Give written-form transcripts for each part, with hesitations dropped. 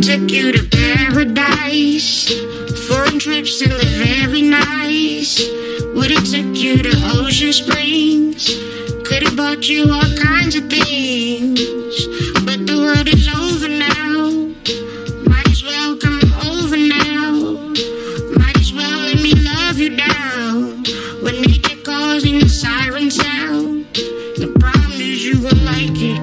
took you to paradise? Foreign trips to live very nice. Would've took you to Ocean Springs. Could've bought you all kinds of things. But the world is over now. Might as well come over now. Might as well let me love you down. When nature calls and the sirens sound, the problem is you will like it.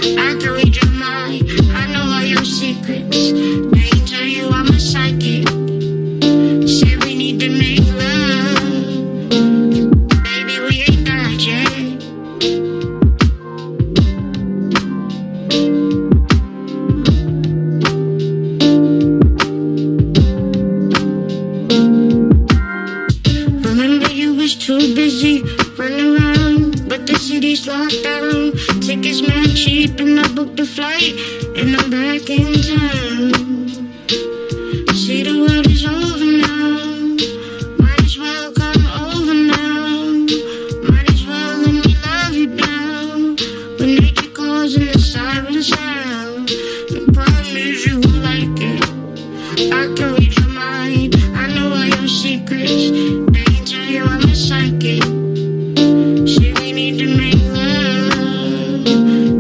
I can read your mind, I know all your secrets. They tell you I'm a psychic. Say we need to make love. Baby, we ain't died yet. Remember you was too busy running around, but the city's locked down. Tickets mad cheap and I booked a flight and I'm back in town. See, the world is over now. Might as well come over now. Might as well let me love you down. When nature calls and the sirens sound, the problem is you will like it. I can read your mind, I know all your secrets. They can tell you I'm a psychic. See, we need to make love.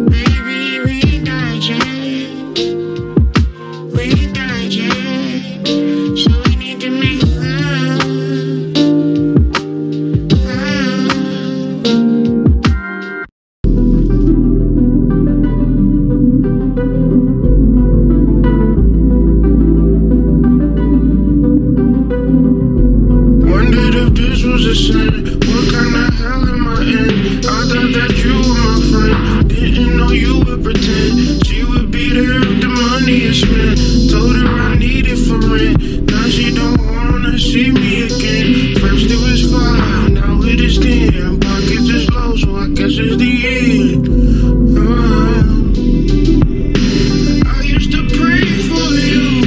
Baby, we ain't died yet. We ain't died yet. So we need to make love. Wondered if this was a sin. What kind of hell am I in? I thought that you were my friend. Didn't know you would pretend. She would be there if the money is spent. Told her I need it for rent. Now she don't wanna see me again. First it was 5, now it is 10. Pockets is low, so I guess it's the end. I used to pray for you.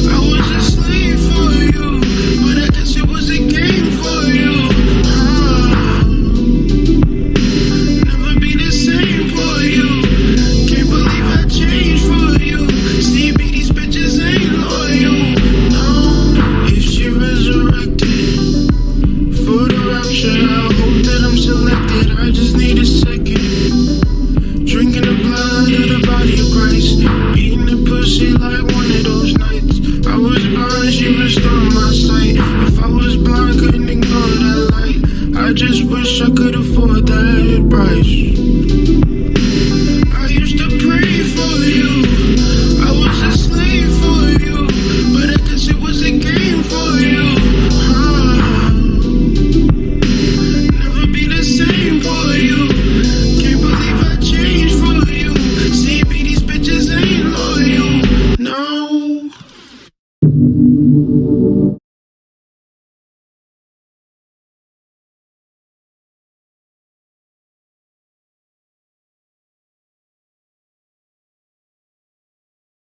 I was a slave for you, but I guess it was a game for you. Never be the same for you. Can't believe I changed for you. See me, these bitches ain't loyal. No, if she resurrected for the rapture, I hope that I'm selected. I just need a second. Drinking the blood of the body of Christ. Eating the pussy like one of those nights. I was blind, she restored my sight. If I was blind, couldn't ignore that light. I just wish I could afford that price. I used to pray for you. I was a slave for you, but I guess it was a game for you. Never be the same for you. Can't believe I changed for you. See me, these bitches ain't loyal. No.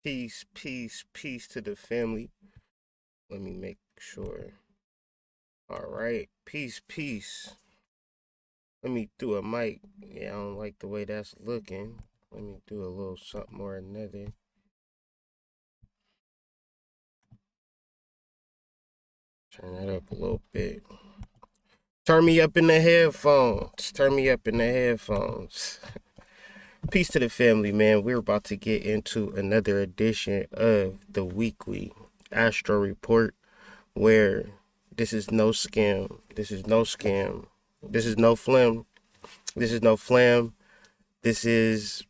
Peace, peace, peace to the family. Let me make sure. All right. Peace, peace. Let me do a mic. Yeah, I don't like the way that's looking. Let me do a little something or another. Turn that up a little bit. Turn me up in the headphones. Turn me up in the headphones. Peace to the family, man. We're about to get into another edition of the weekly Astro Report, where this is no scam. This is no scam. This is no flim. This is no flam. This is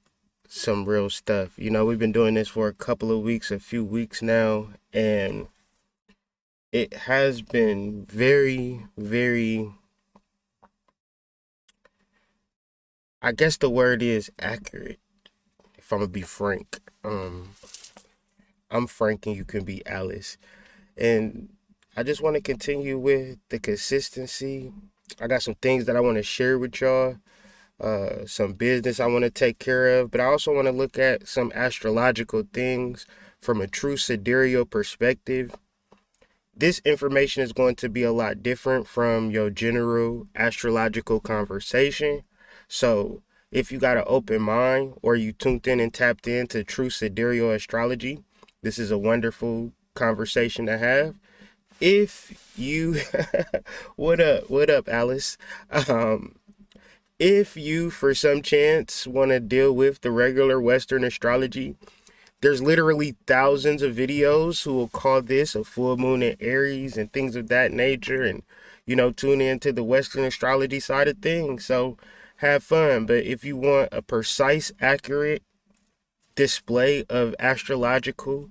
some real stuff. You know, we've been doing this for a couple of weeks, a few weeks now, and it has been very, very, I guess the word is accurate, if I'm gonna be frank. I'm Frank and you can be Alice. And I just want to continue with the consistency. I got some things that I want to share with y'all. Some business I want to take care of. But I also want to look at some astrological things from a true sidereal perspective. This information is going to be a lot different from your general astrological conversation. So if you got an open mind or you tuned in and tapped into true sidereal astrology, This is a wonderful conversation to have. If you, what up, Alice? If you, for some chance, want to deal with the regular Western astrology, there's literally thousands of videos who will call this a full moon in Aries and things of that nature, and tune into the Western astrology side of things. So have fun. But if you want a precise, accurate display of astrological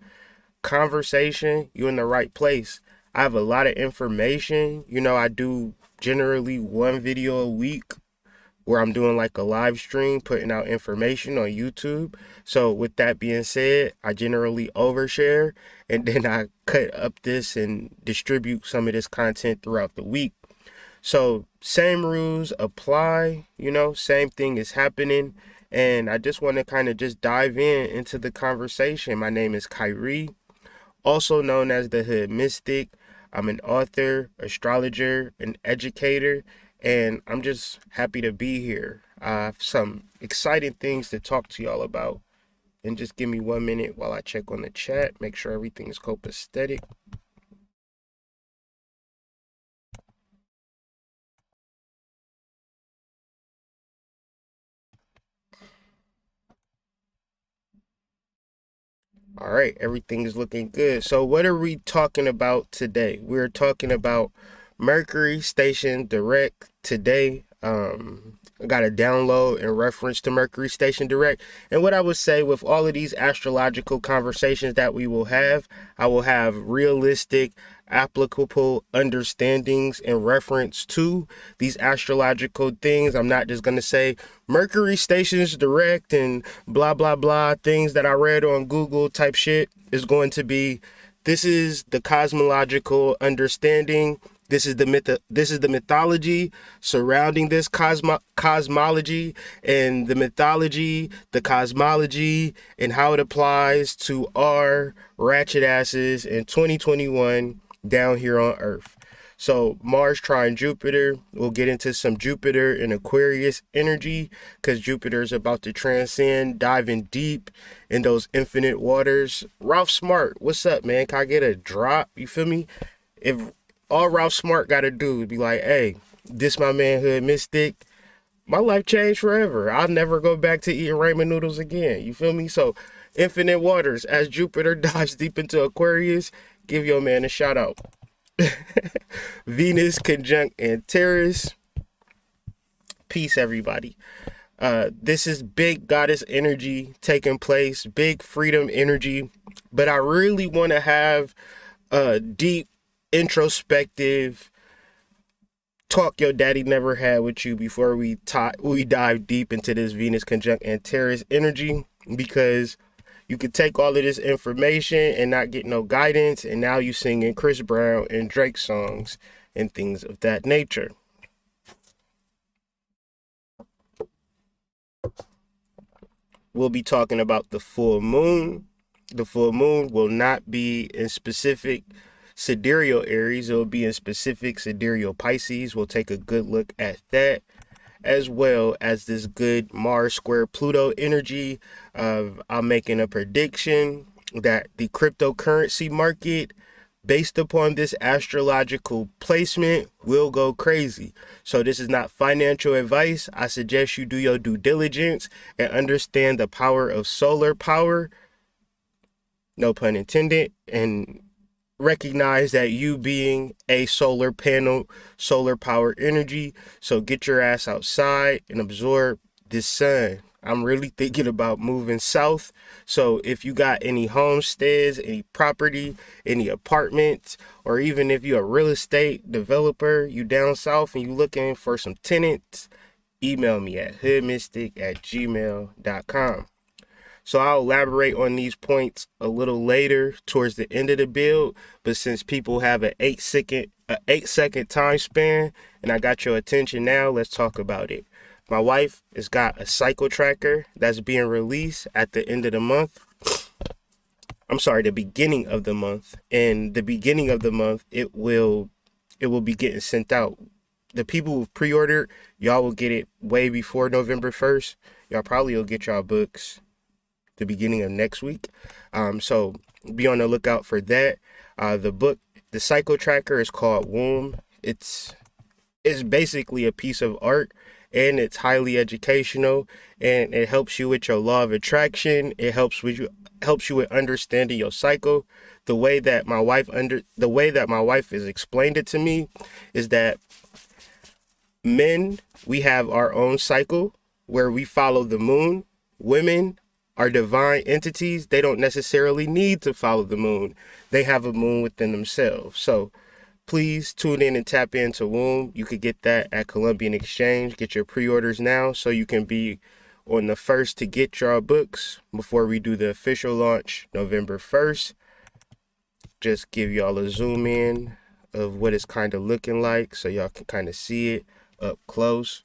conversation, you're in the right place. I have a lot of information. I do generally one video a week where I'm doing like a live stream, putting out information on YouTube. So with that being said, I generally overshare, and then I cut up this and distribute some of this content throughout the week. So same rules apply, same thing is happening. And I just want to kind of just dive into the conversation. My name is Kyrie, also known as the Hood Mystic. I'm an author, astrologer, an educator, and I'm just happy to be here. I have some exciting things to talk to y'all about. And just give me 1 minute while I check on the chat, make sure everything is copacetic. All right, everything is looking good. So what are we talking about today? We're talking about Mercury Station Direct today. I got a download in reference to Mercury Station Direct. And what I would say with all of these astrological conversations that we will have, I will have realistic, applicable understandings in reference to these astrological things. I'm not just going to say Mercury Stations Direct and blah, blah, blah, things that I read on Google type shit. Is going to be, this is the cosmological understanding. This is the mythology surrounding this cosmology, and the mythology, the cosmology, and how it applies to our ratchet asses in 2021 down here on Earth. So Mars trine Jupiter, we'll get into some Jupiter and Aquarius energy, because Jupiter is about to transcend, diving deep in those infinite waters. Ralph Smart, what's up, man? Can I get a drop? You feel me? If all Ralph Smart got to do is be like, hey, this my manhood mystic, my life changed forever. I'll never go back to eating ramen noodles again. You feel me? So infinite waters, as Jupiter dives deep into Aquarius, give your man a shout out. Venus conjunct Antares. Peace, everybody. This is big goddess energy taking place, big freedom energy. But I really want to have a deep, introspective talk your daddy never had with you before we dive deep into this Venus conjunct Antares energy, because you could take all of this information and not get no guidance, and now you singing Chris Brown and Drake songs and things of that nature. We'll be talking about the full moon. The full moon will not be in specific sidereal Aries. It will be in specific sidereal Pisces. We'll take a good look at that, as well as this good Mars square Pluto energy. I'm making a prediction that the cryptocurrency market, based upon this astrological placement, will go crazy. So this is not financial advice. I suggest you do your due diligence and understand the power of solar power, no pun intended, and recognize that you being a solar panel, solar power energy. So get your ass outside and absorb this sun. I'm really thinking about moving south. So if you got any homesteads, any property, any apartments, or even if you're a real estate developer, you down south and you looking for some tenants, email me at hoodmystic@gmail.com. So I'll elaborate on these points a little later towards the end of the build. But since people have an 8-second time span and I got your attention now, let's talk about it. My wife has got a cycle tracker that's being released at the end of the month. I'm sorry, the beginning of the month. And the beginning of the month, it will be getting sent out. The people who've pre-ordered, y'all will get it way before November 1st. Y'all probably will get y'all books the beginning of next week. So be on the lookout for that. The book, the cycle tracker, is called Womb. It's basically a piece of art, and it's highly educational, and it helps you with your law of attraction. It helps you with understanding your cycle. The way that my wife has explained it to me is that men, we have our own cycle where we follow the moon. Women are divine entities. They don't necessarily need to follow the moon. They have a moon within themselves. So please tune in and tap into Womb. You could get that at Columbian Exchange. Get your pre-orders now so you can be on the first to get your books before we do the official launch November 1st. Just give y'all a zoom in of what it's kind of looking like so y'all can kind of see it up close.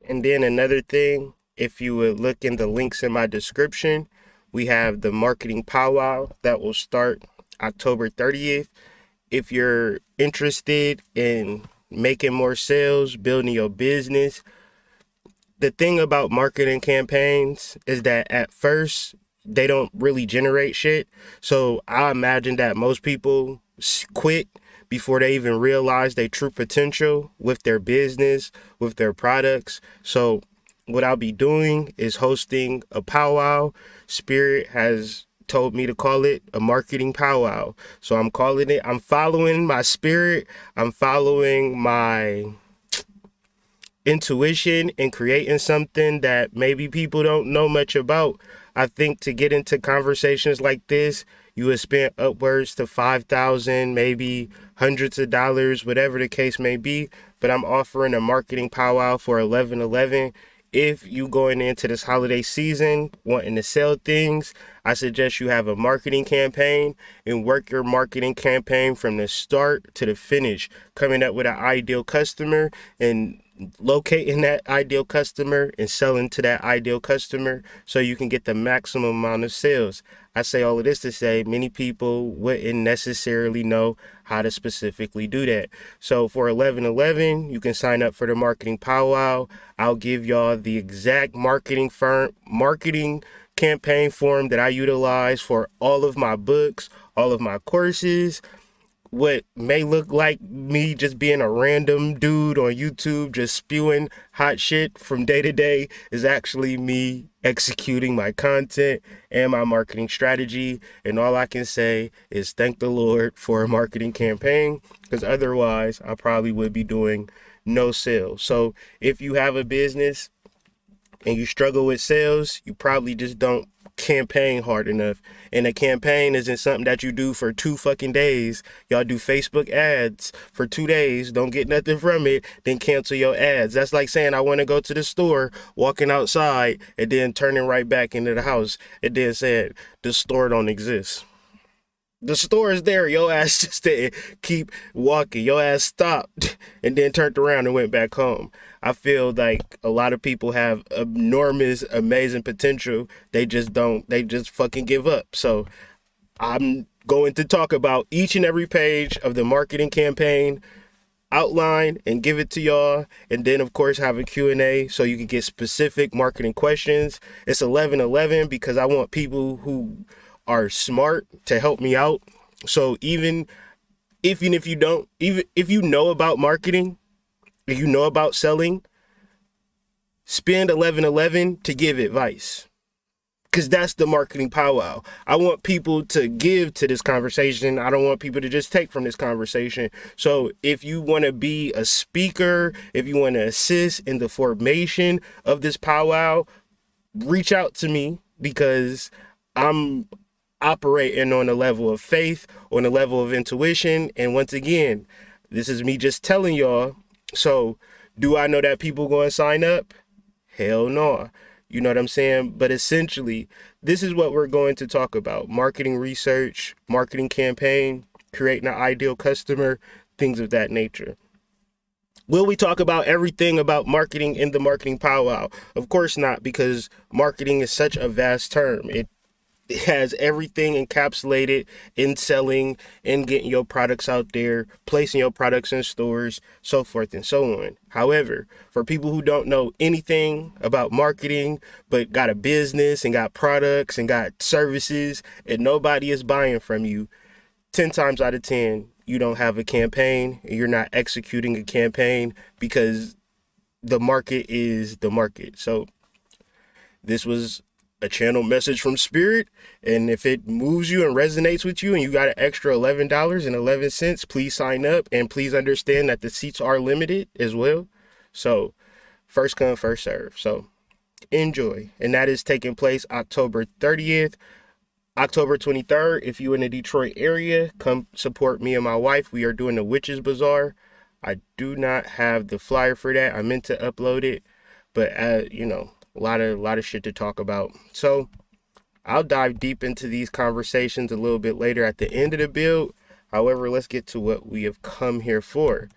And then another thing, if you would look in the links in my description, we have the Marketing Powwow that will start October 30th. If you're interested in making more sales, building your business, the thing about marketing campaigns is that at first they don't really generate shit. So I imagine that most people quit before they even realize their true potential with their business, with their products. So what I'll be doing is hosting a powwow. Spirit has told me to call it a marketing powwow. So I'm following my spirit. I'm following my intuition and creating something that maybe people don't know much about. I think to get into conversations like this, you would spend upwards to $5,000, maybe hundreds of dollars, whatever the case may be. But I'm offering a marketing powwow for 11/11. If you going into this holiday season wanting to sell things, I suggest you have a marketing campaign and work your marketing campaign from the start to the finish, coming up with an ideal customer and locating that ideal customer and selling to that ideal customer so you can get the maximum amount of sales. I say all of this to say many people wouldn't necessarily know how to specifically do that. So for 11/11, you can sign up for the marketing powwow. I'll give y'all the exact marketing campaign form that I utilize for all of my books, all of my courses. What may look like me just being a random dude on YouTube just spewing hot shit from day to day is actually me executing my content and my marketing strategy. And all I can say is thank the Lord for a marketing campaign, because otherwise I probably would be doing no sales. So if you have a business and you struggle with sales, you probably just don't campaign hard enough. And a campaign isn't something that you do for 2 fucking days. Y'all do Facebook ads for 2 days, don't get nothing from it, then cancel your ads. That's like saying I want to go to the store, walking outside, and then turning right back into the house, and then saying the store don't exist. The store is there. Your ass just didn't keep walking. Your ass stopped and then turned around and went back home. I feel like a lot of people have enormous, amazing potential. They just fucking give up. So I'm going to talk about each and every page of the marketing campaign, outline and give it to y'all, and then of course have a Q&A so you can get specific marketing questions. It's 11/11 because I want people who are smart to help me out. So even if you don't, even if you know about marketing, if you know about selling, spend 11/11 to give advice, because that's the marketing powwow. I want people to give to this conversation. I don't want people to just take from this conversation. So if you want to be a speaker, if you want to assist in the formation of this powwow, reach out to me, because I'm operating on a level of faith, on a level of intuition. And once again, this is me just telling y'all. So do I know that people going to sign up? Hell no. You know what I'm saying? But essentially, this is what we're going to talk about: marketing research, marketing campaign, creating an ideal customer, things of that nature. Will we talk about everything about marketing in the marketing powwow? Of course not, because marketing is such a vast term. It has everything encapsulated in selling and getting your products out there, placing your products in stores, so forth and so on. However, for people who don't know anything about marketing, but got a business and got products and got services and nobody is buying from you, 10 times out of 10, you don't have a campaign and you're not executing a campaign because the market is the market. So this was a channel message from Spirit, and if it moves you and resonates with you and you got an extra $11.11, please sign up, and please understand that the seats are limited as well. So first come, first serve. So enjoy. And that is taking place October 30th, October 23rd. If you in the Detroit area, come support me and my wife. We are doing the Witches Bazaar. I do not have the flyer for that. I meant to upload it, but a lot of shit to talk about. So I'll dive deep into these conversations a little bit later at the end of the build. However, let's get to what we have come here for.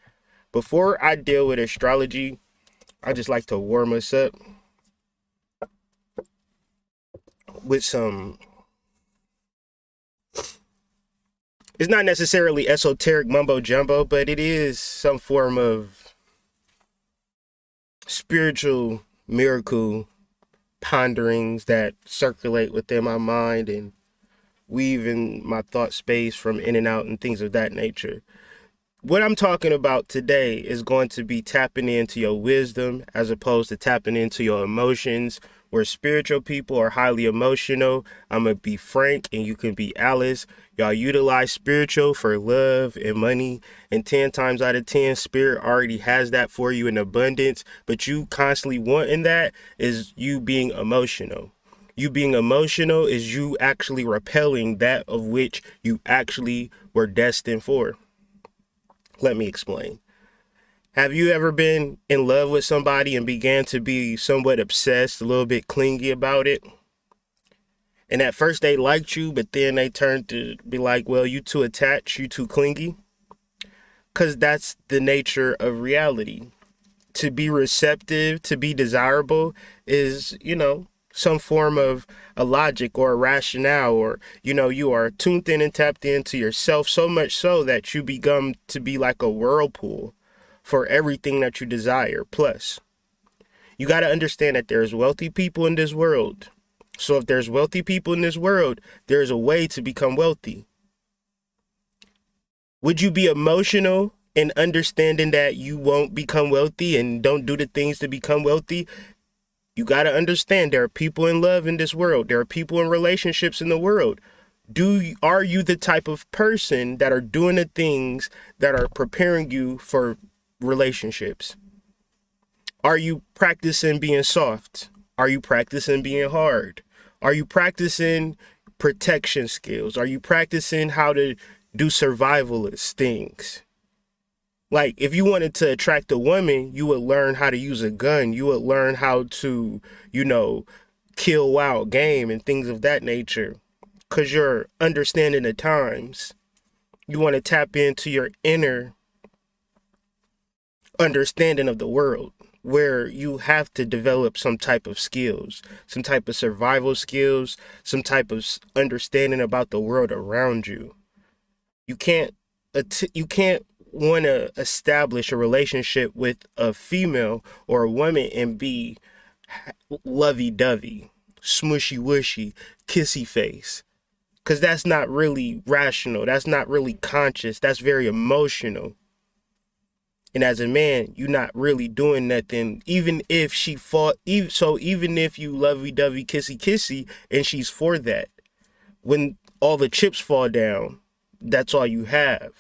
Before I deal with astrology, I just like to warm us up with some, it's not necessarily esoteric mumbo jumbo, but it is some form of spiritual miracle ponderings that circulate within my mind and weave in my thought space from in and out and things of that nature. What I'm talking about today is going to be tapping into your wisdom as opposed to tapping into your emotions. Where spiritual people are highly emotional, I'm going to be Frank and you can be Alice. Y'all utilize spiritual for love and money, and 10 times out of 10, Spirit already has that for you in abundance, but you constantly wanting that is you being emotional. You being emotional is you actually repelling that of which you actually were destined for. Let me explain. Have you ever been in love with somebody and began to be somewhat obsessed, a little bit clingy about it? And at first they liked you, but then they turned to be like, well, you too attached, you too clingy. Because that's the nature of reality. To be receptive, to be desirable is, some form of a logic or a rationale, or, you are tuned in and tapped into yourself so much so that you become to be like a whirlpool for everything that you desire. Plus, you got to understand that there's wealthy people in this world. So if there's wealthy people in this world, there's a way to become wealthy. Would you be emotional in understanding that you won't become wealthy and don't do the things to become wealthy? You got to understand there are people in love in this world. There are people in relationships in the world. Are you the type of person that are doing the things that are preparing you for relationships? Are you practicing being soft? Are you practicing being hard? Are you practicing protection skills? Are you practicing how to do survivalist things? Like, if you wanted to attract a woman, you would learn how to use a gun. You would learn how to, kill wild game and things of that nature. Because you're understanding the times. You want to tap into your inner understanding of the world, where you have to develop some type of skills, some type of survival skills, some type of understanding about the world around you. You can't want to establish a relationship with a female or a woman and be lovey-dovey, smushy-wushy, kissy face. Because that's not really rational. That's not really conscious. That's very emotional. And as a man, you're not really doing nothing. Even if she fought, even if you lovey-dovey, kissy, and she's for that, when all the chips fall down, that's all you have.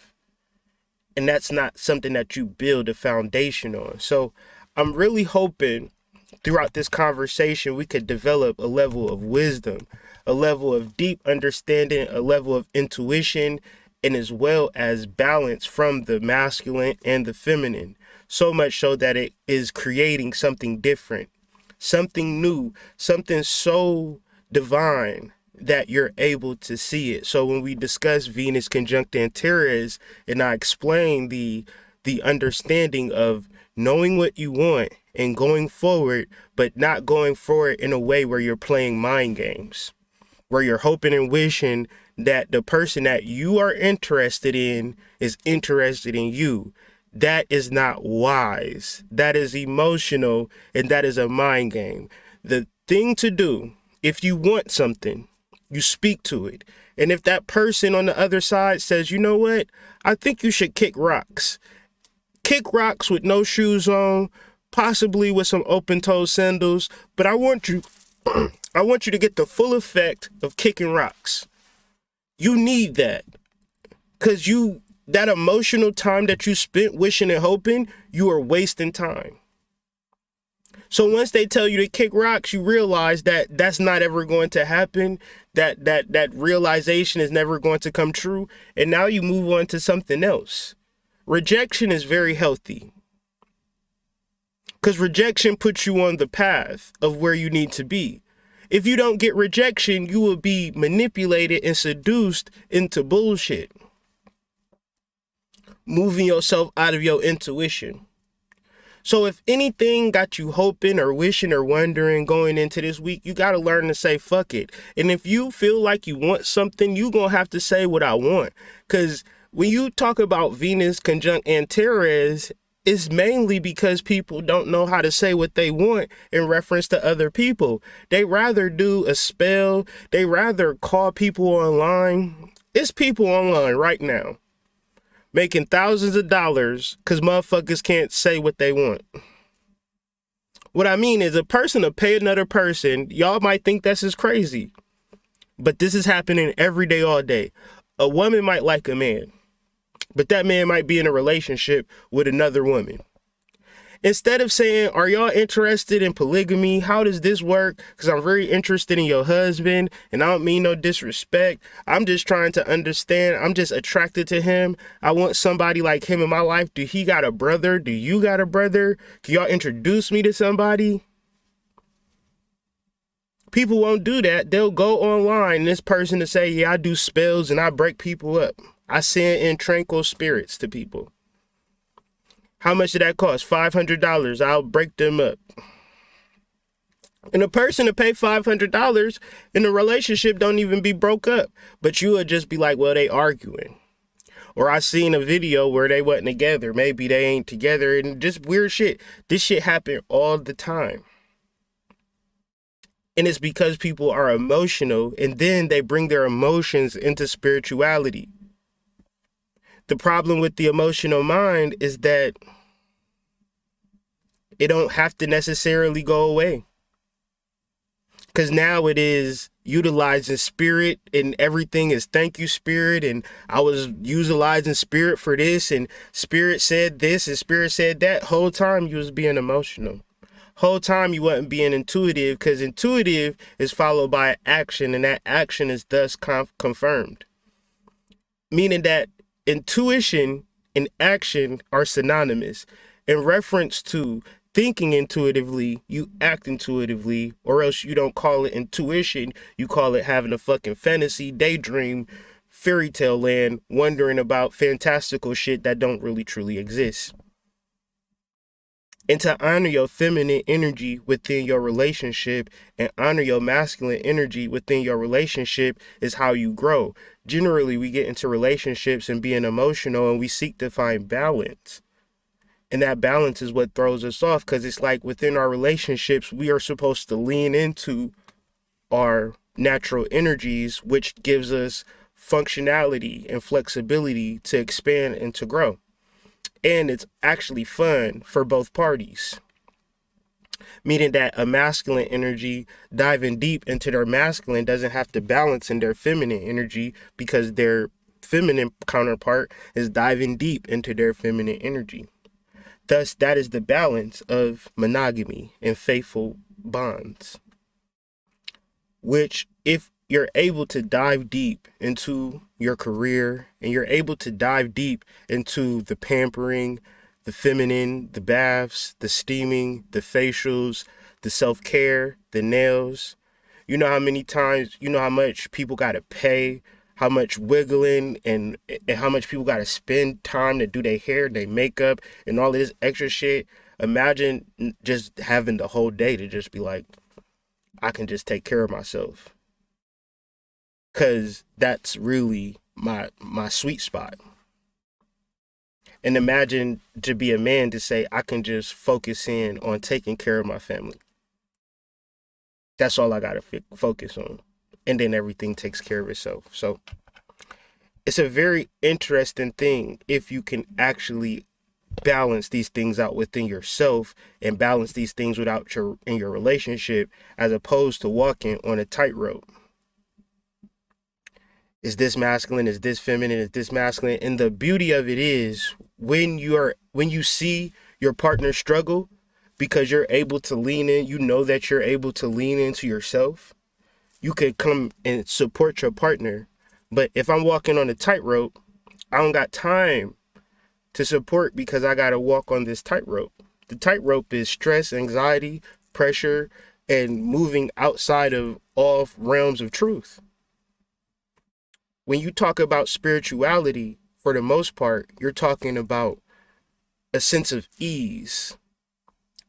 And that's not something that you build a foundation on. So I'm really hoping throughout this conversation, we could develop a level of wisdom, a level of deep understanding, a level of intuition, and as well as balance from the masculine and the feminine. So much so that it is creating something different, something new, something so divine that you're able to see it. So when we discuss Venus conjunct Antares, and I explain the understanding of knowing what you want and going forward, but not going forward in a way where you're playing mind games, where you're hoping and wishing that the person that you are interested in is interested in you. That is not wise. That is emotional, and that is a mind game. The thing to do, if you want something, you speak to it. And if that person on the other side says, you know what, I think you should kick rocks. Kick rocks with no shoes on, possibly with some open-toed sandals, but I want you to get the full effect of kicking rocks. You need that, because that emotional time that you spent wishing and hoping, you are wasting time. So once they tell you to kick rocks, you realize that that's not ever going to happen, that realization is never going to come true, and now you move on to something else. Rejection is very healthy, because rejection puts you on the path of where you need to be. If you don't get rejection, you will be manipulated and seduced into bullshit, moving yourself out of your intuition. So if anything got you hoping or wishing or wondering going into this week, you got to learn to say fuck it. And if you feel like you want something, you going to have to say what I want. Because when you talk about Venus conjunct Antares, it's mainly because people don't know how to say what they want in reference to other people. They rather do a spell. They rather call people online. It's people online right now making thousands of dollars because motherfuckers can't say what they want. What I mean is, a person to pay another person, y'all might think that's just crazy, but this is happening every day, all day. A woman might like a man, but that man might be in a relationship with another woman. Instead of saying, are y'all interested in polygamy? How does this work? Because I'm very interested in your husband, and I don't mean no disrespect. I'm just trying to understand. I'm just attracted to him. I want somebody like him in my life. Do he got a brother? Do you got a brother? Can y'all introduce me to somebody? People won't do that. They'll go online, this person to say, yeah, I do spells and I break people up. I send in tranquil spirits to people. How much did that cost? $500. I'll break them up. And a person to pay $500 in a relationship don't even be broke up. But you would just be like, well, they arguing. Or I seen a video where they wasn't together. Maybe they ain't together, and just weird shit. This shit happen all the time. And it's because people are emotional, and then they bring their emotions into spirituality. The problem with the emotional mind is that it don't have to necessarily go away. Because now it is utilizing spirit, and everything is thank you, spirit. And I was utilizing spirit for this, and spirit said this, and spirit said that. Whole time you was being emotional. Whole time you wasn't being intuitive, because intuitive is followed by action, and that action is thus confirmed. Meaning that intuition and action are synonymous. In reference to thinking intuitively, you act intuitively, or else you don't call it intuition. You call it having a fucking fantasy, daydream, fairy tale land, wondering about fantastical shit that don't really truly exist. And to honor your feminine energy within your relationship and honor your masculine energy within your relationship is how you grow. Generally, we get into relationships and being emotional, and we seek to find balance. And that balance is what throws us off, because it's like within our relationships, we are supposed to lean into our natural energies, which gives us functionality and flexibility to expand and to grow. And it's actually fun for both parties. Meaning that a masculine energy diving deep into their masculine doesn't have to balance in their feminine energy, because their feminine counterpart is diving deep into their feminine energy. Thus, that is the balance of monogamy and faithful bonds, which, if you're able to dive deep into your career, and you're able to dive deep into the pampering, the feminine, the baths, the steaming, the facials, the self-care, the nails, you know how many times, you know how much people got to pay, how much wiggling and how much people got to spend time to do their hair, their makeup, and all this extra shit. Imagine just having the whole day to just be like, I can just take care of myself. because that's really my sweet spot. And imagine to be a man to say, I can just focus in on taking care of my family. That's all I got to focus on. And then everything takes care of itself. So it's a very interesting thing if you can actually balance these things out within yourself and balance these things in your relationship, as opposed to walking on a tightrope. Is this masculine? Is this feminine? Is this masculine? And the beauty of it is when you see your partner struggle, because you're able to lean in, you know that you're able to lean into yourself. You could come and support your partner. But if I'm walking on a tightrope, I don't got time to support because I got to walk on this tightrope. The tightrope is stress, anxiety, pressure, and moving outside of all realms of truth. When you talk about spirituality, for the most part, you're talking about a sense of ease,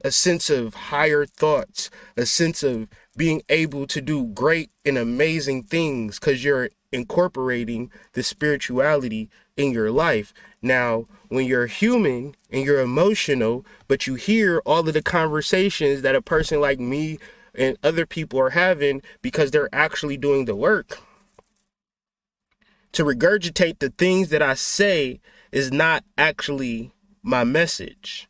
a sense of higher thoughts, a sense of being able to do great and amazing things because you're incorporating the spirituality in your life. Now, when you're human and you're emotional, but you hear all of the conversations that a person like me and other people are having because they're actually doing the work, to regurgitate the things that I say is not actually my message.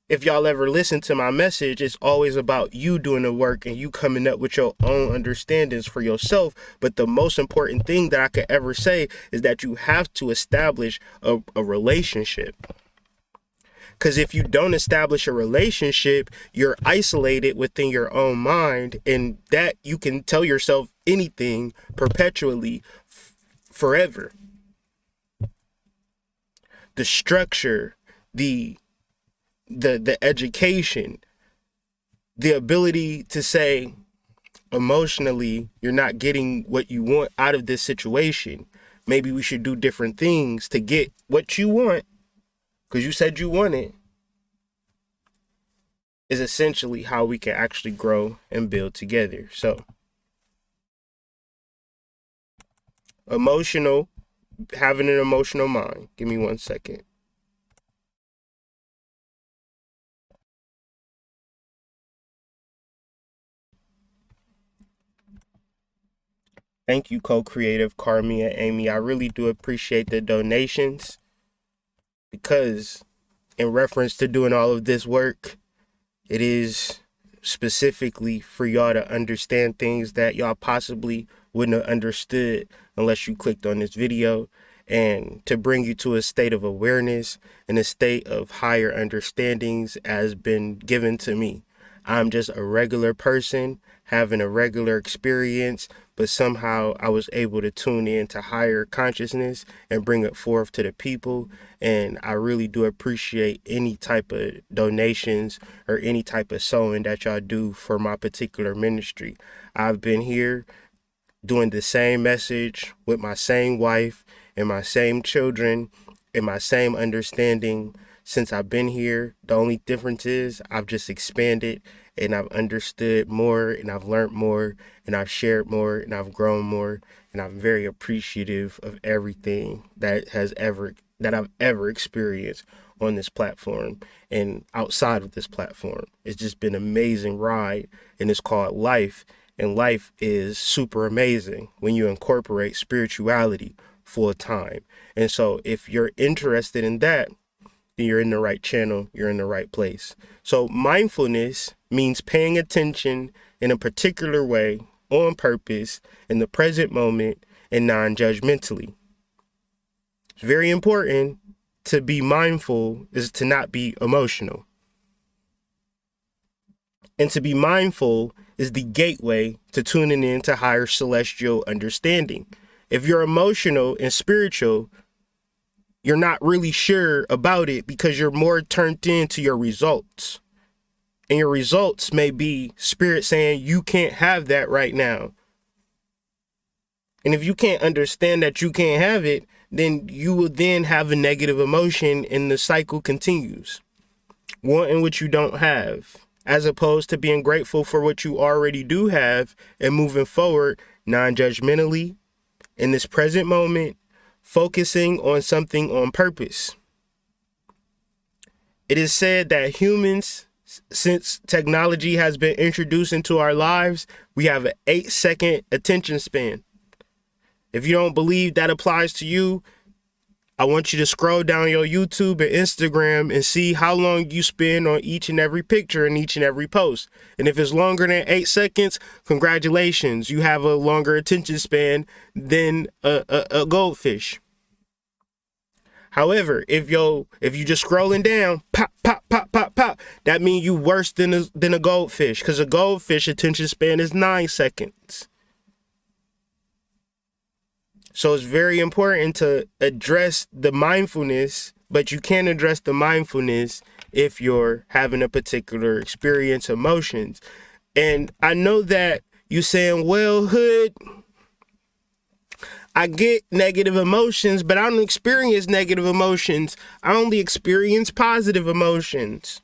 If y'all ever listen to my message, it's always about you doing the work and you coming up with your own understandings for yourself. But the most important thing that I could ever say is that you have to establish a relationship. Because if you don't establish a relationship, you're isolated within your own mind, and that you can tell yourself anything perpetually, forever. The structure, the education, the ability to say emotionally, you're not getting what you want out of this situation. Maybe we should do different things to get what you want, because you said you want it, is essentially how we can actually grow and build together. So, having an emotional mind. Give me 1 second. Thank you, co-creative Carmi and Amy. I really do appreciate the donations, because in reference to doing all of this work, it is specifically for y'all to understand things that y'all possibly wouldn't have understood unless you clicked on this video, and to bring you to a state of awareness and a state of higher understandings has been given to me. I'm just a regular person having a regular experience, but somehow I was able to tune in to higher consciousness and bring it forth to the people. And I really do appreciate any type of donations or any type of sewing that y'all do for my particular ministry. I've been here doing the same message with my same wife and my same children and my same understanding since I've been here. The only difference is I've just expanded and I've understood more and I've learned more and I've shared more and I've grown more, and I'm very appreciative of everything that I've ever experienced on this platform and outside of this platform. It's just been an amazing ride, and it's called life. And life is super amazing when you incorporate spirituality full time. And so if you're interested in that, then you're in the right channel, you're in the right place. So mindfulness means paying attention in a particular way, on purpose, in the present moment, and non-judgmentally. It's very important to be mindful is to not be emotional. And to be mindful is the gateway to tuning in to higher celestial understanding. If you're emotional and spiritual, you're not really sure about it because you're more turned into your results. And your results may be spirit saying you can't have that right now. And if you can't understand that you can't have it, then you will then have a negative emotion and the cycle continues. Wanting what you don't have, as opposed to being grateful for what you already do have and moving forward non-judgmentally in this present moment, focusing on something on purpose. It is said that humans, since technology has been introduced into our lives, we have an 8-second attention span. If you don't believe that applies to you, I want you to scroll down your YouTube and Instagram and see how long you spend on each and every picture and each and every post. And if it's longer than 8 seconds, congratulations, you have a longer attention span than a goldfish. However, if you just scrolling down, pop, pop, pop, pop, pop, that means you worse than a goldfish, because a goldfish attention span is 9 seconds. So it's very important to address the mindfulness, but you can't address the mindfulness if you're having a particular experience, emotions. And I know that you're saying, well, Hood, I get negative emotions, but I don't experience negative emotions. I only experience positive emotions.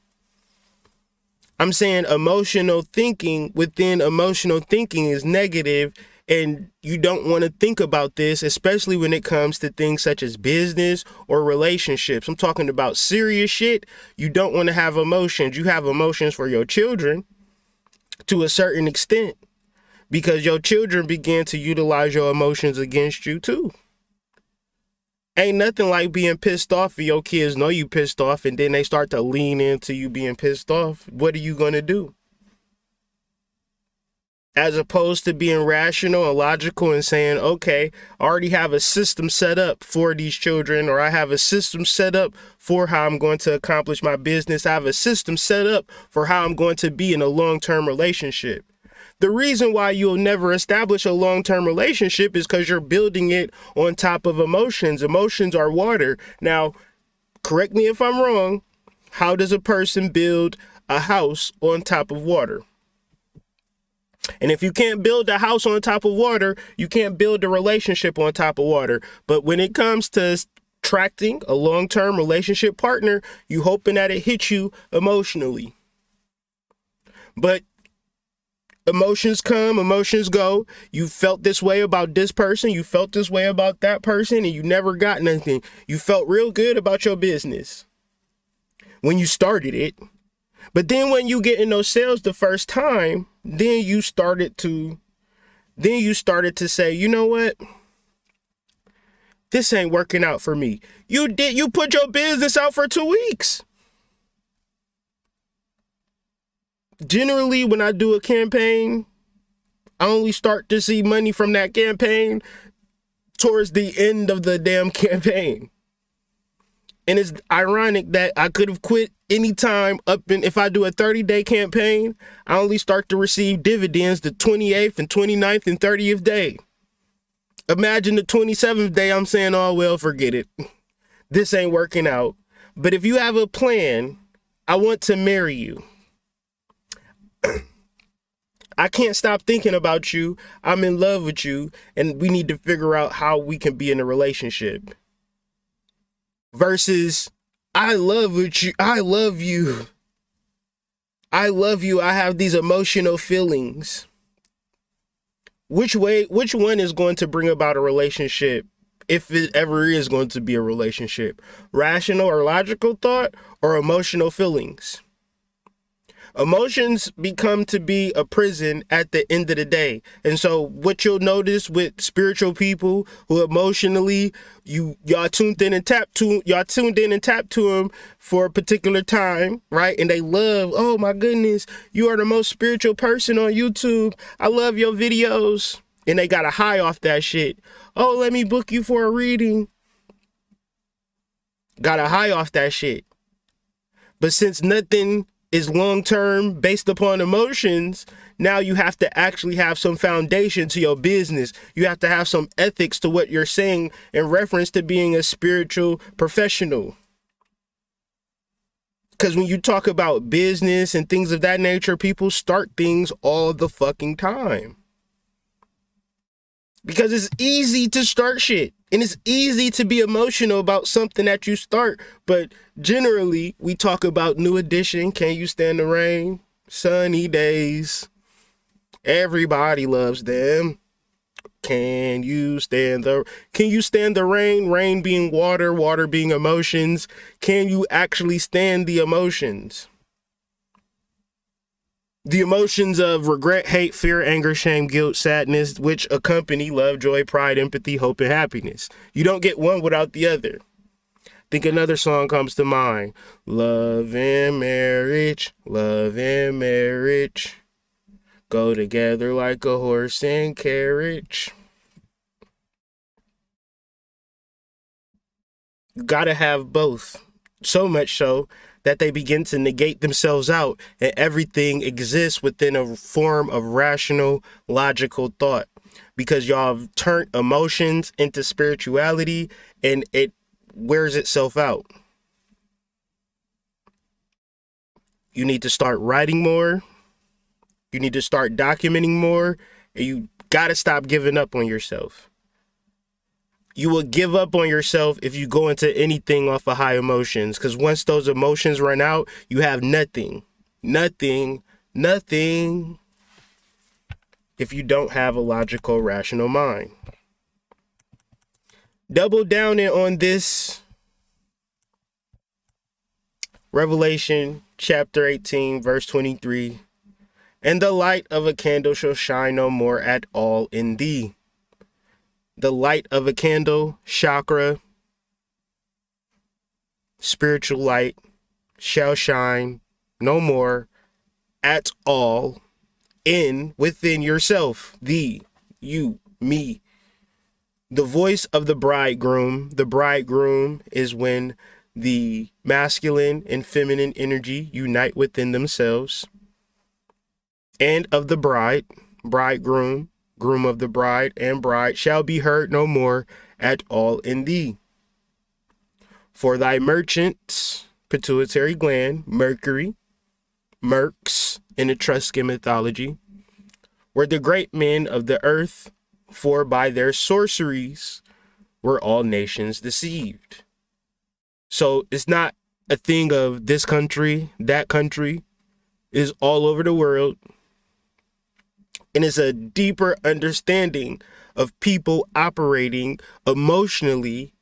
I'm saying emotional thinking within emotional thinking is negative, and you don't want to think about this, especially when it comes to things such as business or relationships. I'm talking about serious shit. You don't want to have emotions. You have emotions for your children to a certain extent, because your children begin to utilize your emotions against you too. Ain't nothing like being pissed off, and your kids know you pissed off, and then they start to lean into you being pissed off. What are you going to do? As opposed to being rational and logical and saying, okay, I already have a system set up for these children, or I have a system set up for how I'm going to accomplish my business. I have a system set up for how I'm going to be in a long-term relationship. The reason why you'll never establish a long-term relationship is because you're building it on top of emotions. Emotions are water. Now, correct me if I'm wrong. How does a person build a house on top of water? And if you can't build a house on top of water, you can't build a relationship on top of water. But when it comes to attracting a long-term relationship partner, you hoping that it hits you emotionally. But emotions come, emotions go. You felt this way about this person, you felt this way about that person, and you never got nothing. You felt real good about your business when you started it. But then when you get in those sales the first time, then you started to say, you know what? This ain't working out for me. You put your business out for 2 weeks. Generally, when I do a campaign, I only start to see money from that campaign towards the end of the damn campaign. And it's ironic that I could have quit anytime if I do a 30-day campaign, I only start to receive dividends the 28th and 29th and 30th day. Imagine the 27th day, I'm saying, oh, well, forget it. This ain't working out. But if you have a plan, I want to marry you. I can't stop thinking about you. I'm in love with you, and we need to figure out how we can be in a relationship. Versus, I love you. I love you. I have these emotional feelings. Which one is going to bring about a relationship, if it ever is going to be a relationship? Rational or logical thought, or emotional feelings? Emotions become to be a prison at the end of the day. And so what you'll notice with spiritual people who emotionally, y'all tuned in and tapped to them for a particular time, right? And they love, oh my goodness, you are the most spiritual person on YouTube. I love your videos. And they got a high off that shit. Oh, let me book you for a reading. Got a high off that shit. But since nothing is long-term based upon emotions, now you have to actually have some foundation to your business. You have to have some ethics to what you're saying in reference to being a spiritual professional. Because when you talk about business and things of that nature, people start things all the fucking time. Because it's easy to start shit. And it's easy to be emotional about something that you start. But generally, we talk about New Edition, Can You Stand the Rain? Sunny Days. Everybody loves them. Can you stand the rain? Rain being water, water being emotions. Can you actually stand the emotions? The emotions of regret, hate, fear, anger, shame, guilt, sadness, which accompany love, joy, pride, empathy, hope, and happiness. You don't get one without the other. Think another song comes to mind. Love and marriage, go together like a horse and carriage. You gotta have both. So much so that they begin to negate themselves out and everything exists within a form of rational, logical thought. Because y'all have turned emotions into spirituality and it wears itself out. You need to start writing more. You need to start documenting more. And you gotta stop giving up on yourself. You will give up on yourself if you go into anything off of high emotions. Because once those emotions run out, you have nothing. Nothing. Nothing. If you don't have a logical, rational mind. Double down on this. Revelation chapter 18, verse 23. And the light of a candle shall shine no more at all in thee. The light of a candle, chakra, spiritual light, shall shine no more at all within yourself. Thee, you, me. The voice of the bridegroom. The bridegroom is when the masculine and feminine energy unite within themselves. And of the bride, bridegroom, groom of the bride, and bride shall be heard no more at all in thee. For thy merchants, pituitary gland, Mercury, Mercs in Etruscan mythology, were the great men of the earth, for by their sorceries were all nations deceived. So it's not a thing of this country, that country, is all over the world. And it's a deeper understanding of people operating emotionally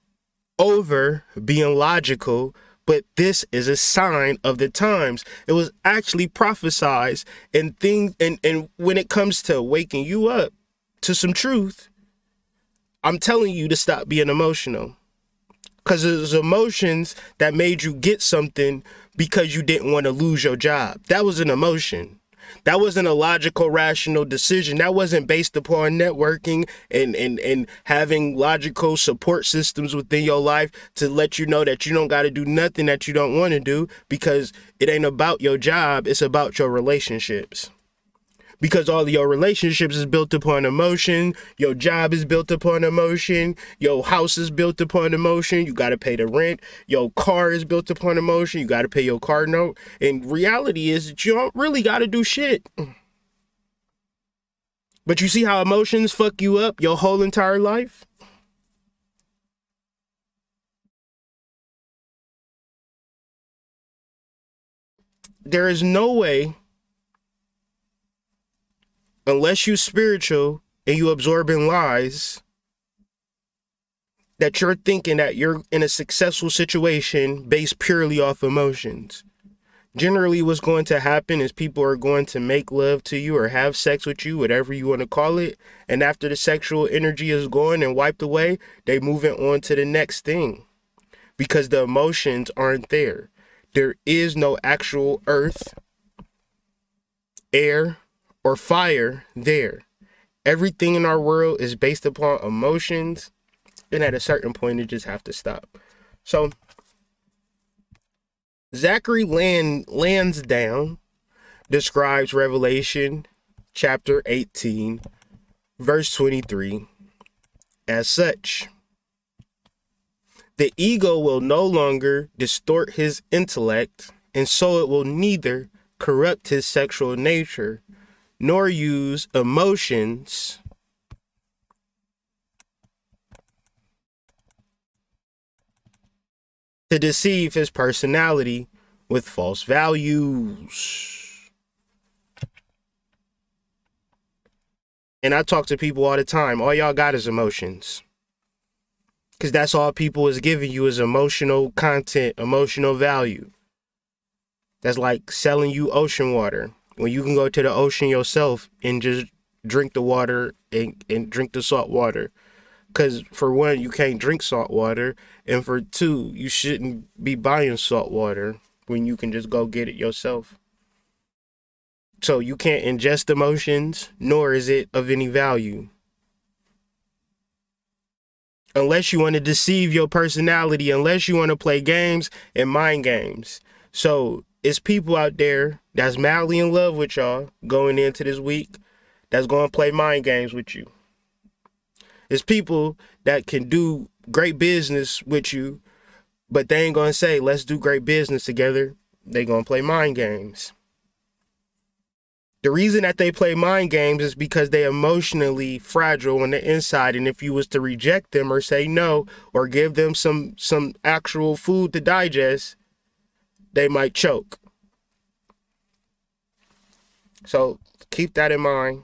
over being logical. But this is a sign of the times. It was actually prophesied and things. And when it comes to waking you up to some truth, I'm telling you to stop being emotional. Because it was emotions that made you get something because you didn't want to lose your job. That was an emotion. That wasn't a logical, rational decision. That wasn't based upon networking and having logical support systems within your life to let you know that you don't got to do nothing that you don't want to do, because it ain't about your job. It's about your relationships. Because all of your relationships is built upon emotion. Your job is built upon emotion. Your house is built upon emotion. You got to pay the rent. Your car is built upon emotion. You got to pay your car note. And reality is that you don't really got to do shit. But you see how emotions fuck you up your whole entire life? There is no way, unless you spiritual and you absorbing lies, that you're thinking that you're in a successful situation based purely off emotions. Generally, what's going to happen is people are going to make love to you or have sex with you, whatever you want to call it. And after the sexual energy is gone and wiped away, they moving on to the next thing because the emotions aren't there. There is no actual earth, air, or fire there. Everything in our world is based upon emotions, and at a certain point it just have to stop. So Zachary Lansdowne describes Revelation chapter 18 verse 23 as such: the ego will no longer distort his intellect, and so it will neither corrupt his sexual nature nor use emotions to deceive his personality with false values. And I talk to people all the time. All y'all got is emotions. Because that's all people is giving you is emotional content, emotional value. That's like selling you ocean water. When you can go to the ocean yourself and just drink the water and drink the salt water. Because for one, you can't drink salt water. And for two, you shouldn't be buying salt water when you can just go get it yourself. So you can't ingest emotions, nor is it of any value. Unless you want to deceive your personality, unless you want to play games and mind games. So it's people out there that's madly in love with y'all going into this week that's going to play mind games with you. It's people that can do great business with you, but they ain't going to say, let's do great business together. They going to play mind games. The reason that they play mind games is because they're emotionally fragile on the inside. And if you was to reject them or say no, or give them some actual food to digest, they might choke. So keep that in mind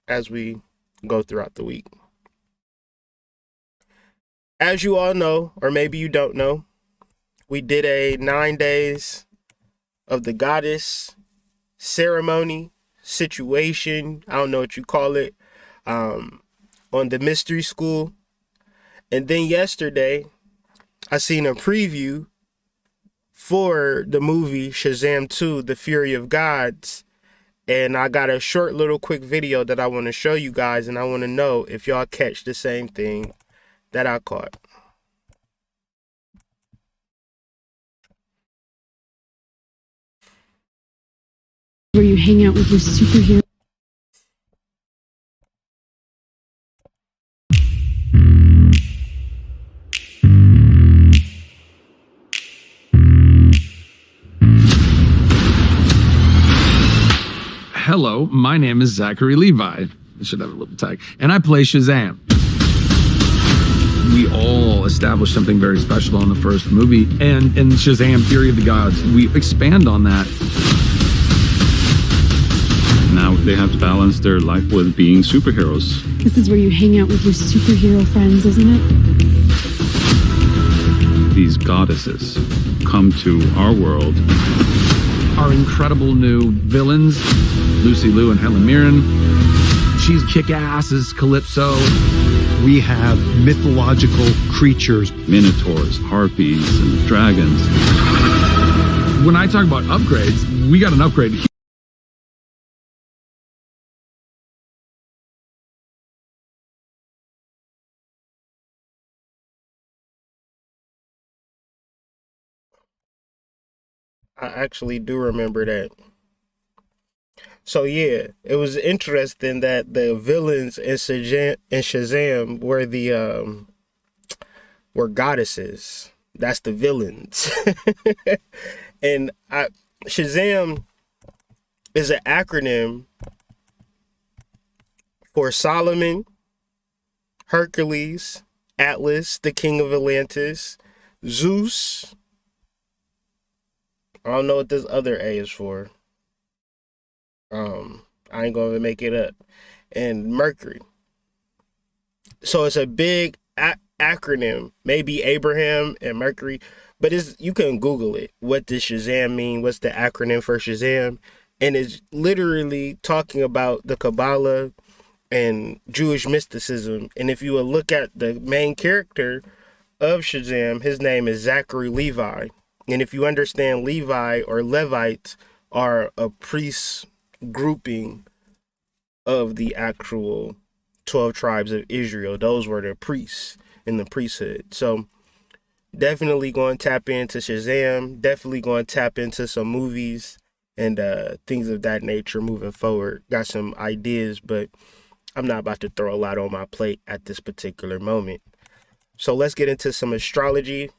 as we go throughout the week. As you all know, or maybe you don't know, we did a 9 days of the goddess ceremony, situation, I don't know what you call it, on the mystery school. And then yesterday, I seen a preview for the movie Shazam 2, The Fury of Gods. And I got a short little quick video that I want to show you guys, and I want to know if y'all catch the same thing that I caught. Where you hang out with your superhero. Hello, my name is Zachary Levi. I should have a little tag. And I play Shazam. We all established something very special in the first movie. And in Shazam, Fury of the Gods, we expand on that. Now they have to balance their life with being superheroes. This is where you hang out with your superhero friends, isn't it? These goddesses come to our world. Our incredible new villains, Lucy Liu and Helen Mirren. She's kick-ass as Calypso. We have mythological creatures. Minotaurs, harpies, and dragons. When I talk about upgrades, we got an upgrade. I actually do remember that. So yeah, it was interesting that the villains in Shazam were goddesses. That's the villains. And Shazam is an acronym for Solomon, Hercules, Atlas, the king of Atlantis, Zeus. I don't know what this other A is for. I ain't gonna make it up. And Mercury. So it's a big acronym. Maybe Abraham and Mercury, but you can Google it. What does Shazam mean? What's the acronym for Shazam? And it's literally talking about the Kabbalah and Jewish mysticism. And if you will look at the main character of Shazam, his name is Zachary Levi. And if you understand, Levi or Levites are a priest grouping of the actual 12 tribes of Israel. Those were the priests in the priesthood. So definitely going to tap into Shazam. Definitely going to tap into some movies and things of that nature moving forward. Got some ideas, but I'm not about to throw a lot on my plate at this particular moment. So let's get into some astrology.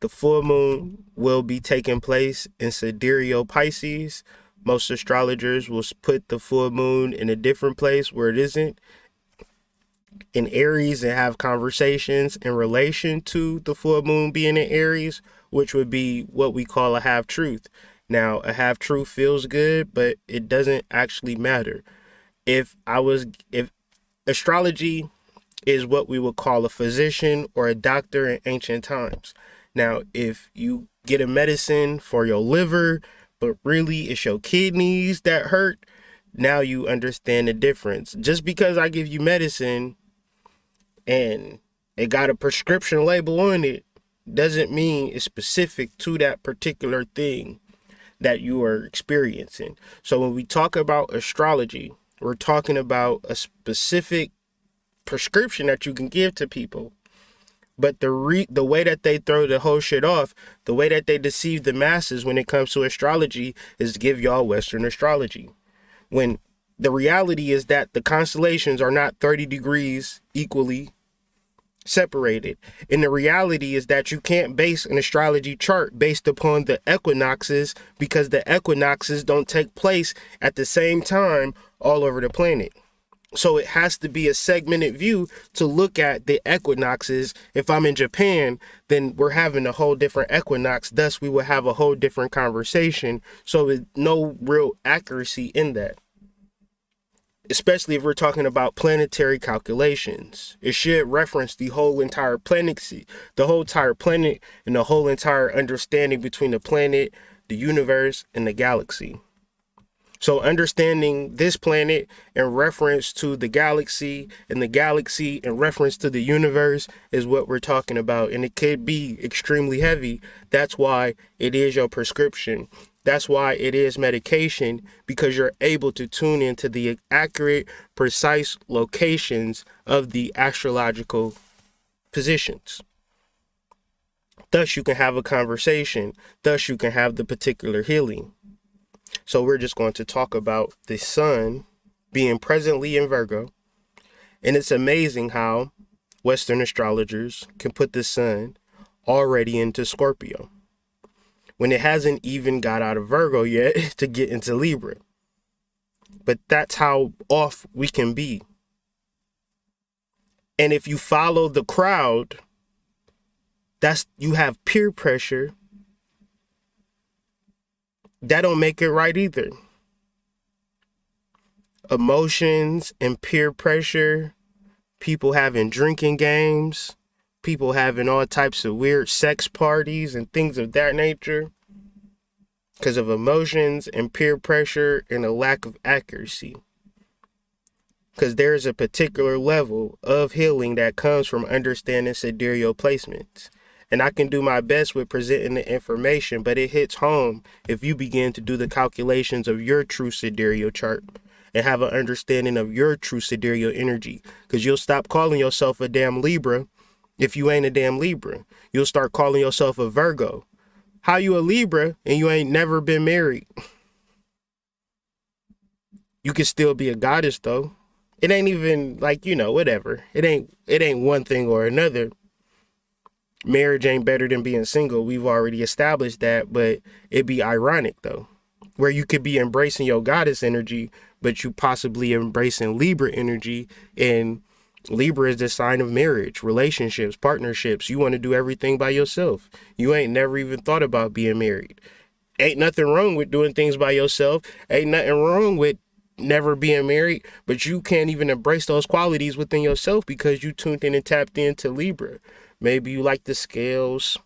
The full moon will be taking place in Sidereal Pisces. Most astrologers will put the full moon in a different place where it isn't, in Aries, and have conversations in relation to the full moon being in Aries, which would be what we call a half truth. Now, a half truth feels good, but it doesn't actually matter. if astrology is what we would call a physician or a doctor in ancient times. Now, if you get a medicine for your liver, but really it's your kidneys that hurt, now you understand the difference. Just because I give you medicine and it got a prescription label on it doesn't mean it's specific to that particular thing that you are experiencing. So when we talk about astrology, we're talking about a specific prescription that you can give to people. But the way that they throw the whole shit off, the way that they deceive the masses when it comes to astrology is to give y'all Western astrology. When the reality is that the constellations are not 30 degrees equally separated. And the reality is that you can't base an astrology chart based upon the equinoxes, because the equinoxes don't take place at the same time all over the planet. So it has to be a segmented view to look at the equinoxes. If I'm in Japan, then we're having a whole different equinox. Thus, we will have a whole different conversation. So there's no real accuracy in that. Especially if we're talking about planetary calculations. It should reference the whole entire planet, the whole entire planet, and the whole entire understanding between the planet, the universe, and the galaxy. So understanding this planet in reference to the galaxy, and the galaxy in reference to the universe is what we're talking about. And it could be extremely heavy. That's why it is your prescription. That's why it is medication, because you're able to tune into the accurate, precise locations of the astrological positions. Thus, you can have a conversation. Thus, you can have the particular healing. So we're just going to talk about the sun being presently in Virgo. And it's amazing how Western astrologers can put the sun already into Scorpio when it hasn't even got out of Virgo yet to get into Libra. But that's how off we can be. And if you follow the crowd, you have peer pressure. That don't make it right either. Emotions and peer pressure, people having drinking games, people having all types of weird sex parties and things of that nature because of emotions and peer pressure and a lack of accuracy. Because there's a particular level of healing that comes from understanding sidereal placements. And I can do my best with presenting the information, but it hits home if you begin to do the calculations of your true sidereal chart and have an understanding of your true sidereal energy. Because you'll stop calling yourself a damn Libra if you ain't a damn Libra. You'll start calling yourself a Virgo. How you a Libra and you ain't never been married? You can still be a goddess though. It ain't even like, whatever. It ain't one thing or another. Marriage ain't better than being single. We've already established that, but it'd be ironic though, where you could be embracing your goddess energy, but you possibly embracing Libra energy, and Libra is the sign of marriage, relationships, partnerships. You want to do everything by yourself. You ain't never even thought about being married. Ain't nothing wrong with doing things by yourself. Ain't nothing wrong with never being married, but you can't even embrace those qualities within yourself because you tuned in and tapped into Libra. Maybe you like the scales.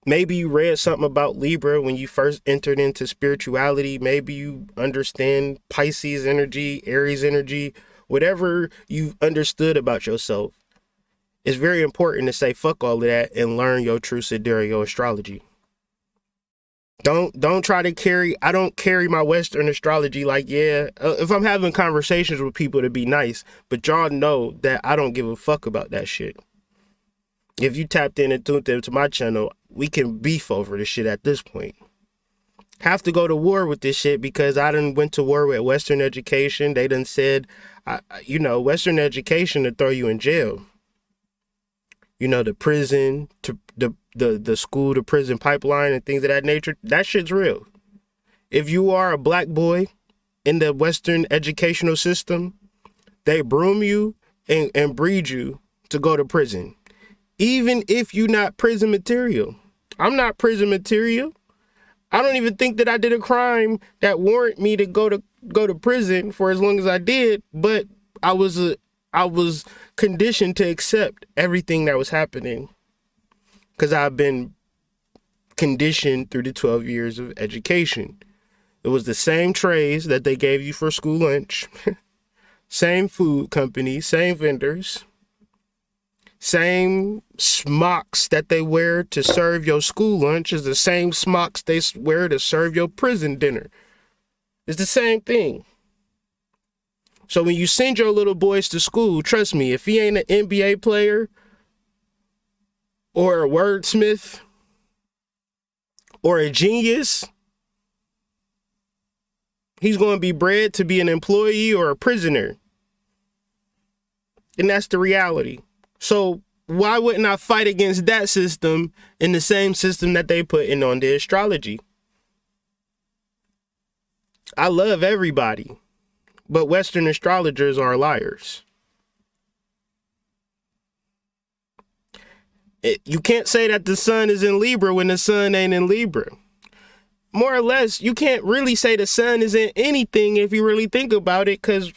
Maybe you read something about Libra when you first entered into spirituality. Maybe you understand Pisces energy, Aries energy, whatever you've understood about yourself. It's very important to say fuck all of that and learn your true sidereal astrology. Don't try to carry, I don't carry my Western astrology like, if I'm having conversations with people to be nice, but y'all know that I don't give a fuck about that shit. If you tapped in and tuned into my channel, we can beef over this shit at this point. Have to go to war with this shit because I done went to war with Western education. They done said, Western education to throw you in jail. The prison, to the school to prison pipeline and things of that nature. That shit's real. If you are a black boy in the Western educational system, they broom you and breed you to go to prison. Even if you're not prison material. I'm not prison material. I don't even think that I did a crime that warrant me to go to prison for as long as I did, but I was conditioned to accept everything that was happening because I've been conditioned through the 12 years of education. It was the same trays that they gave you for school lunch, same food company, same vendors, same smocks that they wear to serve your school lunch is the same smocks they wear to serve your prison dinner. It's the same thing. So when you send your little boys to school, trust me, if he ain't an NBA player or a wordsmith or a genius, he's going to be bred to be an employee or a prisoner. And that's the reality. So why wouldn't I fight against that system in the same system that they put in on the astrology? I love everybody, but Western astrologers are liars. You can't say that the sun is in Libra when the sun ain't in Libra. More or less, you can't really say the sun is in anything if you really think about it, because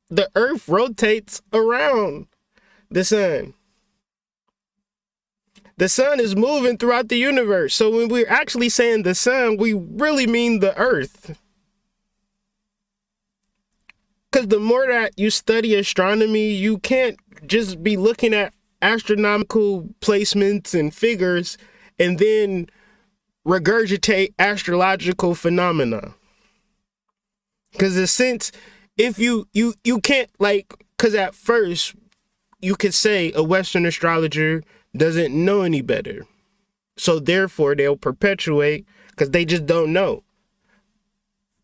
the earth rotates around the sun. The sun is moving throughout the universe. So when we're actually saying the sun, we really mean the earth. Because the more that you study astronomy, you can't just be looking at astronomical placements and figures and then regurgitate astrological phenomena. Because in a sense, if you can't, like, because at first you could say a Western astrologer doesn't know any better. So therefore they'll perpetuate because they just don't know.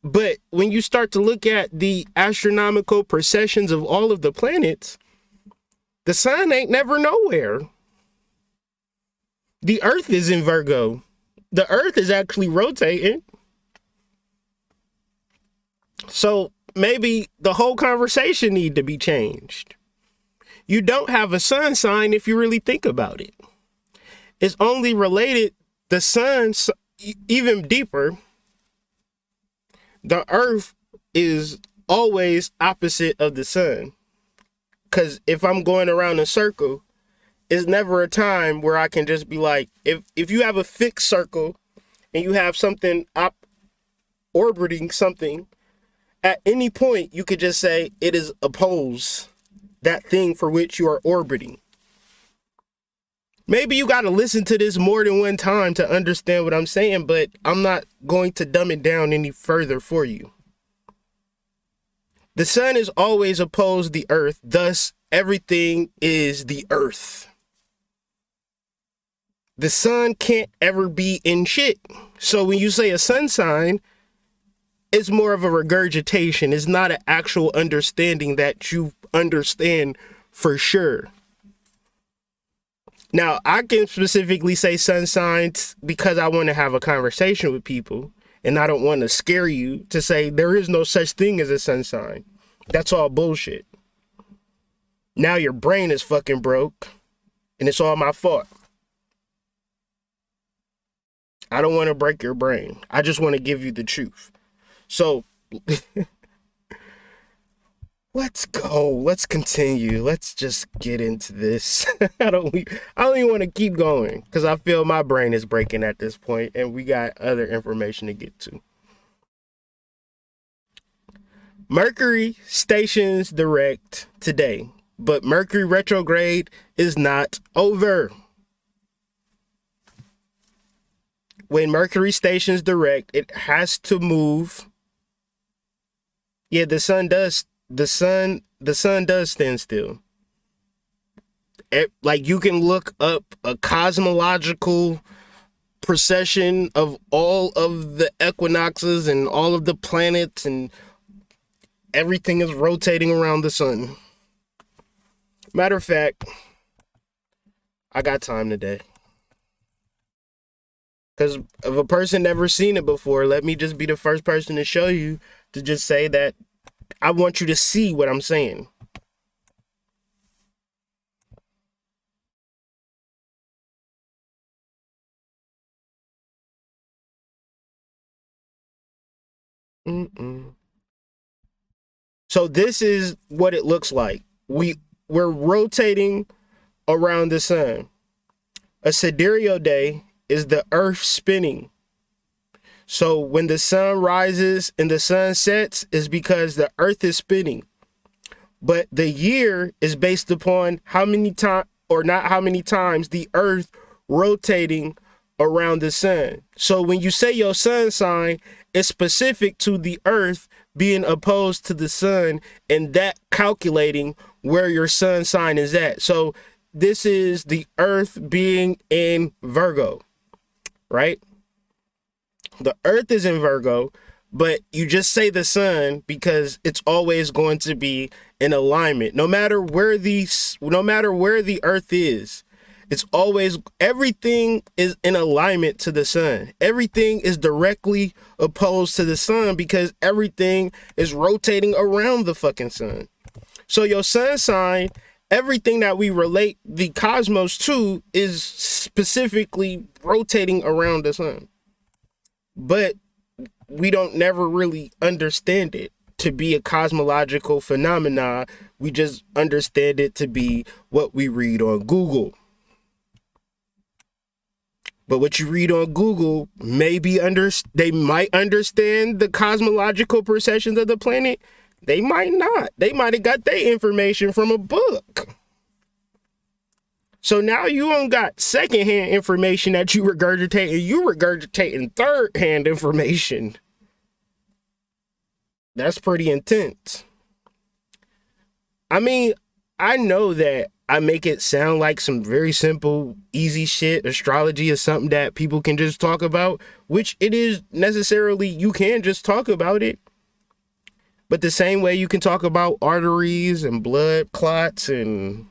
But when you start to look at the astronomical precessions of all of the planets, the sun ain't never nowhere. The earth is in Virgo. The earth is actually rotating. So maybe the whole conversation need to be changed. You don't have a sun sign if you really think about it. It's only related, the sun, even deeper. The earth is always opposite of the sun. Because if I'm going around a circle, it's never a time where I can just be like, if you have a fixed circle and you have something orbiting something, at any point you could just say it is opposed that thing for which you are orbiting. Maybe you got to listen to this more than one time to understand what I'm saying, but I'm not going to dumb it down any further for you. The sun is always opposed the earth, thus everything is the earth. The sun can't ever be in shit. So when you say a sun sign, it's more of a regurgitation. It's not an actual understanding that you understand for sure. Now, I can specifically say sun signs because I want to have a conversation with people and I don't want to scare you to say there is no such thing as a sun sign. That's all bullshit. Now your brain is fucking broke and it's all my fault. I don't want to break your brain. I just want to give you the truth. So let's go. Let's continue. Let's just get into this. I don't even want to keep going because I feel my brain is breaking at this point and we got other information to get to. Mercury stations direct today, but Mercury retrograde is not over. When Mercury stations direct, it has to move. Yeah, the sun does stand still. Like, you can look up a cosmological precession of all of the equinoxes and all of the planets, and everything is rotating around the sun. Matter of fact, I got time today. Because if a person never seen it before, let me just be the first person to show you, to just say that I want you to see what I'm saying. So this is what it looks like. We're rotating around the sun. A sidereal day is the earth spinning. So when the sun rises and the sun sets is because the earth is spinning. But the year is based upon how many times, or not how many times, the earth rotating around the sun. So when you say your sun sign, it's specific to the earth being opposed to the sun and that calculating where your sun sign is at. So this is the earth being in Virgo, right? The earth is in Virgo, but you just say the sun because it's always going to be in alignment. No matter where the earth is, it's always, everything is in alignment to the sun. Everything is directly opposed to the sun because everything is rotating around the fucking sun. So your sun sign, everything that we relate the cosmos to is specifically rotating around the sun. But we don't never really understand it to be a cosmological phenomena. We just understand it to be what we read on Google. But what you read on Google they might understand the cosmological processions of the planet. They might not. They might have got their information from a book. So now you don't got secondhand information that you regurgitate, and you regurgitating third-hand information. That's pretty intense. I mean, I know that I make it sound like some very simple, easy shit. Astrology is something that people can just talk about, which it is necessarily, you can just talk about it. But the same way you can talk about arteries and blood clots and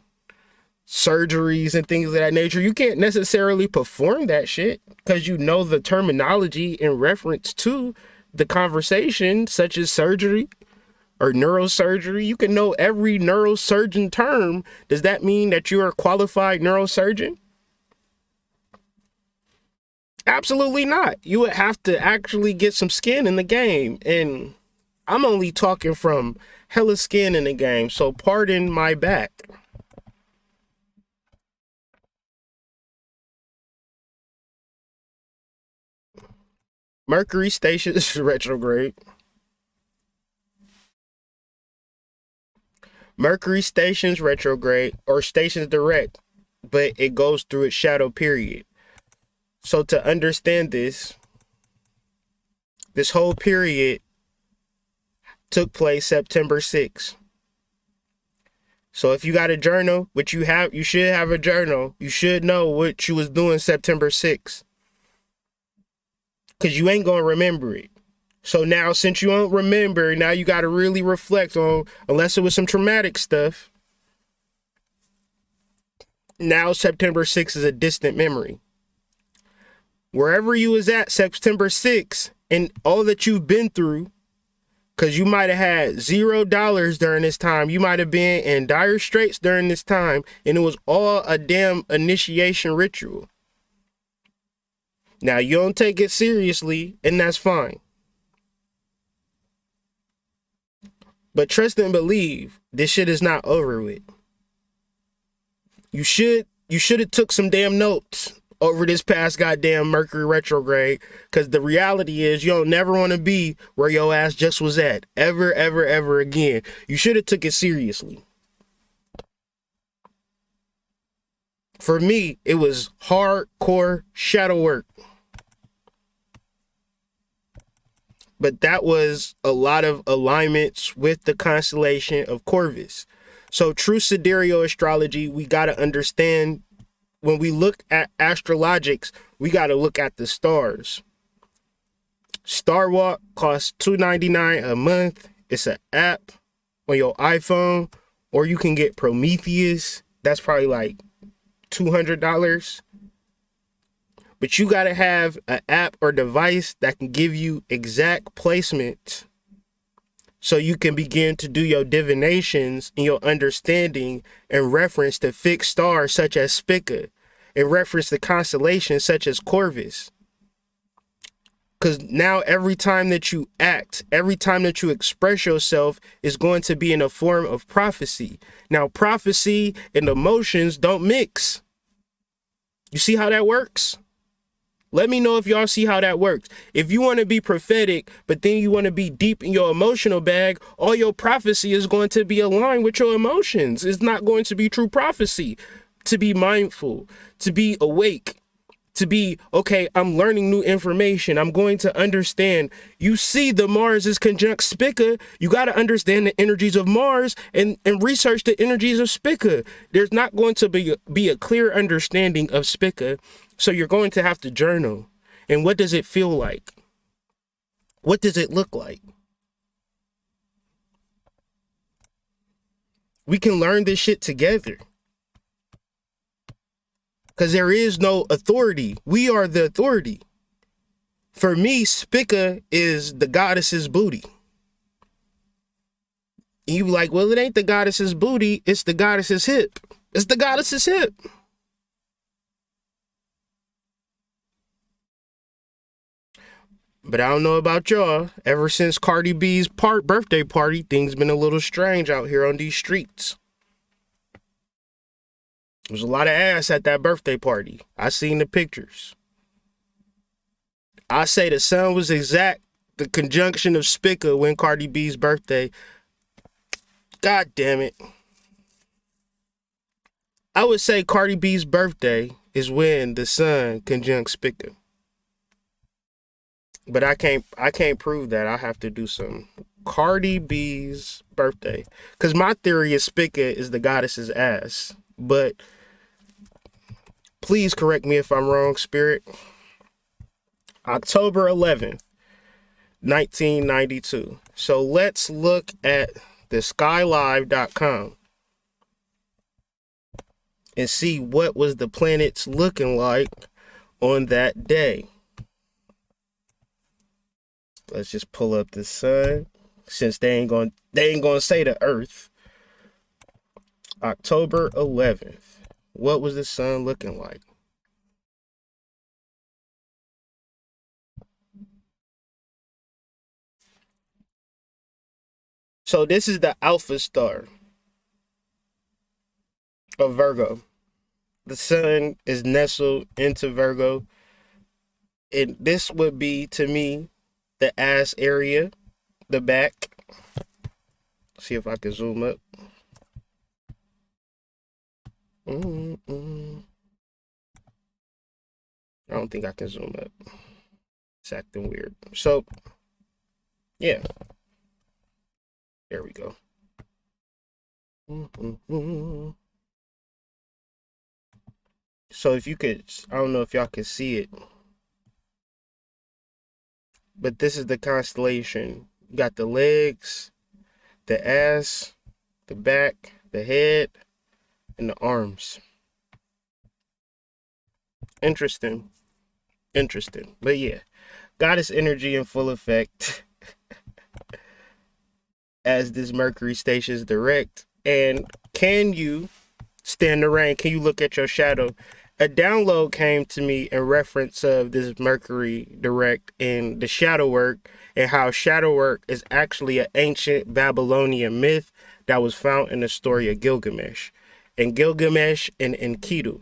surgeries and things of that nature, you can't necessarily perform that shit because you know the terminology in reference to the conversation, such as surgery or neurosurgery. You can know every neurosurgeon term. Does that mean that you're a qualified neurosurgeon? Absolutely not. You would have to actually get some skin in the game. And I'm only talking from hella skin in the game, so pardon my back. Mercury stations retrograde. Mercury stations retrograde or stations direct, but it goes through its shadow period. So to understand this whole period took place September 6th. So if you got a journal, which you should have a journal, you should know what you was doing September 6th. Because you ain't going to remember it. So now, since you don't remember, now you got to really reflect on, unless it was some traumatic stuff. Now September 6th is a distant memory. Wherever you was at September 6th and all that you've been through, because you might have had $0 during this time. You might have been in dire straits during this time, and it was all a damn initiation ritual. Now, you don't take it seriously, and that's fine. But trust and believe, this shit is not over with. You should have took some damn notes over this past goddamn Mercury retrograde, because the reality is you don't never want to be where your ass just was at ever, ever, ever again. You should have took it seriously. For me, it was hardcore shadow work. But that was a lot of alignments with the constellation of Corvus. So true sidereal astrology, we got to understand, when we look at astrologics, we got to look at the stars. Star Walk costs $2.99 a month. It's an app on your iPhone, or you can get Prometheus. That's probably like $200. But you got to have an app or device that can give you exact placement so you can begin to do your divinations and your understanding in reference to fixed stars such as Spica, in reference to constellations such as Corvus. Because now every time that you act, every time that you express yourself is going to be in a form of prophecy. Now, prophecy and emotions don't mix. You see how that works? Let me know if y'all see how that works. If you want to be prophetic, but then you want to be deep in your emotional bag, all your prophecy is going to be aligned with your emotions. It's not going to be true prophecy. To be mindful, to be awake, to be, okay, I'm learning new information. I'm going to understand. You see the Mars is conjunct Spica. You got to understand the energies of Mars and research the energies of Spica. There's not going to be a clear understanding of Spica. So you're going to have to journal. And what does it feel like? What does it look like? We can learn this shit together. Because there is no authority. We are the authority. For me, Spica is the goddess's booty. And you be like, well, it ain't the goddess's booty. It's the goddess's hip. It's the goddess's hip. But I don't know about y'all. Ever since Cardi B's birthday party, things been a little strange out here on these streets. There's a lot of ass at that birthday party. I seen the pictures. I say the sun was exact, the conjunction of Spica when Cardi B's birthday. God damn it. I would say Cardi B's birthday is when the sun conjunct Spica. But I can't prove that. I have to do some Cardi B's birthday. Because my theory is Spica is the goddess's ass. But please correct me if I'm wrong, Spirit. October 11th, 1992. So let's look at the skylive.com and see what was the planets looking like on that day. Let's just pull up the sun, since they ain't gonna say the earth. October 11th. What was the sun looking like? So this is the alpha star of Virgo. The sun is nestled into Virgo. And this would be, to me, the ass area, the back. See if I can zoom up. I don't think I can zoom up. It's acting weird. So, yeah. There we go. So if you could, I don't know if y'all can see it, but this is the constellation. You got the legs, the ass, the back, the head, and the arms. Interesting. But yeah, goddess energy in full effect as this Mercury stations direct. And can you stand the rain? Can you look at your shadow? A download came to me in reference of this Mercury direct and the shadow work, and how shadow work is actually an ancient Babylonian myth that was found in the story of Gilgamesh. And Gilgamesh and Enkidu.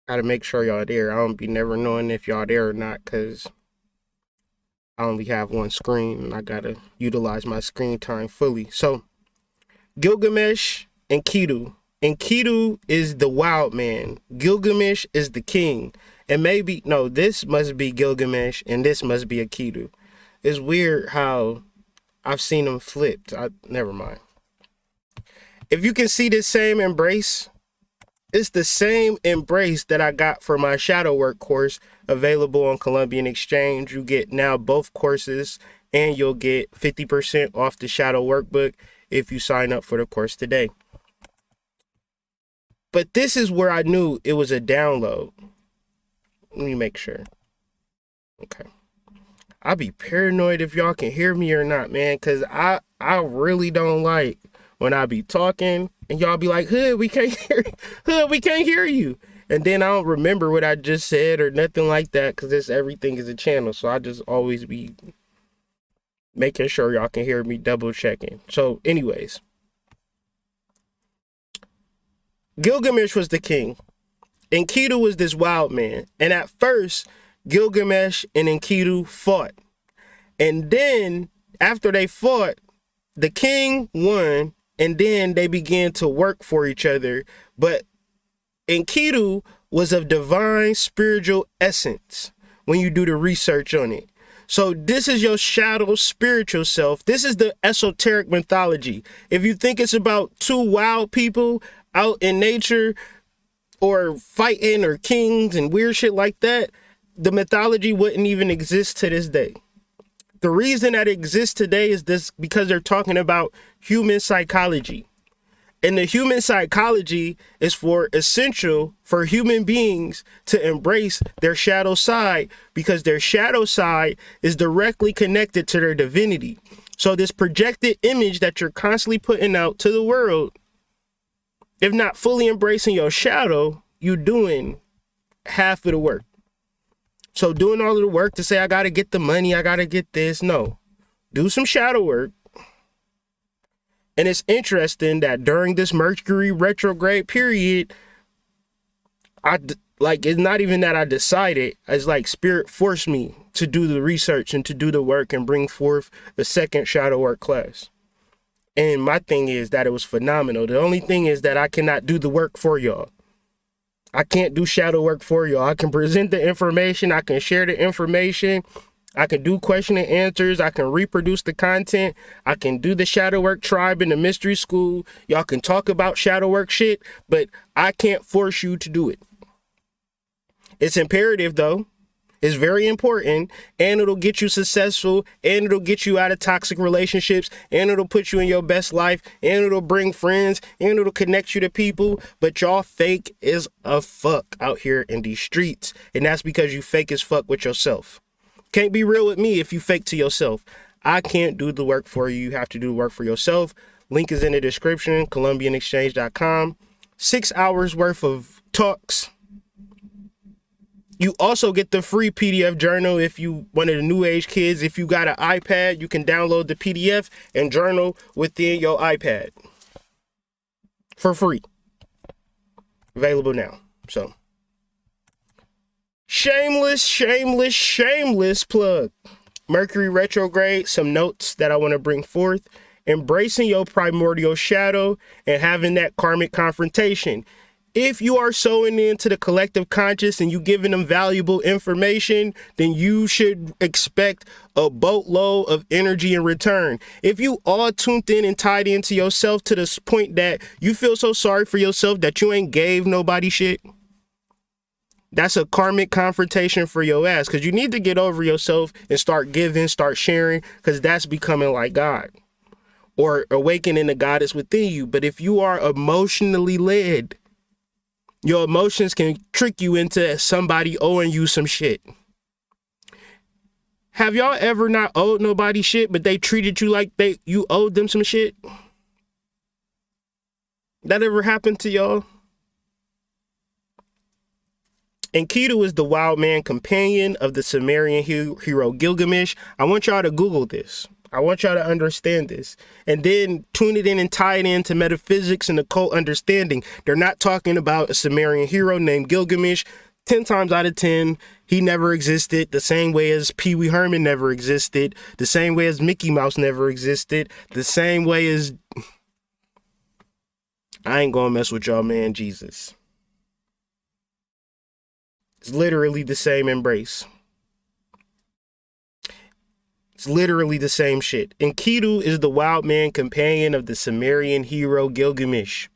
Gotta make sure y'all there. I don't be never knowing if y'all there or not, because I only have one screen and I gotta utilize my screen time fully. So Gilgamesh and Enkidu. Enkidu is the wild man. Gilgamesh is the king. And maybe, no, this must be Gilgamesh and this must be Enkidu. It's weird how I've seen them flipped. Never mind. If you can see this same embrace, it's the same embrace that I got for my shadow work course available on Columbian Exchange. You get now both courses and you'll get 50% off the shadow workbook if you sign up for the course today. But this is where I knew it was a download. Let me make sure. Okay. I be paranoid if y'all can hear me or not, man, because I really don't like when I be talking and y'all be like, Hood, we can't hear Hood, we can't hear you. And then I don't remember what I just said or nothing like that because everything is a channel. So I just always be making sure y'all can hear me, double checking. So anyways, Gilgamesh was the king. Enkidu was this wild man. And at first, Gilgamesh and Enkidu fought. And then after they fought, the king won, and then they began to work for each other. But Enkidu was of divine spiritual essence when you do the research on it. So this is your shadow spiritual self. This is the esoteric mythology. If you think it's about two wild people out in nature or fighting or kings and weird shit like that, the mythology wouldn't even exist to this day. The reason that it exists today is this because they're talking about human psychology. And the human psychology is essential for human beings to embrace their shadow side because their shadow side is directly connected to their divinity. So this projected image that you're constantly putting out to the world, if not fully embracing your shadow, you're doing half of the work. So doing all of the work to say, I got to get the money, I got to get this. No, do some shadow work. And it's interesting that during this Mercury retrograde period, it's not even that I decided, it's like spirit forced me to do the research and to do the work and bring forth the second shadow work class. And my thing is that it was phenomenal. The only thing is that I cannot do the work for y'all. I can't do shadow work for y'all. I can present the information. I can share the information. I can do question and answers. I can reproduce the content. I can do the shadow work tribe in the mystery school. Y'all can talk about shadow work shit, but I can't force you to do it. It's imperative though. It's very important, and it'll get you successful, and it'll get you out of toxic relationships, and it'll put you in your best life, and it'll bring friends, and it'll connect you to people. But y'all fake as a fuck out here in these streets, and that's because you fake as fuck with yourself. Can't be real with me if you fake to yourself. I can't do the work for you. You have to do the work for yourself. Link is in the description, columbianexchange.com. 6 hours worth of talks. You also get the free PDF journal if you one of the new age kids. If you got an iPad, you can download the PDF and journal within your iPad for free. Available now. So shameless plug. Mercury retrograde, some notes that I want to bring forth. Embracing your primordial shadow and having that karmic confrontation. If you are sewing into the collective conscious and you giving them valuable information, then you should expect a boatload of energy in return. If you all tuned in and tied into yourself to this point that you feel so sorry for yourself that you ain't gave nobody shit, that's a karmic confrontation for your ass, because you need to get over yourself and start giving, start sharing, because that's becoming like God or awakening the goddess within you. But if you are emotionally led, your emotions can trick you into somebody owing you some shit. Have y'all ever not owed nobody shit, but they treated you like you owed them some shit? That ever happened to y'all? Enkidu is the wild man companion of the Sumerian hero Gilgamesh. I want y'all to Google this. I want y'all to understand this and then tune it in and tie it into metaphysics and occult understanding. They're not talking about a Sumerian hero named Gilgamesh. 10 times out of 10, he never existed, the same way as Pee Wee Herman never existed, the same way as Mickey Mouse never existed, the same way as... I ain't gonna mess with y'all, man, Jesus. It's literally the same embrace. It's literally the same shit. Enkidu is the wild man companion of the Sumerian hero Gilgamesh.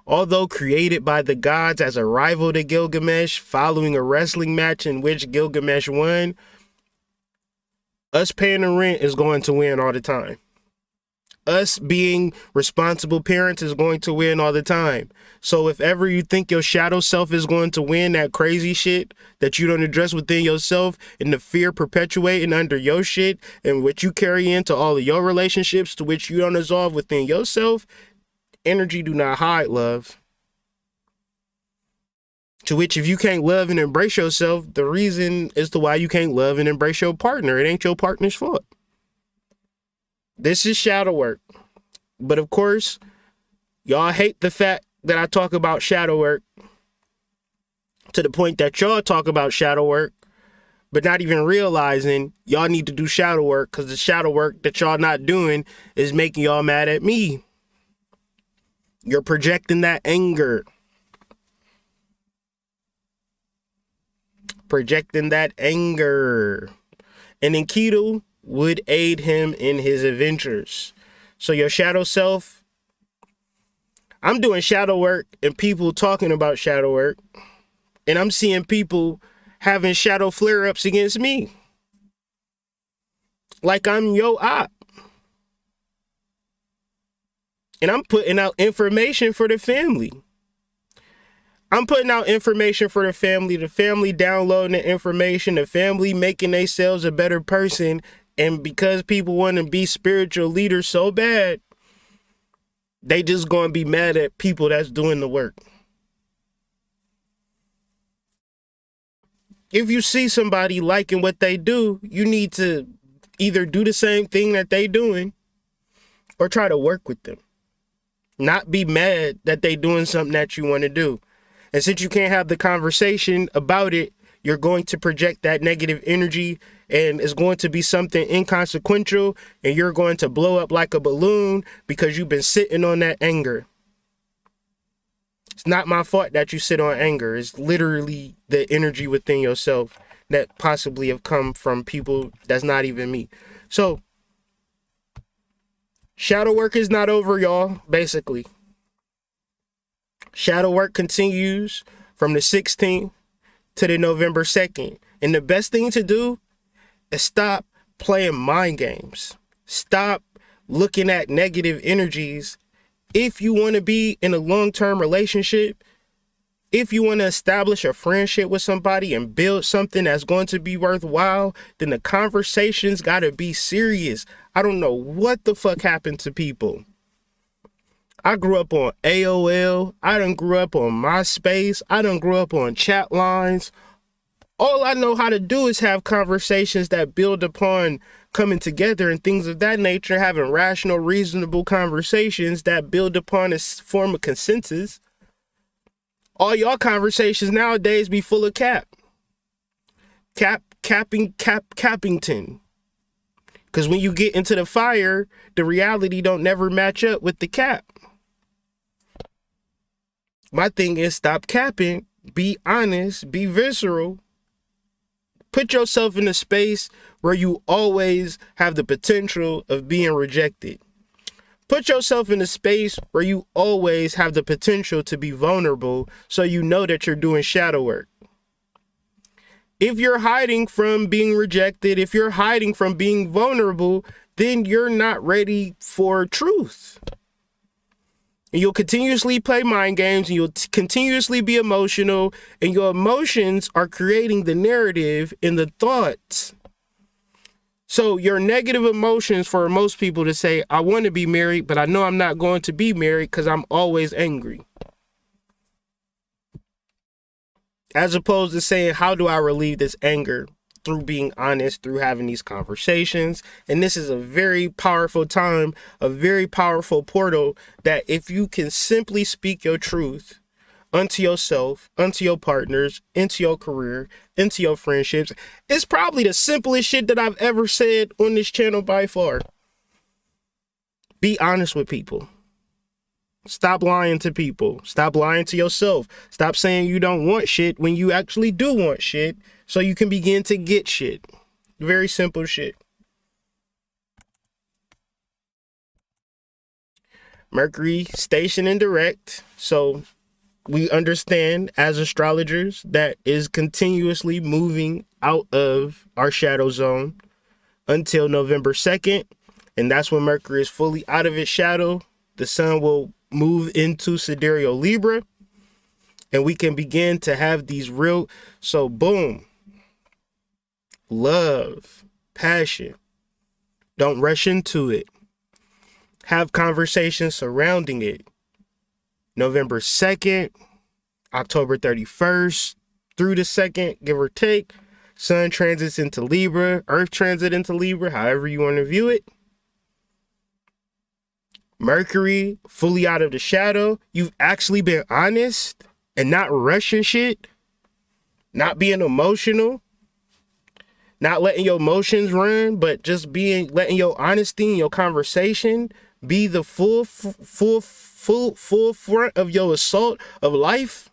Although created by the gods as a rival to Gilgamesh following a wrestling match in which Gilgamesh won, us paying the rent is going to win all the time. us being responsible parents is going to win all the time. So if ever you think your shadow self is going to win that crazy shit that you don't address within yourself, and the fear perpetuating under your shit, and what you carry into all of your relationships to which you don't resolve within yourself, energy do not hide, love. To which, if you can't love and embrace yourself, the reason as to why you can't love and embrace your partner, it ain't your partner's fault. This is shadow work. But of course, y'all hate the fact that I talk about shadow work, to the point that y'all talk about shadow work, but not even realizing y'all need to do shadow work, because the shadow work that y'all not doing is making y'all mad at me. You're projecting that anger. Projecting that anger. And Enkidu would aid him in his adventures. So your shadow self, I'm doing shadow work and people talking about shadow work, and I'm seeing people having shadow flare-ups against me. Like I'm yo op. And I'm putting out information for the family. I'm putting out information for the family downloading the information, the family making themselves a better person. And because people want to be spiritual leaders so bad, they just going to be mad at people that's doing the work. If you see somebody liking what they do, you need to either do the same thing that they doing or try to work with them. Not be mad that they doing something that you want to do. And since you can't have the conversation about it, you're going to project that negative energy, and it's going to be something inconsequential, and you're going to blow up like a balloon because you've been sitting on that anger. It's not my fault that you sit on anger. It's literally the energy within yourself that possibly have come from people that's not even me. So shadow work is not over, y'all, basically. Shadow work continues from the 16th to the November 2nd. And the best thing to do is stop playing mind games. Stop looking at negative energies. If you want to be in a long-term relationship, if you want to establish a friendship with somebody and build something that's going to be worthwhile, then the conversations got to be serious. I don't know what the fuck happened to people. I grew up on AOL. I done grew up on MySpace. I done grew up on chat lines. All I know how to do is have conversations that build upon coming together and things of that nature, having rational, reasonable conversations that build upon a form of consensus. All y'all conversations nowadays be full of cappington. Because when you get into the fire, the reality don't never match up with the cap. My thing is, stop capping, be honest, be visceral. Put yourself in a space where you always have the potential of being rejected. Put yourself in a space where you always have the potential to be vulnerable, so you know that you're doing shadow work. If you're hiding from being rejected, if you're hiding from being vulnerable, then you're not ready for truth. And you'll continuously play mind games, and you'll continuously be emotional, and your emotions are creating the narrative in the thoughts. So your negative emotions for most people to say, I want to be married, but I know I'm not going to be married because I'm always angry. As opposed to saying, how do I relieve this anger? Through being honest, through having these conversations. And this is a very powerful time, a very powerful portal, that if you can simply speak your truth unto yourself, unto your partners, into your career, into your friendships, it's probably the simplest shit that I've ever said on this channel by far. Be honest with people. Stop lying to people. Stop lying to yourself. Stop saying you don't want shit when you actually do want shit, so you can begin to get shit. Very simple shit. Mercury station and direct. So we understand as astrologers that is continuously moving out of our shadow zone until November 2nd. And that's when Mercury is fully out of its shadow. The sun will move into Sidereal Libra, and we can begin to have these real, so boom, love, passion. Don't rush into it. Have conversations surrounding it. November 2nd, October 31st, through the 2nd, give or take. Sun transits into Libra, Earth transit into Libra, however you want to view it. Mercury, fully out of the shadow. You've actually been honest and not rushing shit, not being emotional, not letting your emotions run, but just letting your honesty and your conversation be the full front of your assault of life.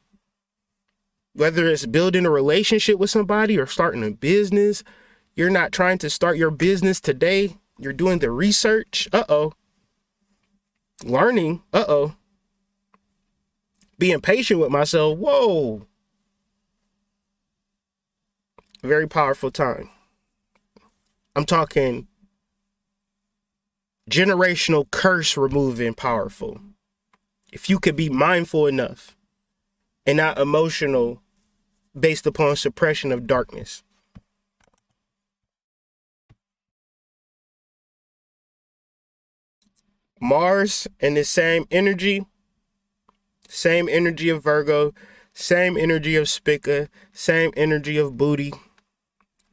Whether it's building a relationship with somebody or starting a business, you're not trying to start your business today. You're doing the research. Learning. Being patient with myself. Whoa. Very powerful time. I'm talking generational curse removing powerful. If you could be mindful enough and not emotional based upon suppression of darkness. Mars in the same energy of Virgo, same energy of Spica, same energy of Booty,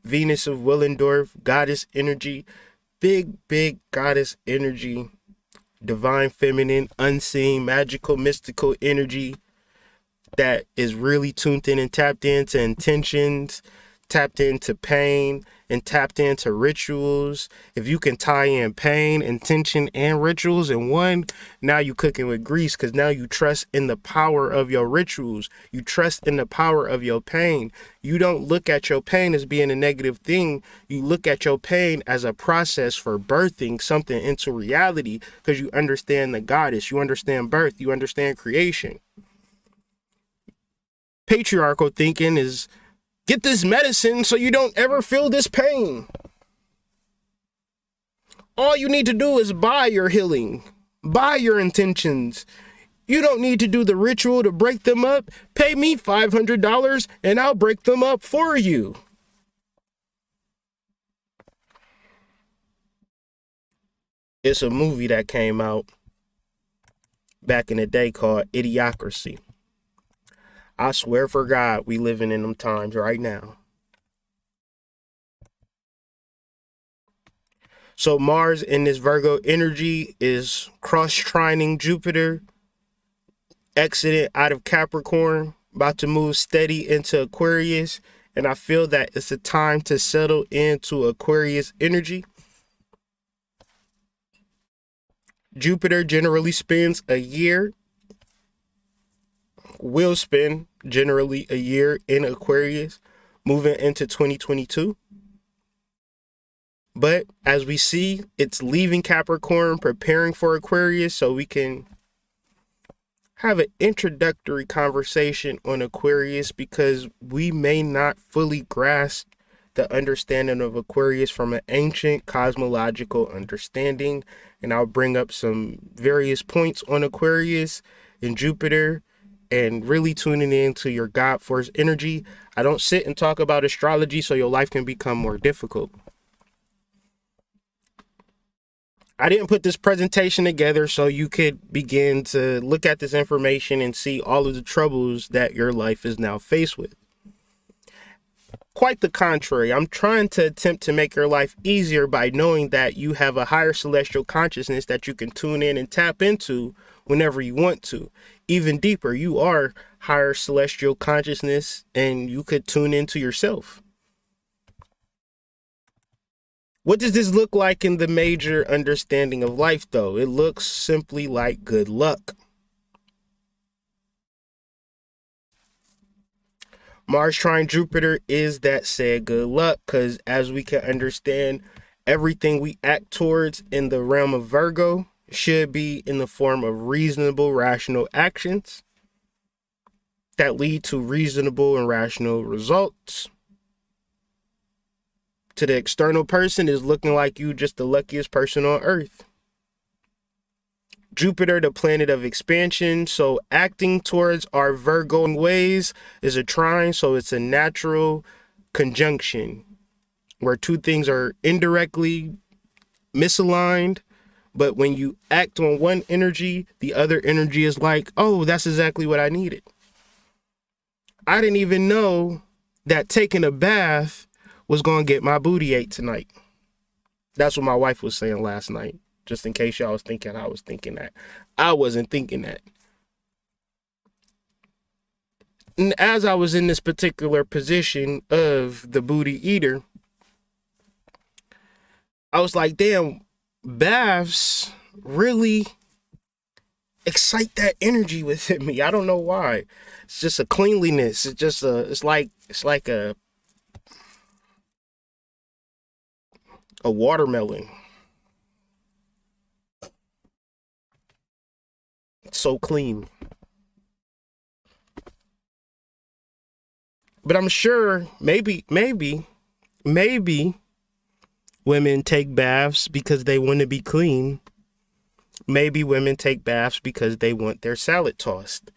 Venus of Willendorf, goddess energy, big goddess energy, divine feminine, unseen, magical, mystical energy that is really tuned in and tapped into intentions, tapped into pain, and tapped into rituals. If you can tie in pain, intention, and rituals in one, now you cooking with grease, because now you trust in the power of your rituals. You trust in the power of your pain. You don't look at your pain as being a negative thing. You look at your pain as a process for birthing something into reality, because you understand the goddess, you understand birth, you understand creation. Patriarchal thinking is, get this medicine so you don't ever feel this pain. All you need to do is buy your healing, buy your intentions. You don't need to do the ritual to break them up. Pay me $500 and I'll break them up for you. It's a movie that came out back in the day called Idiocracy. I swear for God, we living in them times right now. So Mars in this Virgo energy is cross-trining Jupiter, exited out of Capricorn, about to move steady into Aquarius. And I feel that it's a time to settle into Aquarius energy. Jupiter generally spends a year, will spend generally a year in Aquarius, moving into 2022. But as we see, it's leaving Capricorn, preparing for Aquarius, so we can have an introductory conversation on Aquarius, because we may not fully grasp the understanding of Aquarius from an ancient cosmological understanding. And I'll bring up some various points on Aquarius and Jupiter, and really tuning into your God force energy. I don't sit and talk about astrology so your life can become more difficult. I didn't put this presentation together so you could begin to look at this information and see all of the troubles that your life is now faced with. Quite the contrary, I'm trying to attempt to make your life easier by knowing that you have a higher celestial consciousness that you can tune in and tap into whenever you want to. Even deeper, you are higher celestial consciousness, and you could tune into yourself. What does this look like in the major understanding of life, though? It looks simply like good luck. Mars trine Jupiter is that said good luck, because as we can understand, everything we act towards in the realm of Virgo should be in the form of reasonable, rational actions that lead to reasonable and rational results. To the external person, is looking like you just the luckiest person on earth. Jupiter, the planet of expansion, so acting towards our Virgo ways, is a trine, so it's a natural conjunction where two things are indirectly misaligned, but when you act on one energy, the other energy is like, oh, that's exactly what I needed. I didn't even know that taking a bath was going to get my booty ate tonight. That's what my wife was saying last night. Just in case y'all was thinking I was thinking that. I wasn't thinking that. And as I was in this particular position of the booty eater, I was like, damn, baths really excite that energy within me. I don't know why. It's just a cleanliness. It's just it's like a watermelon. It's so clean. But I'm sure maybe women take baths because they want to be clean. Maybe women take baths because they want their salad tossed.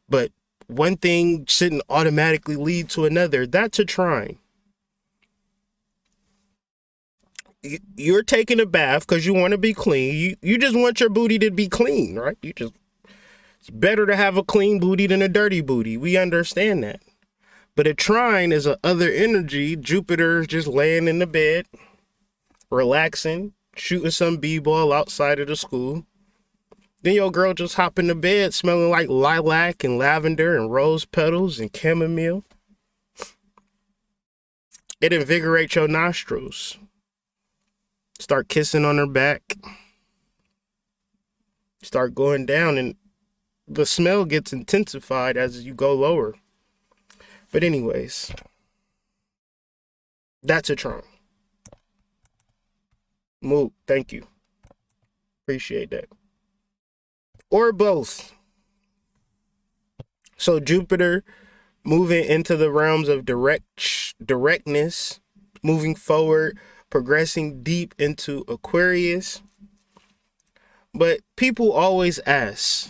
But one thing shouldn't automatically lead to another. That's a trine. You're taking a bath because you want to be clean. You just want your booty to be clean, right? It's better to have a clean booty than a dirty booty. We understand that. But a trine is a other energy. Jupiter just laying in the bed, relaxing, shooting some b-ball outside of the school. Then your girl just hop in the bed smelling like lilac and lavender and rose petals and chamomile. It invigorates your nostrils. Start kissing on her back. Start going down, and the smell gets intensified as you go lower. But anyways, that's a trine. Moot, thank you. Appreciate that. Or both. So Jupiter moving into the realms of directness, moving forward, progressing deep into Aquarius. But people always ask,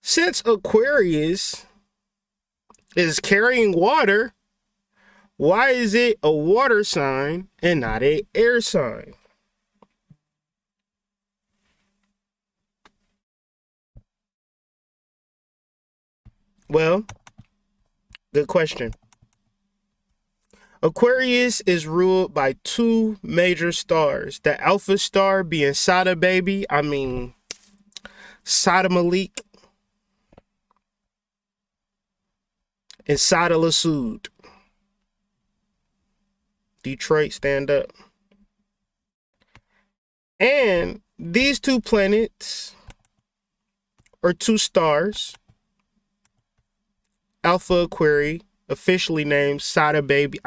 since Aquarius is carrying water, why is it a water sign and not an air sign? Well, good question. Aquarius is ruled by two major stars. The alpha star being Sada Malik, and Sada Lasud. Detroit, stand up. And these two planets, or two stars, Alpha Aquarii, officially named Sada Malik,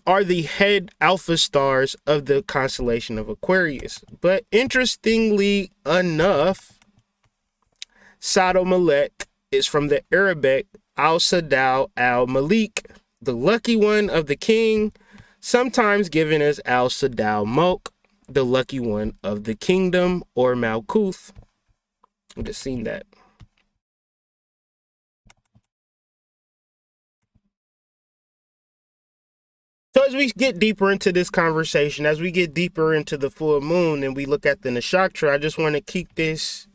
are the head alpha stars of the constellation of Aquarius. But interestingly enough, Sada Malik is from the Arabic Al-Sadal Al-Malik, the lucky one of the king, sometimes given as Al-Sadal Mulk, the lucky one of the kingdom, or Malkuth. I've just seen that. So as we get deeper into this conversation, as we get deeper into the full moon and we look at the nakshatra, I just want to keep this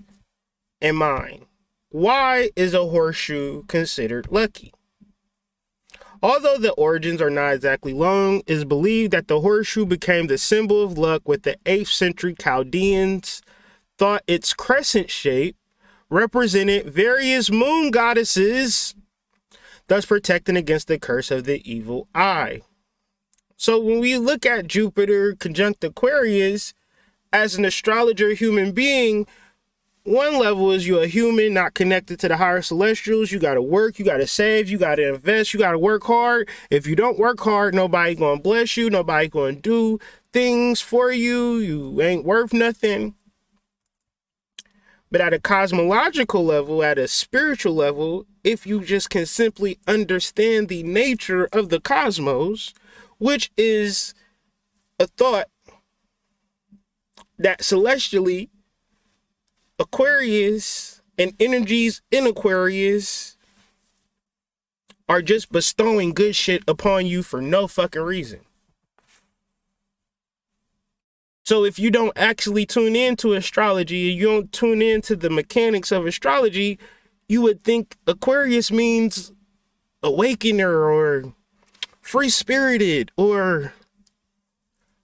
in mind. Why is a horseshoe considered lucky? Although the origins are not exactly known, it is believed that the horseshoe became the symbol of luck with the 8th century Chaldeans thought its crescent shape represented various moon goddesses, thus protecting against the curse of the evil eye. So when we look at Jupiter conjunct Aquarius, as an astrologer human being, one level is you're a human not connected to the higher celestials. You got to work, you got to save, you got to invest, you got to work hard. If you don't work hard, nobody going to bless you. Nobody going to do things for you. You ain't worth nothing. But at a cosmological level, at a spiritual level, if you just can simply understand the nature of the cosmos, which is a thought that celestially Aquarius and energies in Aquarius are just bestowing good shit upon you for no fucking reason. So if you don't actually tune into astrology, you don't tune into the mechanics of astrology, you would think Aquarius means awakener or free-spirited or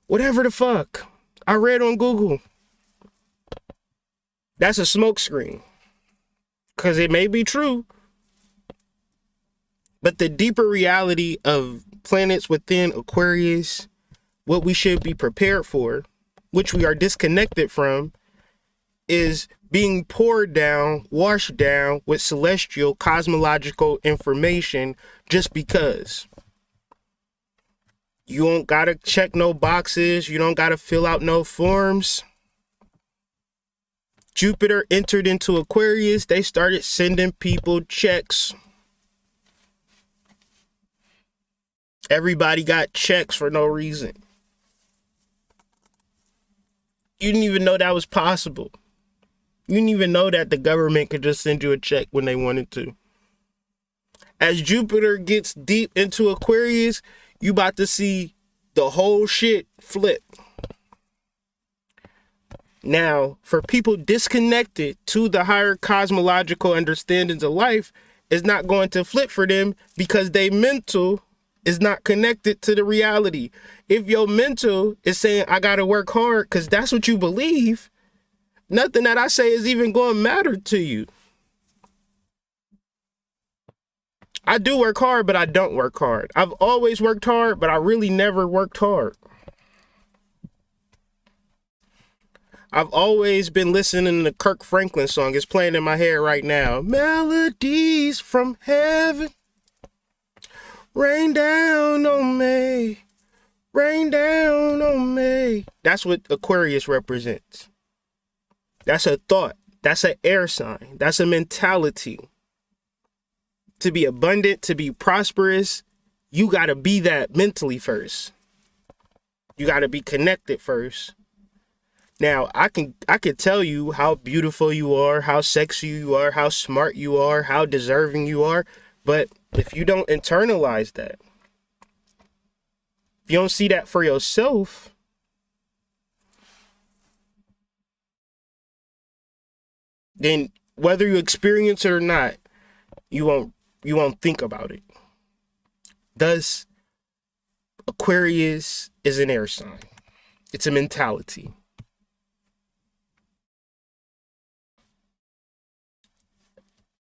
whatever the fuck I read on Google. That's a smokescreen. Because it may be true, but the deeper reality of planets within Aquarius, what we should be prepared for, which we are disconnected from, is being poured down, washed down with celestial cosmological information just because. You don't gotta check no boxes. You don't gotta fill out no forms. Jupiter entered into Aquarius. They started sending people checks. Everybody got checks for no reason. You didn't even know that was possible. You didn't even know that the government could just send you a check when they wanted to. As Jupiter gets deep into Aquarius, you about to see the whole shit flip. Now, for people disconnected to the higher cosmological understandings of life, it's not going to flip for them because they mental is not connected to the reality. If your mental is saying, I gotta work hard because that's what you believe, nothing that I say is even going to matter to you. I do work hard, but I don't work hard. I've always worked hard, but I really never worked hard. I've always been listening to the Kirk Franklin song. It's playing in my head right now. Melodies from heaven. Rain down on me. Rain down on me. That's what Aquarius represents. That's a thought. That's an air sign. That's a mentality. To be abundant, to be prosperous, you got to be that mentally first. You got to be connected first. Now, I can tell you how beautiful you are, how sexy you are, how smart you are, how deserving you are. But if you don't internalize that, if you don't see that for yourself, then whether you experience it or not, you won't think about it. Thus, Aquarius is an air sign. It's a mentality.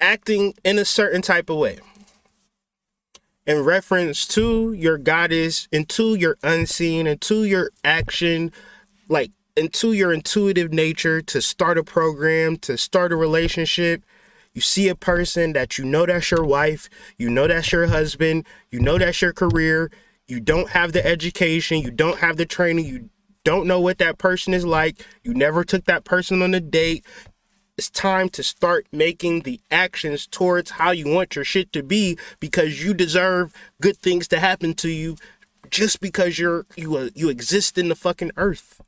Acting in a certain type of way in reference to your goddess, into your unseen, into your action, like into your intuitive nature to start a program, to start a relationship. You see a person that you know that's your wife, you know that's your husband, you know that's your career, you don't have the education, you don't have the training, you don't know what that person is like, you never took that person on a date. It's time to start making the actions towards how you want your shit to be, because you deserve good things to happen to you just because you exist in the fucking earth.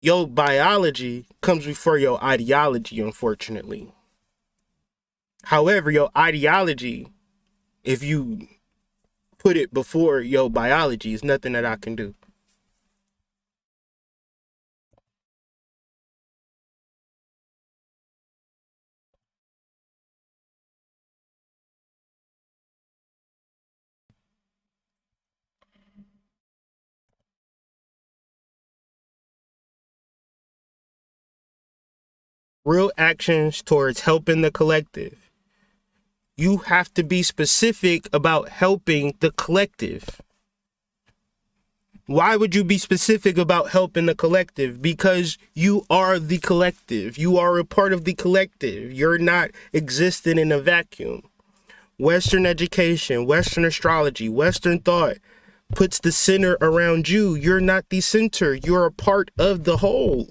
Your biology comes before your ideology, unfortunately. However, your ideology, if you put it before your biology, is nothing that I can do. Real actions towards helping the collective. You have to be specific about helping the collective. Why would you be specific about helping the collective? Because you are the collective. You are a part of the collective. You're not existing in a vacuum. Western education, Western astrology, Western thought puts the center around you. You're not the center. You're a part of the whole.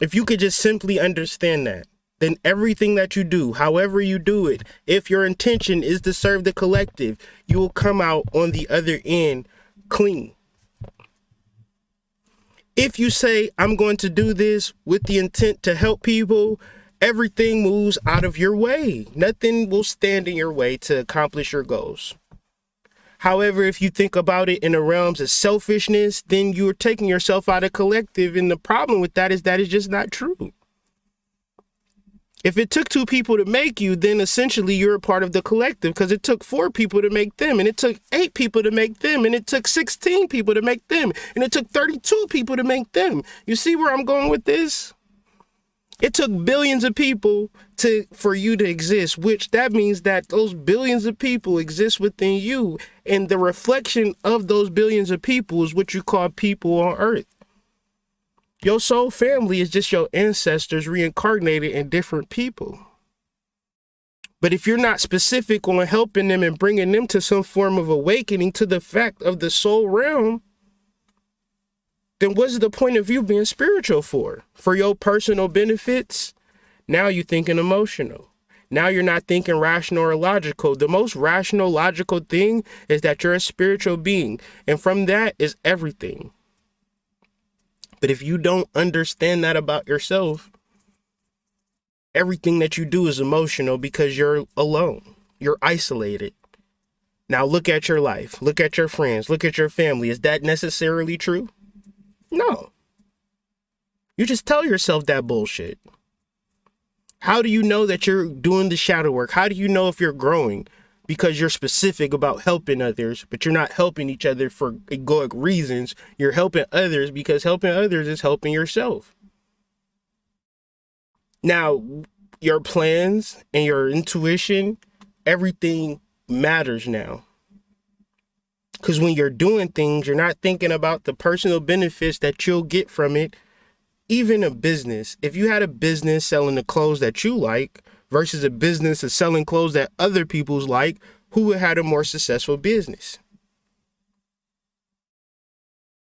If you could just simply understand that, then everything that you do, however you do it, if your intention is to serve the collective, you will come out on the other end clean. If you say, I'm going to do this with the intent to help people, everything moves out of your way. Nothing will stand in your way to accomplish your goals. However, if you think about it in the realms of selfishness, then you're taking yourself out of collective. And the problem with that is it's just not true. If it took 2 people to make you, then essentially you're a part of the collective, because it took 4 people to make them, and it took 8 people to make them, and it took 16 people to make them, and it took 32 people to make them. You see where I'm going with this? It took billions of people for you to exist, which that means that those billions of people exist within you, and the reflection of those billions of people is what you call people on earth. Your soul family is just your ancestors reincarnated in different people. But if you're not specific on helping them and bringing them to some form of awakening to the fact of the soul realm, then what's the point of you being spiritual for? For your personal benefits? Now you're thinking emotional. Now you're not thinking rational or logical. The most rational, logical thing is that you're a spiritual being. And from that is everything. But if you don't understand that about yourself, everything that you do is emotional because you're alone. You're isolated. Now look at your life. Look at your friends. Look at your family. Is that necessarily true? No. You just tell yourself that bullshit. How do you know that you're doing the shadow work? How do you know if you're growing? Because you're specific about helping others, but you're not helping each other for egoic reasons. You're helping others because helping others is helping yourself. Now, your plans and your intuition, everything matters now. Because when you're doing things, you're not thinking about the personal benefits that you'll get from it. Even a business, if you had a business selling the clothes that you like versus a business of selling clothes that other people's like, who would have a more successful business?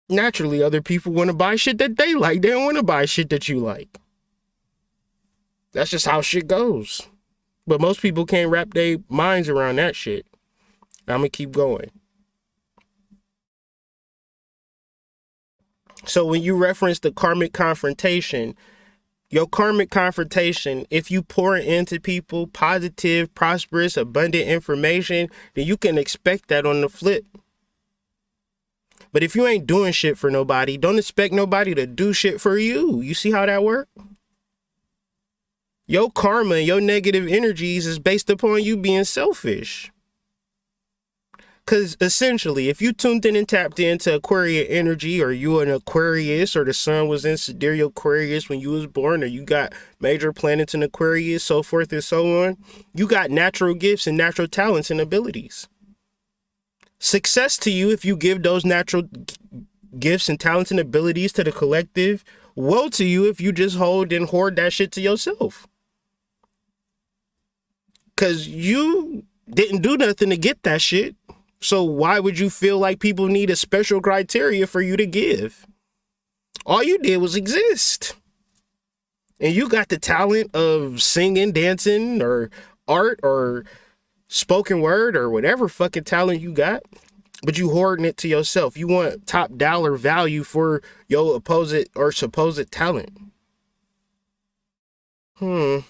Naturally, other people want to buy shit that they like. They don't want to buy shit that you like. That's just how shit goes. But most people can't wrap their minds around that shit. I'm going to keep going. So when you reference the karmic confrontation, your karmic confrontation, if you pour into people positive, prosperous, abundant information, then you can expect that on the flip. But if you ain't doing shit for nobody, don't expect nobody to do shit for you. You see how that works? Your karma and your negative energies is based upon you being selfish. Because essentially, if you tuned in and tapped into Aquarian energy, or you an Aquarius, or the sun was in Sidereal Aquarius when you was born, or you got major planets in Aquarius, so forth and so on, you got natural gifts and natural talents and abilities. Success to you if you give those natural gifts and talents and abilities to the collective. Woe to you if you just hold and hoard that shit to yourself. Because you didn't do nothing to get that shit. So why would you feel like people need a special criteria for you to give? All you did was exist. And you got the talent of singing, dancing, or art, or spoken word, or whatever fucking talent you got. But you hoarding it to yourself. You want top dollar value for your opposite or supposed talent. But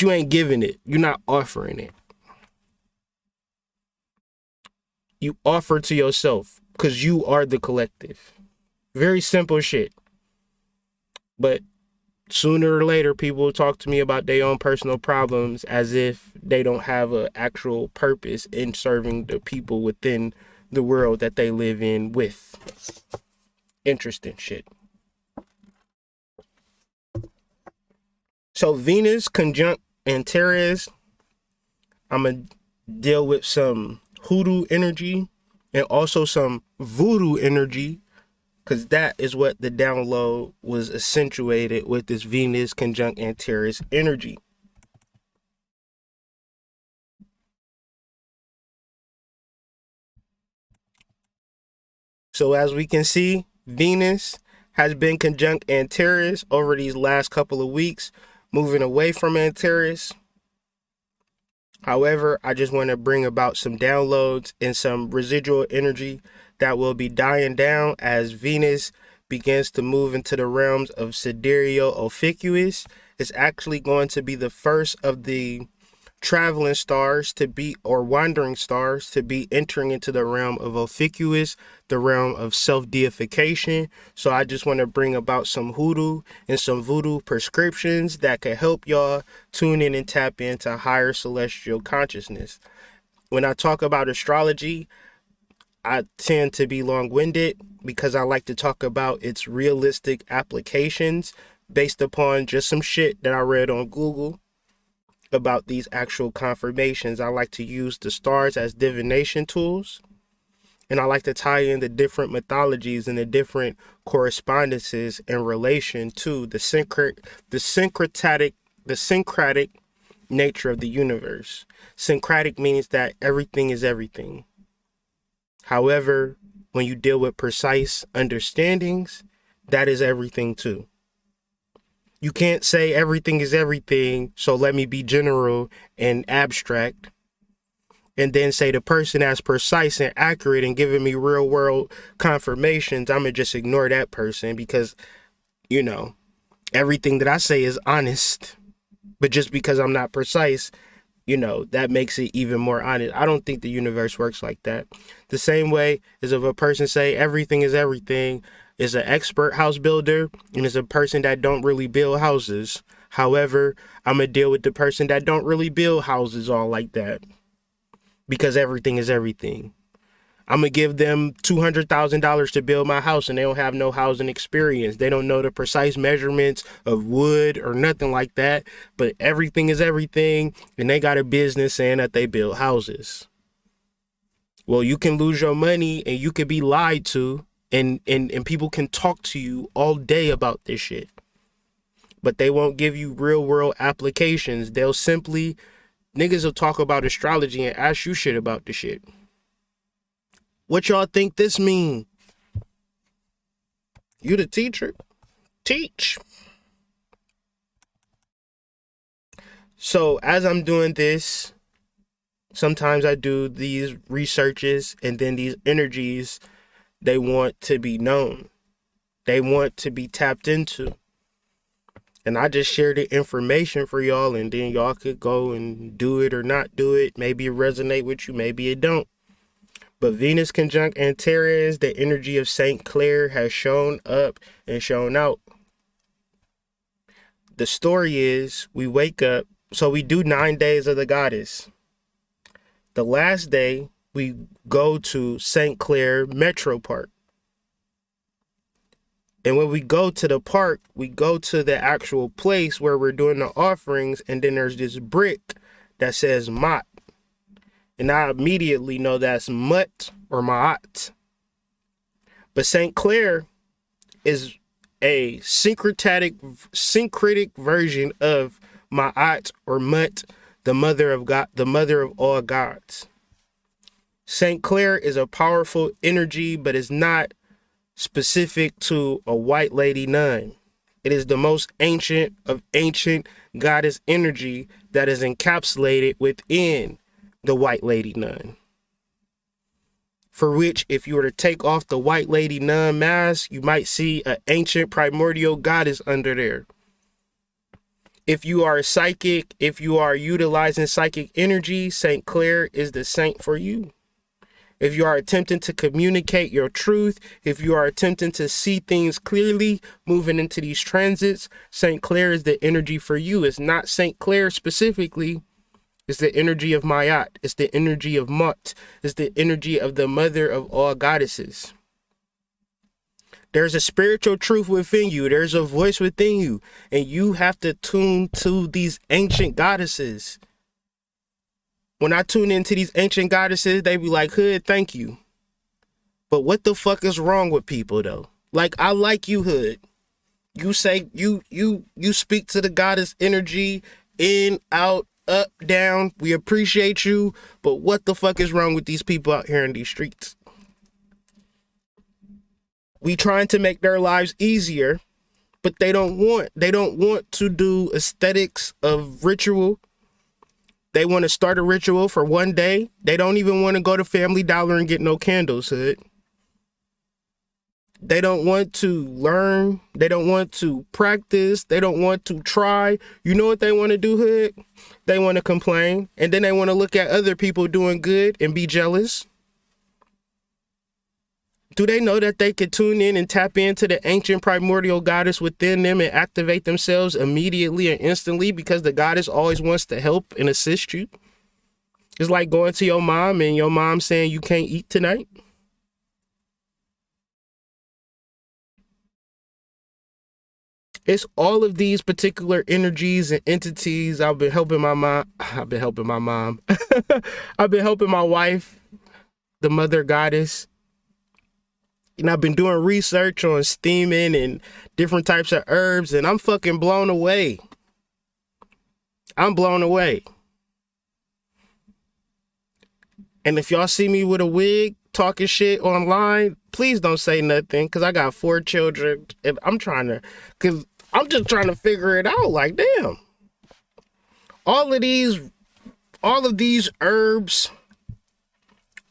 you ain't giving it. You're not offering it. You offer to yourself because you are the collective. Very simple shit. But sooner or later, people will talk to me about their own personal problems as if they don't have an actual purpose in serving the people within the world that they live in with. Interesting shit. So Venus conjunct Antares, I'm going to deal with some hoodoo energy and also some voodoo energy, because that is what the download was accentuated with this Venus conjunct Antares energy. So as we can see, Venus has been conjunct Antares over these last couple of weeks, moving away from Antares. However, I just want to bring about some downloads and some residual energy that will be dying down as Venus begins to move into the realms of Sidereal Ophiuchus. It's actually going to be the first of the traveling stars to be, or wandering stars to be, entering into the realm of Ophiuchus, the realm of self-deification. So I just want to bring about some hoodoo and some voodoo prescriptions that could help y'all tune in and tap into higher celestial consciousness. When I talk about astrology, I tend to be long-winded because I like to talk about its realistic applications based upon just some shit that I read on Google about these actual confirmations. I like to use the stars as divination tools, and I like to tie in the different mythologies and the different correspondences in relation to the syncretic nature of the universe. Syncretic means that everything is everything. However, when you deal with precise understandings, that is everything too. You can't say everything is everything, so let me be general and abstract, and then say the person that's precise and accurate and giving me real world confirmations, I'm gonna just ignore that person because, you know, everything that I say is honest. But just because I'm not precise, you know, that makes it even more honest. I don't think the universe works like that. The same way as if a person say everything is everything, is an expert house builder and is a person that don't really build houses. However, I'm gonna deal with the person that don't really build houses all like that because everything is everything. I'm gonna give them $200,000 to build my house and they don't have no housing experience. They don't know the precise measurements of wood or nothing like that, but everything is everything and they got a business saying that they build houses. Well, you can lose your money and you could be lied to. And people can talk to you all day about this shit, but they won't give you real world applications. They'll simply, niggas will talk about astrology and ask you shit about the shit. What y'all think this mean? You the teacher? Teach. So as I'm doing this, sometimes I do these researches and then these energies, they want to be known. They want to be tapped into. And I just share the information for y'all and then y'all could go and do it or not do it. Maybe it resonate with you, maybe it don't. But Venus conjunct Antares, the energy of St. Clair has shown up and shown out. The story is we wake up, so we do 9 days of the goddess. The last day, we go to St. Clair Metro Park. And when we go to the park, we go to the actual place where we're doing the offerings, and then there's this brick that says Mott. And I immediately know that's Mutt or Ma'at. But St. Clair is a syncretic version of Ma'at or Mutt, the mother of God, the mother of all gods. St. Clair is a powerful energy, but it's not specific to a white lady nun. It is the most ancient of ancient goddess energy that is encapsulated within the white lady nun. For which, if you were to take off the white lady nun mask, you might see an ancient primordial goddess under there. If you are a psychic, if you are utilizing psychic energy, St. Clair is the saint for you. If you are attempting to communicate your truth, if you are attempting to see things clearly, moving into these transits, St. Clair is the energy for you. It's not St. Clair specifically. It's the energy of Mayat. It's the energy of Mut. It's the energy of the mother of all goddesses. There's a spiritual truth within you. There's a voice within you. And you have to tune to these ancient goddesses. When I tune into these ancient goddesses, they be like, Hood, thank you. But what the fuck is wrong with people though? Like, I like you, Hood. You say you speak to the goddess energy, in, out, up, down. We appreciate you. But what the fuck is wrong with these people out here in these streets? We trying to make their lives easier, but they don't want to do aesthetics of ritual. They want to start a ritual for one day. They don't even want to go to Family Dollar and get no candles, hood. They don't want to learn. They don't want to practice. They don't want to try. You know what they want to do, hood? They want to complain. And then they want to look at other people doing good and be jealous. Do they know that they could tune in and tap into the ancient primordial goddess within them and activate themselves immediately and instantly because the goddess always wants to help and assist you? It's like going to your mom and your mom saying you can't eat tonight. It's all of these particular energies and entities. I've been helping my mom. I've been helping my wife, the mother goddess. And I've been doing research on steaming and different types of herbs, and I'm fucking blown away. I'm blown away. And if y'all see me with a wig talking shit online, please don't say nothing, because I got 4 children, and I'm just trying to figure it out. Like, damn. All of these herbs,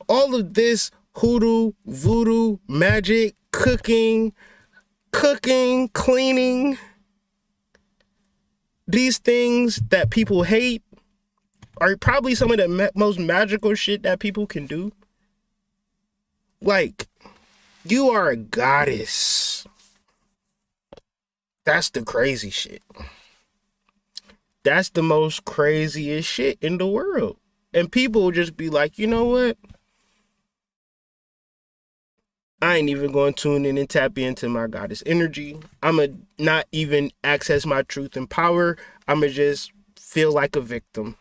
all of this hoodoo, voodoo, magic, cooking, cleaning, these things that people hate are probably some of the most magical shit that people can do. Like, you are a goddess. That's the crazy shit. That's the most craziest shit in the world. And people will just be like, you know what? I ain't even going to tune in and tap into my goddess energy. I'ma not even access my truth and power. I'ma just feel like a victim.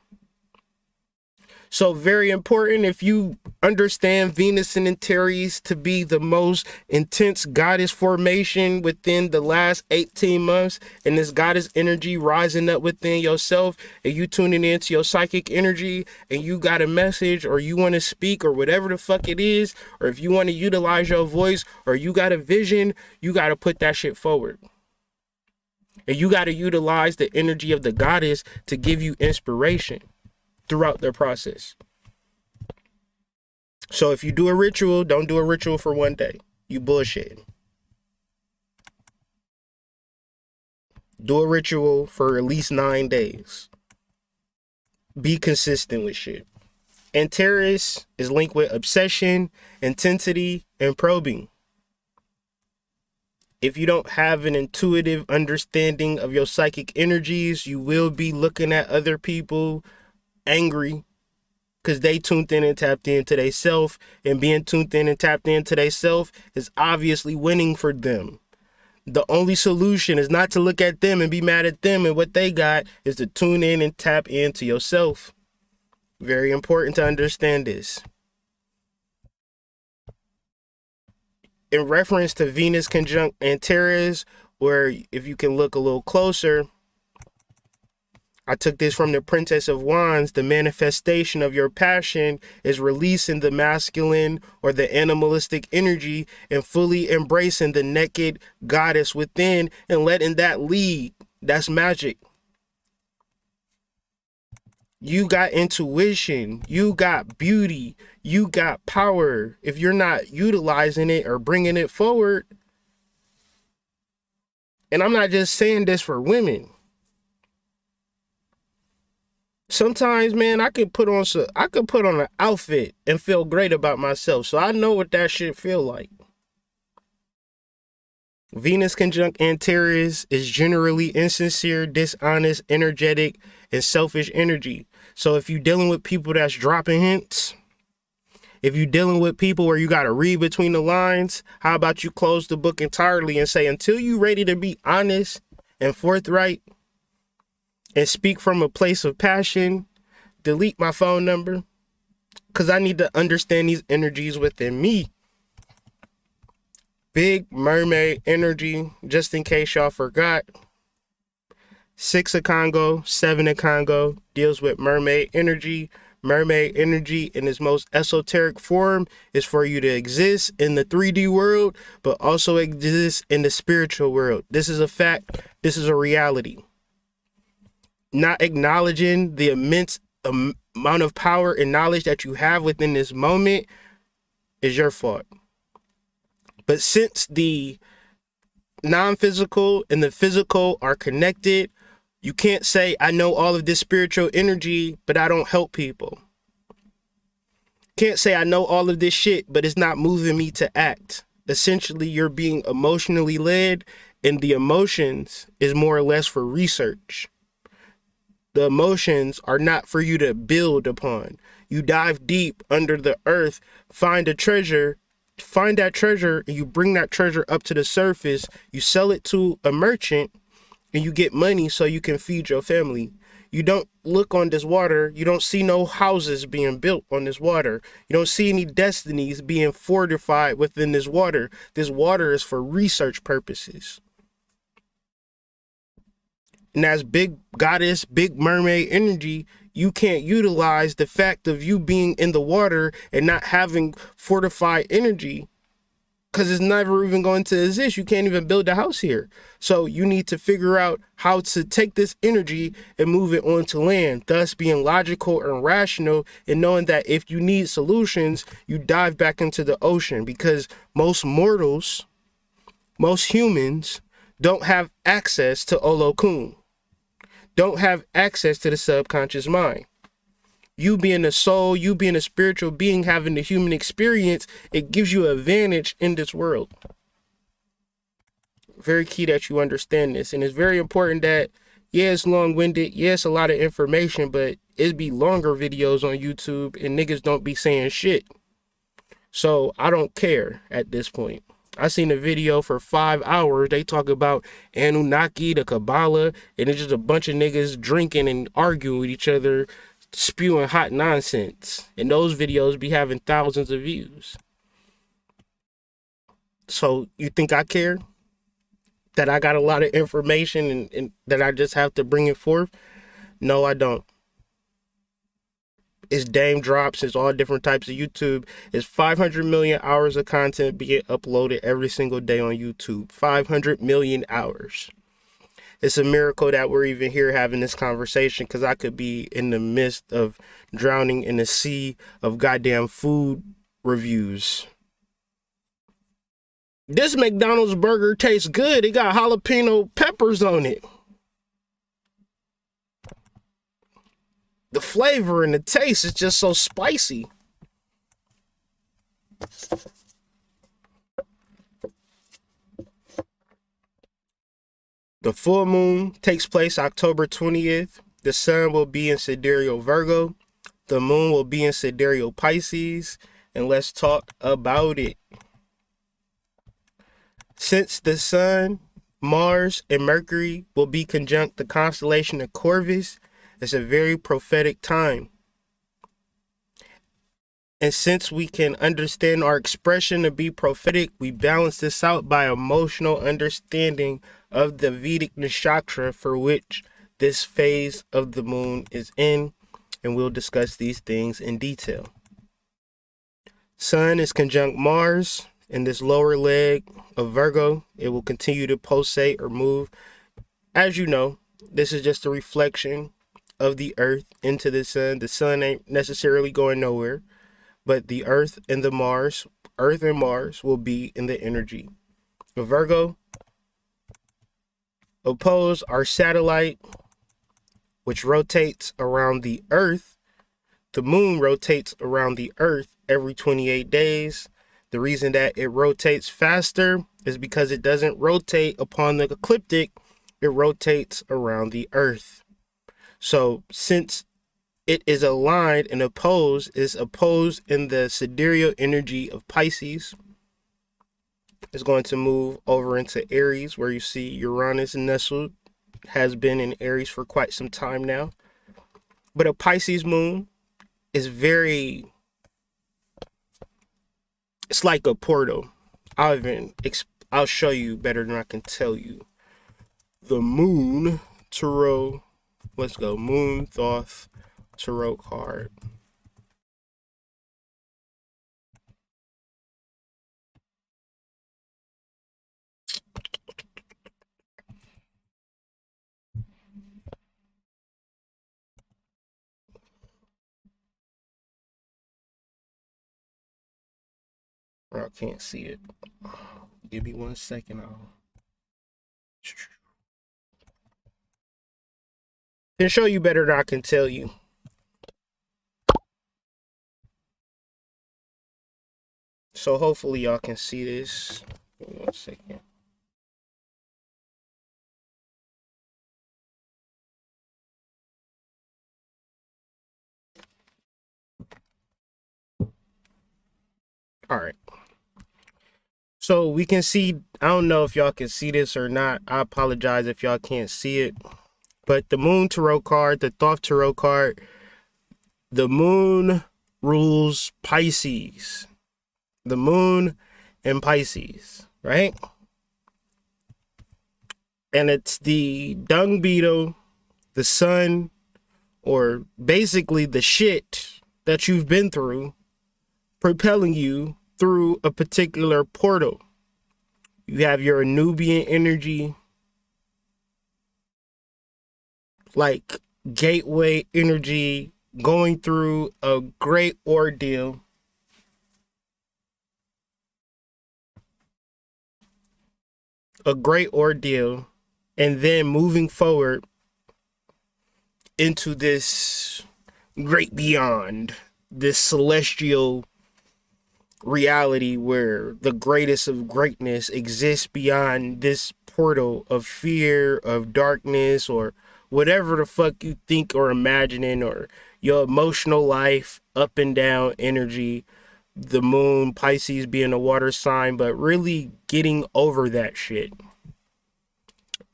So very important, if you understand Venus and Antares to be the most intense goddess formation within the last 18 months, and this goddess energy rising up within yourself, and you tuning into your psychic energy, and you got a message, or you want to speak, or whatever the fuck it is, or if you want to utilize your voice, or you got a vision, you got to put that shit forward. And you got to utilize the energy of the goddess to give you inspiration throughout their process. So if you do a ritual, don't do a ritual for one day. You bullshitting. Do a ritual for at least 9 days. Be consistent with shit. Antares is linked with obsession, intensity, and probing. If you don't have an intuitive understanding of your psychic energies, you will be looking at other people angry because they tuned in and tapped into they self, and being tuned in and tapped into they self is obviously winning for them. The only solution is not to look at them and be mad at them and what they got, is to tune in and tap into yourself. Very important to understand this. In reference to Venus conjunct Antares, where if you can look a little closer, I took this from the Princess of Wands. The manifestation of your passion is releasing the masculine or the animalistic energy and fully embracing the naked goddess within and letting that lead. That's magic. You got intuition, you got beauty, you got power. If you're not utilizing it or bringing it forward, and I'm not just saying this for women. Sometimes, man, I could put on an outfit and feel great about myself. So I know what that shit feel like. Venus conjunct Antares is generally insincere, dishonest, energetic, and selfish energy. So if you're dealing with people that's dropping hints, if you're dealing with people where you got to read between the lines, how about you close the book entirely and say, until you're ready to be honest and forthright and speak from a place of passion, delete my phone number, because I need to understand these energies within me. Big Mermaid energy, just in case y'all forgot. 6 of Congo, 7 of Congo deals with mermaid energy. Mermaid energy in its most esoteric form is for you to exist in the 3D world, but also exist in the spiritual world. This is a fact. This is a reality. Not acknowledging the immense amount of power and knowledge that you have within this moment is your fault. But since the non-physical and the physical are connected, you can't say, I know all of this spiritual energy, but I don't help people. Can't say I know all of this shit, but it's not moving me to act. Essentially, you're being emotionally led, and the emotions is more or less for research. The emotions are not for you to build upon. You dive deep under the earth, find that treasure, and you bring that treasure up to the surface. You sell it to a merchant, and you get money so you can feed your family. You don't look on this water. You don't see no houses being built on this water. You don't see any destinies being fortified within this water. This water is for research purposes. And as big goddess, big mermaid energy, you can't utilize the fact of you being in the water and not having fortified energy, because it's never even going to exist. You can't even build a house here. So you need to figure out how to take this energy and move it onto land, thus being logical and rational, and knowing that if you need solutions, you dive back into the ocean, because most mortals, most humans don't have access to Olokun, don't have access to the subconscious mind. You being a soul, you being a spiritual being, having the human experience, it gives you an advantage in this world. Very key that you understand this. And it's very important that, yeah, it's long-winded. Yeah, it's a lot of information, but it'd be longer videos on YouTube and niggas don't be saying shit. So I don't care at this point. I seen a video for 5 hours. They talk about Anunnaki, the Kabbalah, and it's just a bunch of niggas drinking and arguing with each other, spewing hot nonsense, and those videos be having thousands of views. So you think I care that I got a lot of information and that I just have to bring it forth? No, I don't. It's Dame Drops. It's all different types of YouTube. It's 500 million hours of content being uploaded every single day on YouTube. 500 million hours. It's a miracle that we're even here having this conversation, because I could be in the midst of drowning in a sea of goddamn food reviews. This McDonald's burger tastes good. It got jalapeno peppers on it. The flavor and the taste is just so spicy. The full moon takes place October 20th. The sun will be in Sidereal Virgo. The moon will be in Sidereal Pisces. And let's talk about it. Since the sun, Mars, and Mercury will be conjunct the constellation of Corvus, it's a very prophetic time. And since we can understand our expression to be prophetic, we balance this out by emotional understanding of the Vedic nakshatra for which this phase of the moon is in, and we'll discuss these things in detail. Sun is conjunct Mars in this lower leg of Virgo. It will continue to pulsate or move. As you know, this is just a reflection of the earth into the sun. The sun ain't necessarily going nowhere, but the earth and Mars will be in the energy of Virgo. Oppose our satellite, which rotates around the earth. The moon rotates around the earth every 28 days. The reason that it rotates faster is because it doesn't rotate upon the ecliptic. It rotates around the earth. So since it is aligned and opposed in the sidereal energy of Pisces, it's going to move over into Aries, where you see Uranus nestled, has been in Aries for quite some time now. But a Pisces moon is it's like a portal. I'll show you better than I can tell you. The moon tarot, let's go, moon thoth tarot card. I can't see it. Give me 1 second. Can show you better than I can tell you. So hopefully y'all can see this. Give me 1 second. All right. So we can see, I don't know if y'all can see this or not. I apologize if y'all can't see it. But the Moon Tarot card, the Thoth Tarot card, the Moon rules Pisces. The Moon and Pisces, right? And it's the dung beetle, the sun, or basically the shit that you've been through, propelling you through a particular portal. You have your Nubian energy, like gateway energy, going through a great ordeal. And then moving forward into this great beyond, this celestial reality where the greatest of greatness exists beyond this portal of fear, of darkness, or whatever the fuck you think or imagining, or your emotional life, up and down energy. The Moon, Pisces being a water sign, but really getting over that shit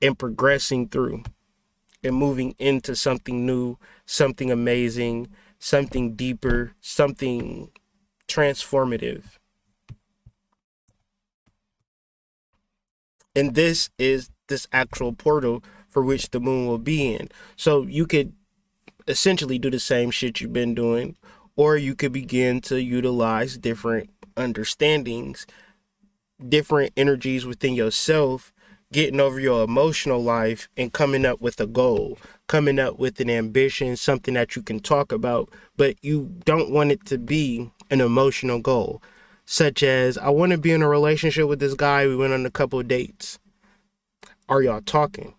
and progressing through and moving into something new, something amazing, something deeper, something transformative. And this is this actual portal for which the Moon will be in. So you could essentially do the same shit you've been doing, or you could begin to utilize different understandings, different energies within yourself, getting over your emotional life and coming up with a goal, coming up with an ambition, something that you can talk about, but you don't want it to be an emotional goal, such as, I want to be in a relationship with this guy. We went on a couple of dates. Are y'all talking?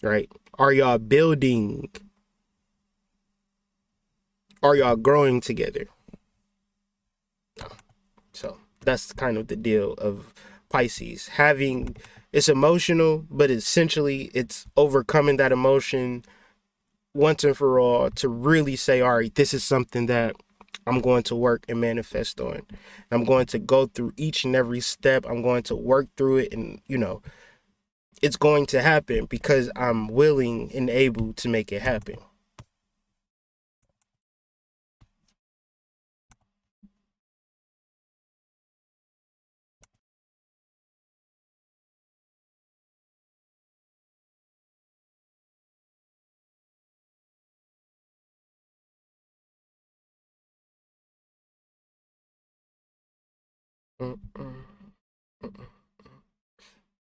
Right? Are y'all building? Are y'all growing together? So that's kind of the deal of Pisces. It's emotional, but essentially it's overcoming that emotion once and for all to really say, all right, this is something that I'm going to work and manifest on. I'm going to go through each and every step. I'm going to work through it, and it's going to happen because I'm willing and able to make it happen.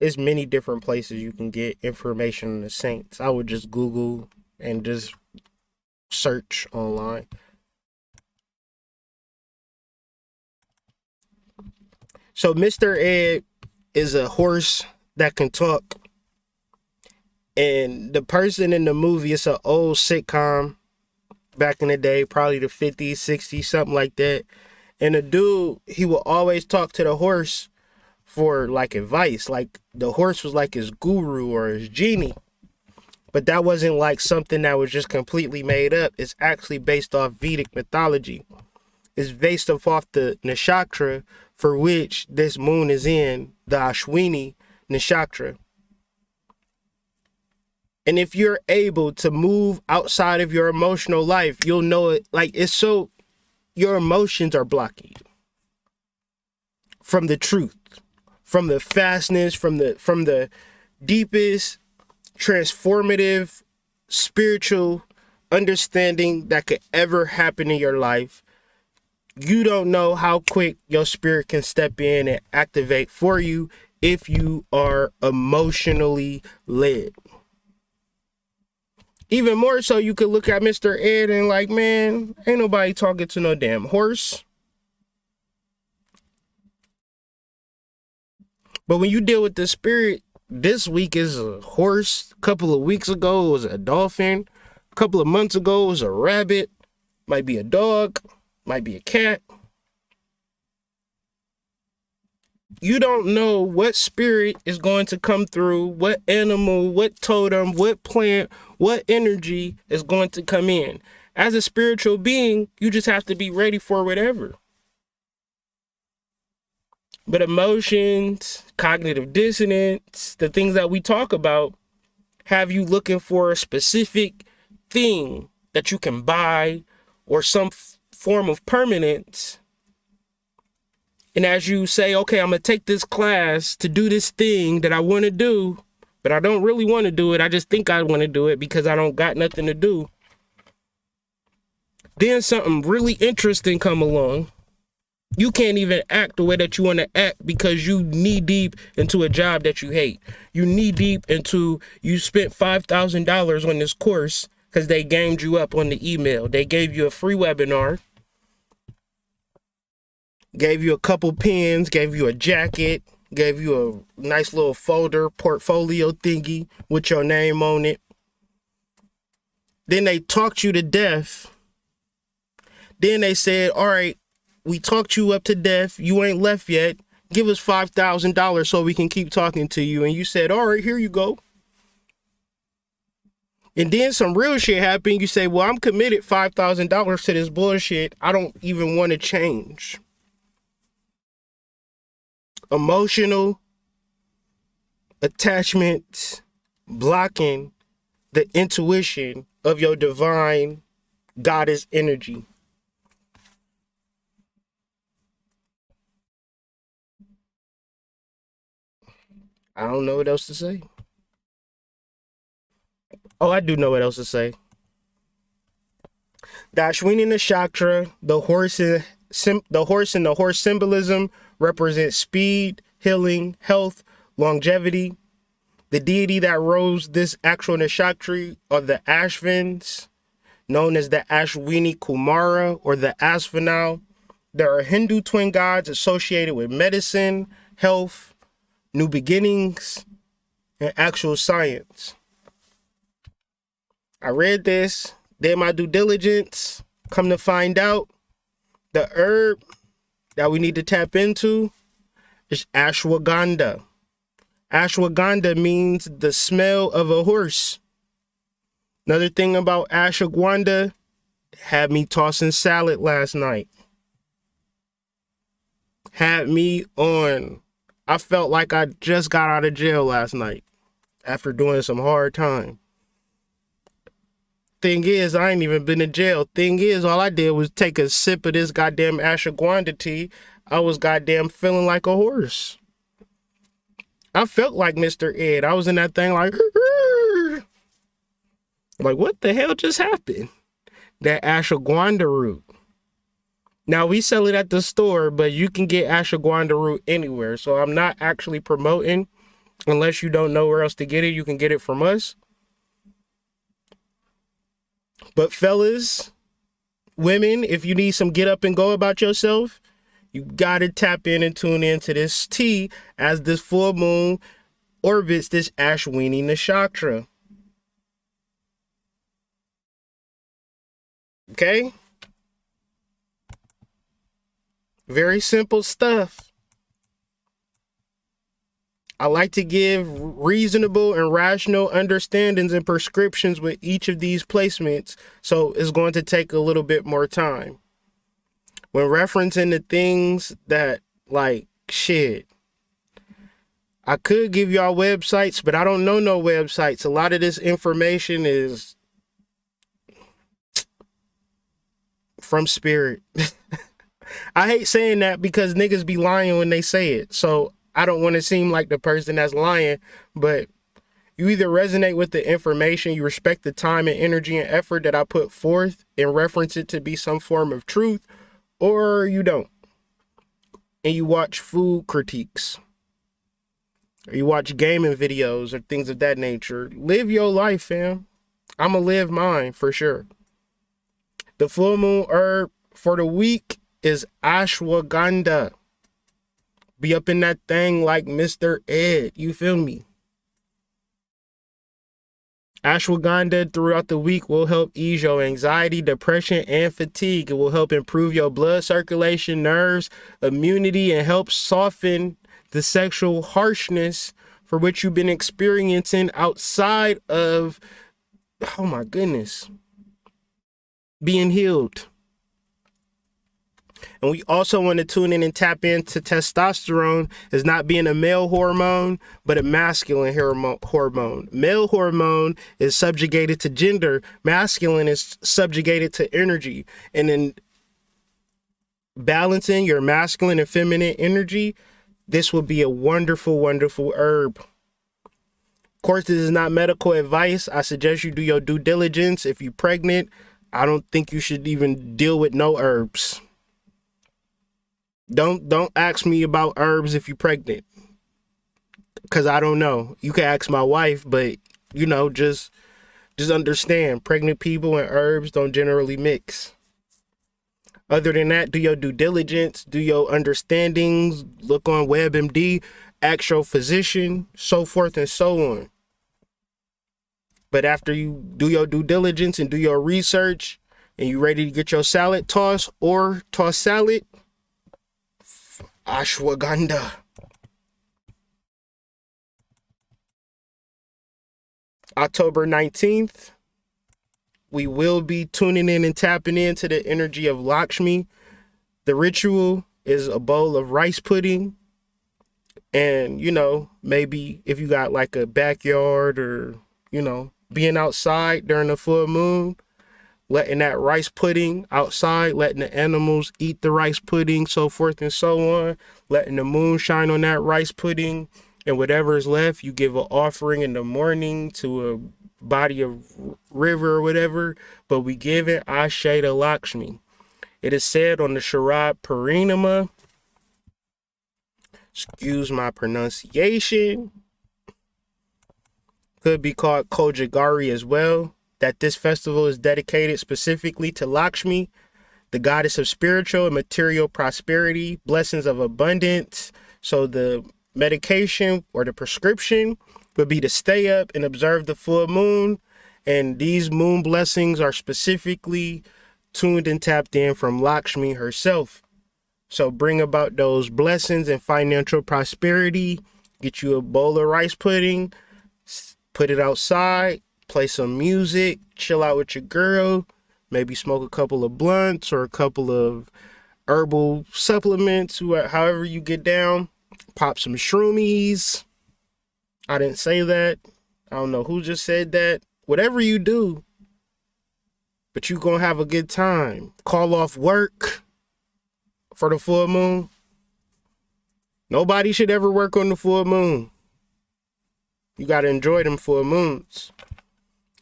There's many different places you can get information on the saints. I would just Google and just search online. So Mr. Ed is a horse that can talk. And the person in the movie, it's an old sitcom back in the day, probably the 50s, 60s, something like that. And the dude, he will always talk to the horse for like advice. Like the horse was like his guru or his genie. But that wasn't like something that was just completely made up. It's actually based off Vedic mythology. It's based off the nakshatra for which this moon is in, the Ashwini nakshatra. And if you're able to move outside of your emotional life, you'll know it. Like, it's so, your emotions are blocking you from the truth, from the fastness, from the deepest transformative spiritual understanding that could ever happen in your life. You don't know how quick your spirit can step in and activate for you if you are emotionally led. Even more so, you could look at Mr. Ed and like, man, ain't nobody talking to no damn horse. But when you deal with the spirit, this week is a horse. A couple of weeks ago, it was a dolphin. A couple of months ago, it was a rabbit. Might be a dog. Might be a cat. You don't know what spirit is going to come through, what animal, what totem, what plant, what energy is going to come in. As a spiritual being, you just have to be ready for whatever. But emotions, cognitive dissonance, the things that we talk about, have you looking for a specific thing that you can buy or some form of permanence. And as you say, okay, I'm going to take this class to do this thing that I want to do, but I don't really want to do it. I just think I want to do it because I don't got nothing to do. Then something really interesting come along. You can't even act the way that you want to act because you knee deep into a job that you hate. You knee deep into, you spent $5,000 on this course because they gamed you up on the email. They gave you a free webinar. Gave you a couple pens, gave you a jacket, gave you a nice little folder, portfolio thingy with your name on it. Then they talked you to death. Then they said, all right, we talked you up to death. You ain't left yet. Give us $5,000 so we can keep talking to you. And you said, all right, here you go. And then some real shit happened. You say, well, I'm committed $5,000 to this bullshit. I don't even want to change. Emotional attachments blocking the intuition of your divine goddess energy. I don't know what else to say. Oh, I do know what else to say. The Ashwini Nakshatra, the horse and the horse symbolism represents speed, healing, health, longevity. The deity that rose this actual nakshatra are the Ashvins, known as the Ashwini Kumara or the Asphanal. There are Hindu twin gods associated with medicine, health, new beginnings, and actual science. I read this, did my due diligence, come to find out the herb that we need to tap into is ashwagandha. Ashwagandha means the smell of a horse. Another thing about ashwagandha, had me tossing salad last night. Had me on. I felt like I just got out of jail last night after doing some hard time. Thing is, I ain't even been in jail. Thing is, all I did was take a sip of this goddamn ashwagandha tea. I was goddamn feeling like a horse. I felt like Mr. Ed. I was in that thing like, like what the hell just happened? That ashwagandha root. Now we sell it at the store, but you can get ashwagandha root anywhere. So I'm not actually promoting, unless you don't know where else to get it. You can get it from us. But fellas, women, if you need some get up and go about yourself, you gotta tap in and tune into this tea as this full moon orbits this Ashwini Nakshatra. Okay? Very simple stuff. I like to give reasonable and rational understandings and prescriptions with each of these placements, so it's going to take a little bit more time. When referencing the things that, like, shit, I could give y'all websites, but I don't know no websites. A lot of this information is from spirit. I hate saying that because niggas be lying when they say it, so I don't want to seem like the person that's lying, but you either resonate with the information, you respect the time and energy and effort that I put forth and reference it to be some form of truth, or you don't. And you watch food critiques, or you watch gaming videos or things of that nature. Live your life, fam. I'm going to live mine for sure. The full moon herb for the week is ashwagandha. Be up in that thing like Mr. Ed. You feel me? Ashwagandha throughout the week will help ease your anxiety, depression, and fatigue. It will help improve your blood circulation, nerves, immunity, and help soften the sexual harshness for which you've been experiencing outside of, oh my goodness, being healed. And we also want to tune in and tap into testosterone as not being a male hormone, but a masculine hormone. Male hormone is subjugated to gender. Masculine is subjugated to energy. And in balancing your masculine and feminine energy, this would be a wonderful, wonderful herb. Of course, this is not medical advice. I suggest you do your due diligence. If you're pregnant, I don't think you should even deal with no herbs. Don't ask me about herbs if you're pregnant, because I don't know. You can ask my wife, but you know, just understand, pregnant people and herbs don't generally mix. Other than that, do your due diligence, do your understandings, look on WebMD, ask your physician, so forth and so on. But after you do your due diligence and do your research and you ready to get your salad tossed or toss salad, ashwagandha. October 19th, we will be tuning in and tapping into the energy of Lakshmi. The ritual is a bowl of rice pudding. And, you know, maybe if you got like a backyard or, you know, being outside during the full moon, letting that rice pudding outside, letting the animals eat the rice pudding, so forth and so on, letting the moon shine on that rice pudding, and whatever is left, you give an offering in the morning to a body of river or whatever, but we give it Ashe to Lakshmi. It is said on the Sharad Parinama, excuse my pronunciation, could be called Kojagari as well, that this festival is dedicated specifically to Lakshmi, the goddess of spiritual and material prosperity, blessings of abundance. So the medication or the prescription would be to stay up and observe the full moon. And these moon blessings are specifically tuned and tapped in from Lakshmi herself. So bring about those blessings and financial prosperity. Get you a bowl of rice pudding, put it outside, play some music, chill out with your girl, maybe smoke a couple of blunts or a couple of herbal supplements, however you get down. Pop some shroomies. I didn't say that. I don't know who just said that. Whatever you do, but you gonna have a good time. Call off work for the full moon. Nobody should ever work on the full moon. You gotta enjoy them full moons.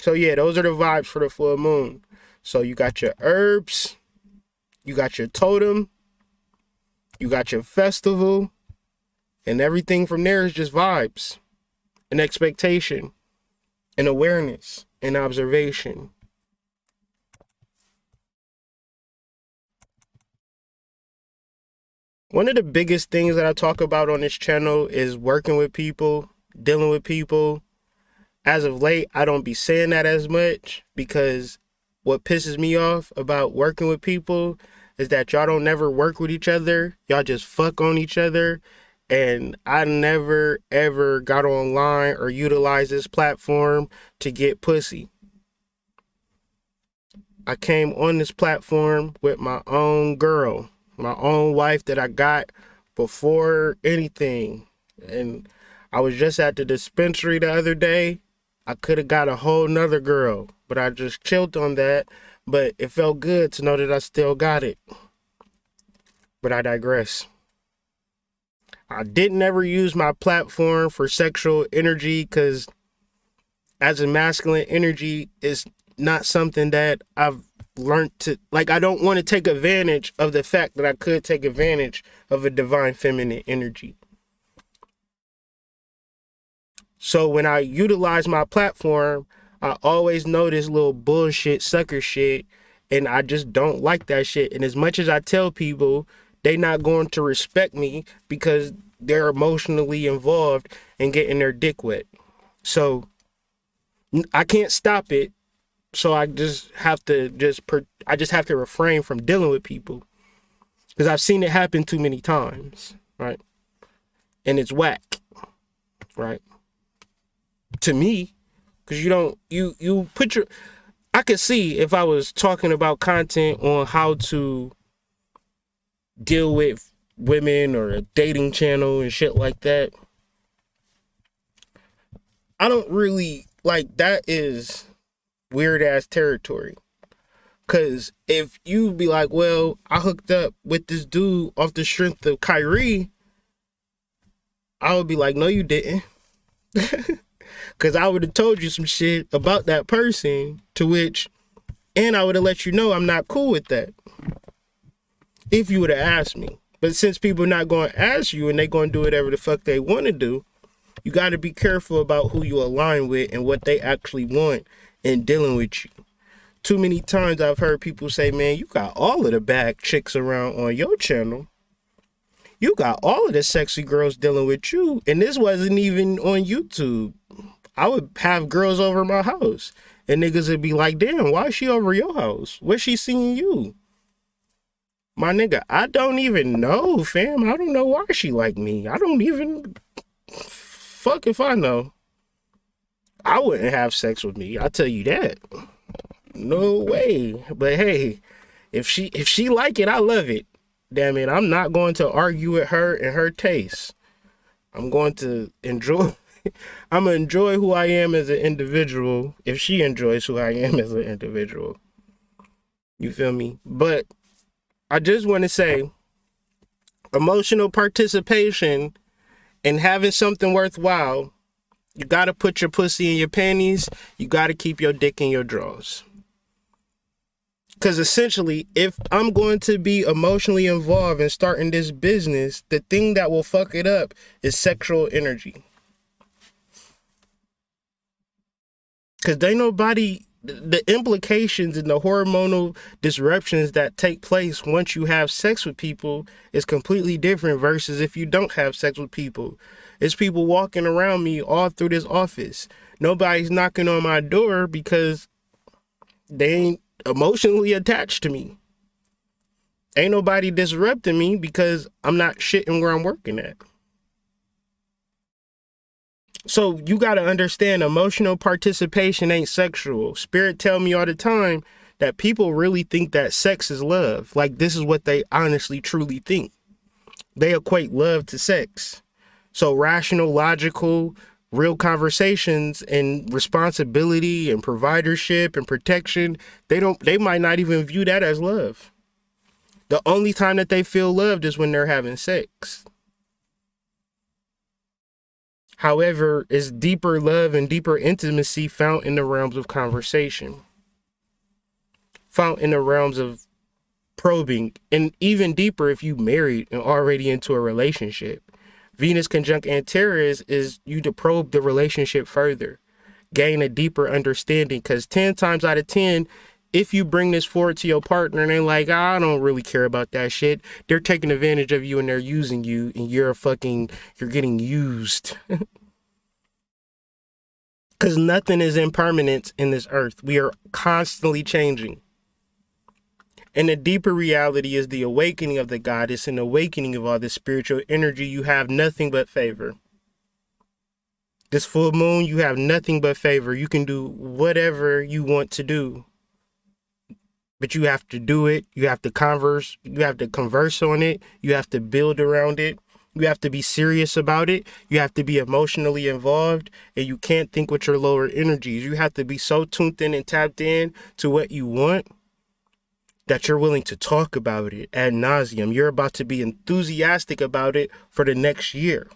So yeah, those are the vibes for the full moon. So you got your herbs, you got your totem, you got your festival, and everything from there is just vibes and expectation and awareness and observation. One of the biggest things that I talk about on this channel is working with people, dealing with people. As of late, I don't be saying that as much because what pisses me off about working with people is that y'all don't never work with each other. Y'all just fuck on each other. And I never, ever got online or utilized this platform to get pussy. I came on this platform with my own girl, my own wife that I got before anything. And I was just at the dispensary the other day. I could have got a whole nother girl, but I just chilled on that. But it felt good to know that I still got it. But I digress. I didn't ever use my platform for sexual energy because as a masculine energy is not something that I've learned to, like, I don't want to take advantage of the fact that I could take advantage of a divine feminine energy. So when I utilize my platform, I always know this little bullshit, sucker shit, and I just don't like that shit. And as much as I tell people, they not going to respect me because they're emotionally involved and getting their dick wet. So I can't stop it. So I just have to refrain from dealing with people, because I've seen it happen too many times, right? And it's whack, right? To me, because you put your, I could see if I was talking about content on how to deal with women or a dating channel and shit like that. I don't really like, that is weird ass territory. Cause if you be like, well, I hooked up with this dude off the strength of Kyrie, I would be like, no, you didn't. Cause I would have told you some shit about that person, and I would have let you know I'm not cool with that, if you would have asked me. But since people are not going to ask you and they going to do whatever the fuck they want to do, you got to be careful about who you align with and what they actually want in dealing with you. Too many times I've heard people say, man, you got all of the bad chicks around on your channel. You got all of the sexy girls dealing with you. And this wasn't even on YouTube. I would have girls over my house and niggas would be like, damn, why is she over your house? Where's she seeing you? My nigga, I don't even know, fam. I don't know why she like me. I don't even, fuck if I know. I wouldn't have sex with me, I tell you that. No way. But hey, if she like it, I love it. Damn it, I'm not going to argue with her and her taste. I'm going to enjoy, I'm going to enjoy who I am as an individual if she enjoys who I am as an individual. You feel me? But I just want to say, emotional participation and having something worthwhile, you got to put your pussy in your panties. You got to keep your dick in your drawers. Because essentially, if I'm going to be emotionally involved in starting this business, the thing that will fuck it up is sexual energy. Because the implications and the hormonal disruptions that take place once you have sex with people is completely different versus if you don't have sex with people. It's people walking around me all through this office. Nobody's knocking on my door because they ain't emotionally attached to me. Ain't nobody disrupting me because I'm not shitting where I'm working at. So you got to understand, emotional participation ain't sexual. Spirit tell me all the time that people really think that sex is love. Like, this is what they honestly, truly think. They equate love to sex. So rational, logical, real conversations and responsibility and providership and protection, they might not even view that as love. The only time that they feel loved is when they're having sex. However, it's deeper love and deeper intimacy found in the realms of conversation, found in the realms of probing, and even deeper if you married and already into a relationship. Venus conjunct Antares is you to probe the relationship further, gain a deeper understanding, because 10 times out of 10, if you bring this forward to your partner and they're like, I don't really care about that shit, they're taking advantage of you and they're using you and you're getting used. Because nothing is impermanent in this earth. We are constantly changing. And the deeper reality is the awakening of the goddess and awakening of all this spiritual energy. You have nothing but favor. This full moon, you have nothing but favor. You can do whatever you want to do. But you have to do it. You have to converse. You have to converse on it. You have to build around it. You have to be serious about it. You have to be emotionally involved, and you can't think with your lower energies. You have to be so tuned in and tapped in to what you want that you're willing to talk about it ad nauseum. You're about to be enthusiastic about it for the next year.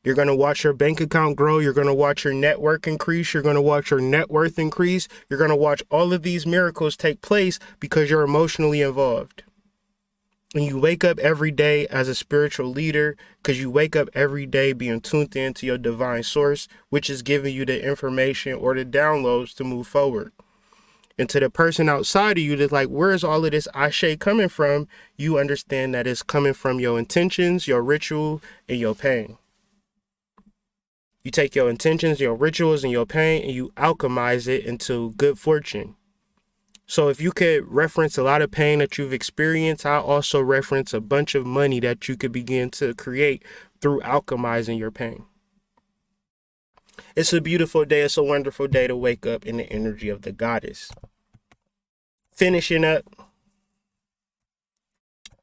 You're going to watch your bank account grow. You're going to watch your network increase. You're going to watch your net worth increase. You're going to watch all of these miracles take place because you're emotionally involved. And you wake up every day as a spiritual leader because you wake up every day being tuned into your divine source, which is giving you the information or the downloads to move forward. And to the person outside of you that's like, where's all of this ashe coming from? You understand that it's coming from your intentions, your ritual, and your pain. You take your intentions, your rituals, and your pain, and you alchemize it into good fortune. So if you could reference a lot of pain that you've experienced, I'll also reference a bunch of money that you could begin to create through alchemizing your pain. It's a beautiful day. It's a wonderful day to wake up in the energy of the goddess. Finishing up,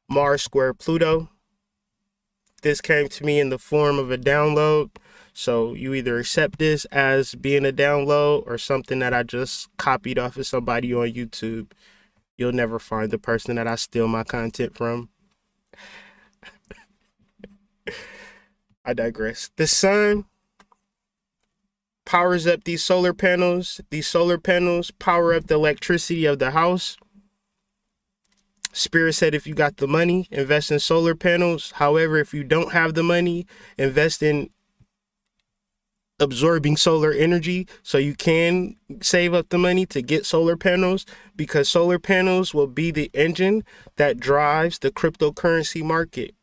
Mars square Pluto. This came to me in the form of a download. So you either accept this as being a download or something that I just copied off of somebody on YouTube. You'll never find the person that I steal my content from. I digress. The sun powers up these solar panels. These solar panels power up the electricity of the house. Spirit said if you got the money, invest in solar panels. However, if you don't have the money, invest in absorbing solar energy so you can save up the money to get solar panels, because solar panels will be the engine that drives the cryptocurrency market.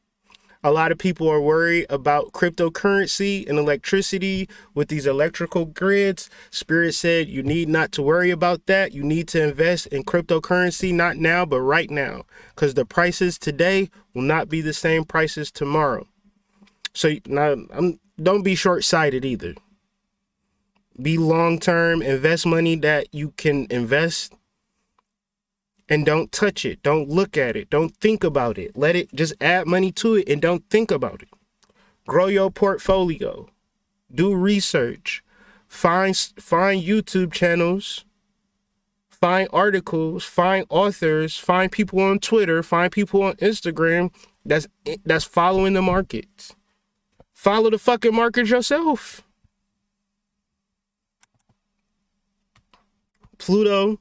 A lot of people are worried about cryptocurrency and electricity with these electrical grids. Spirit said you need not to worry about that. You need to invest in cryptocurrency, not now, but right now, because the prices today will not be the same prices tomorrow. So now, don't be short-sighted either. Be long-term, invest money that you can invest, and don't touch it. Don't look at it. Don't think about it. Let it just add money to it and don't think about it. Grow your portfolio. Do research. Find YouTube channels. Find articles. Find authors. Find people on Twitter. Find people on Instagram that's following the markets. Follow the fucking markets yourself. Pluto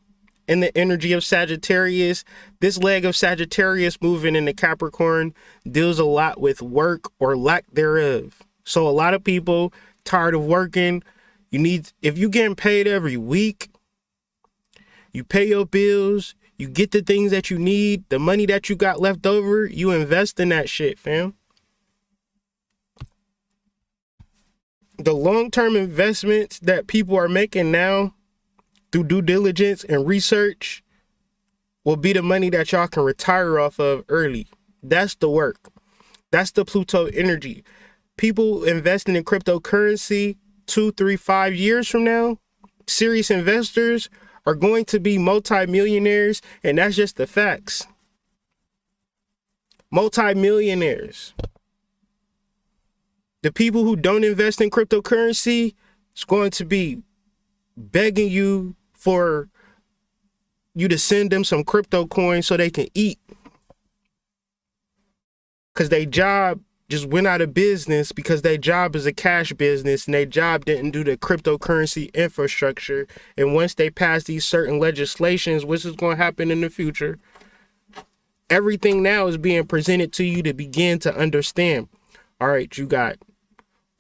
in the energy of Sagittarius. This leg of Sagittarius moving into Capricorn deals a lot with work or lack thereof. So a lot of people tired of working. If you getting paid every week, you pay your bills, you get the things that you need, the money that you got left over, you invest in that shit, fam. The long-term investments that people are making now through due diligence and research will be the money that y'all can retire off of early. That's the work. That's the Pluto energy. People investing in cryptocurrency 2, 3, 5 years from now, serious investors are going to be multimillionaires, and that's just the facts. Multimillionaires. The people who don't invest in cryptocurrency is going to be begging you for you to send them some crypto coins so they can eat, because their job just went out of business, because their job is a cash business and their job didn't do the cryptocurrency infrastructure. And once they pass these certain legislations, which is going to happen in the future, everything now is being presented to you to begin to understand. All right, you got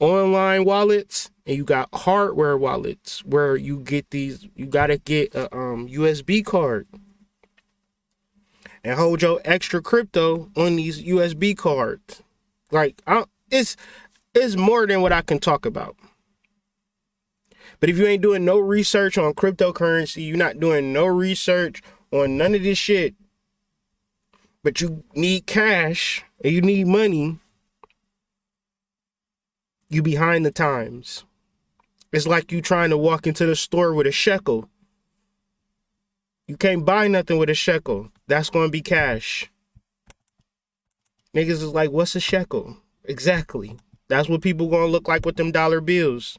online wallets and you got hardware wallets where you get these. You got to get a USB card and hold your extra crypto on these USB cards. Like, it's more than what I can talk about. But if you ain't doing no research on cryptocurrency, you're not doing no research on none of this shit, but you need cash and you need money, you behind the times. It's like you trying to walk into the store with a shekel. You can't buy nothing with a shekel. That's going to be cash. Niggas is like, what's a shekel? Exactly. That's what people going to look like with them dollar bills.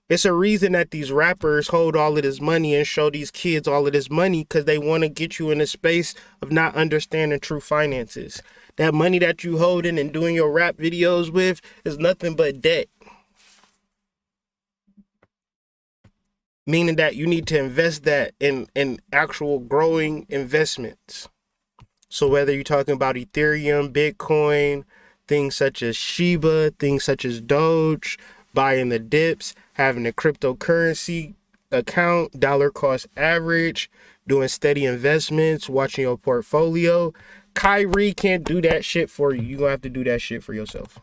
It's a reason that these rappers hold all of this money and show these kids all of this money, because they want to get you in a space of not understanding true finances. That money that you holding and doing your rap videos with is nothing but debt. Meaning that you need to invest that in actual growing investments. So whether you're talking about Ethereum, Bitcoin, things such as Shiba, things such as Doge, buying the dips, having a cryptocurrency account, dollar cost average, doing steady investments, watching your portfolio. Kyrie can't do that shit for you. You're going to have to do that shit for yourself.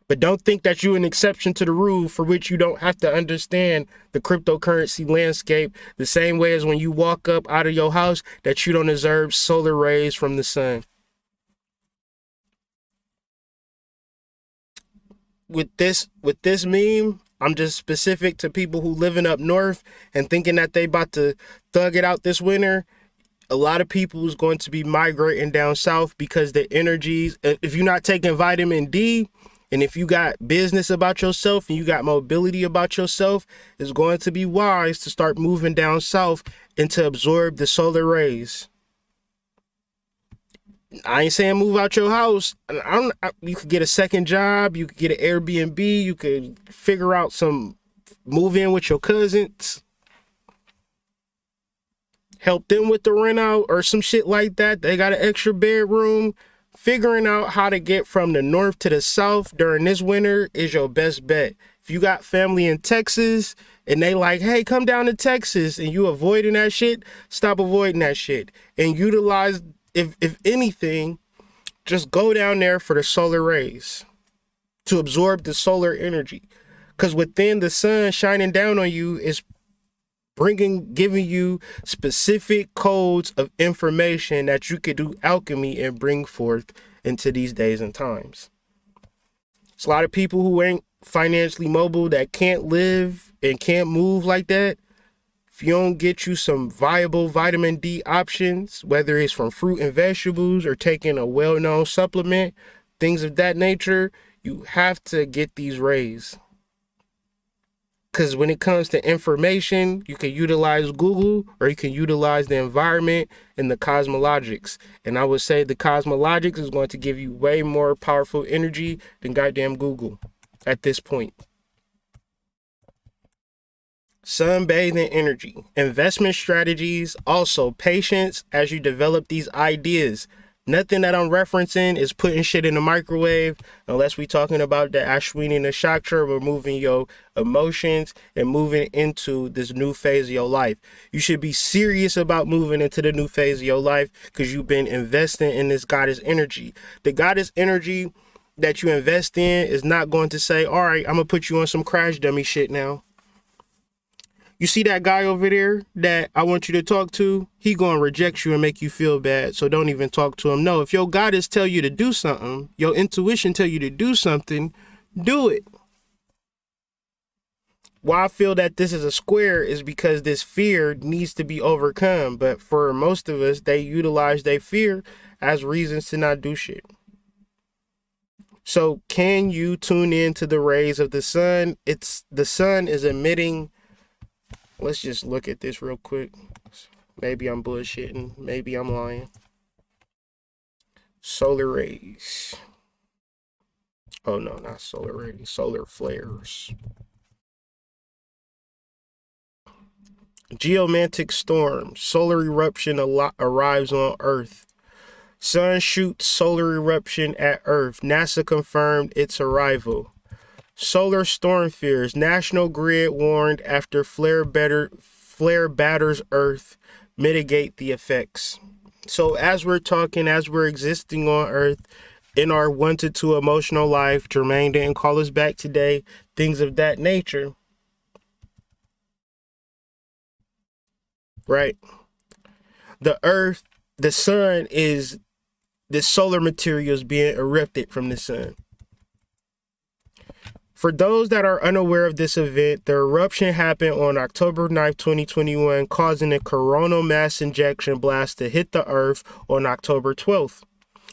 But don't think that you're an exception to the rule for which you don't have to understand the cryptocurrency landscape the same way as when you walk up out of your house that you don't observe solar rays from the sun. With this meme, I'm just specific to people who living up north and thinking that they about to thug it out this winter. A lot of people is going to be migrating down south because the energies, if you're not taking vitamin D, and if you got business about yourself and you got mobility about yourself, it's going to be wise to start moving down south and to absorb the solar rays. I ain't saying move out your house. You could get a second job. You could get an Airbnb. You could figure out move in with your cousins. Help them with the rent out or some shit like that. They got an extra bedroom. Figuring out how to get from the north to the south during this winter is your best bet. If you got family in Texas and they like, hey, come down to Texas, and you avoiding that shit, stop avoiding that shit. And utilize, if anything, just go down there for the solar rays to absorb the solar energy. Because within the sun shining down on you is giving you specific codes of information that you could do alchemy and bring forth into these days and times. It's a lot of people who ain't financially mobile that can't live and can't move like that. If you don't get you some viable vitamin D options, whether it's from fruit and vegetables or taking a well-known supplement, things of that nature, you have to get these rays. Because when it comes to information, you can utilize Google or you can utilize the environment and the cosmologics. And I would say the cosmologics is going to give you way more powerful energy than goddamn Google at this point. Sunbathing energy, investment strategies, also patience as you develop these ideas. Nothing that I'm referencing is putting shit in the microwave unless we're talking about the Ashwini Nakshatra, removing your emotions and moving into this new phase of your life. You should be serious about moving into the new phase of your life because you've been investing in this goddess energy. The goddess energy that you invest in is not going to say, all right, I'm going to put you on some crash dummy shit now. You see that guy over there that I want you to talk to? He gonna reject you and make you feel bad, so don't even talk to him. No, if your goddess tell you to do something, your intuition tell you to do something, do it. Why I feel that this is a square is because this fear needs to be overcome. But for most of us, they utilize their fear as reasons to not do shit. So can you tune in to the rays of the sun? The sun is emitting. Let's just look at this real quick. Maybe I'm bullshitting. Maybe I'm lying. Solar rays. Oh, no, not solar rays. Solar flares. Geomantic storm. Solar eruption arrives on Earth. Sun shoots solar eruption at Earth. NASA confirmed its arrival. Solar storm fears. National Grid warned after flare batters Earth. Mitigate the effects. So as we're existing on Earth in our 1 to 2 emotional life, Jermaine didn't call us back today, things of that nature. Right? The Earth, the sun is, the solar material is being erupted from the sun. For those that are unaware of this event, the eruption happened on October 9th, 2021, causing a coronal mass ejection blast to hit the Earth on October 12th.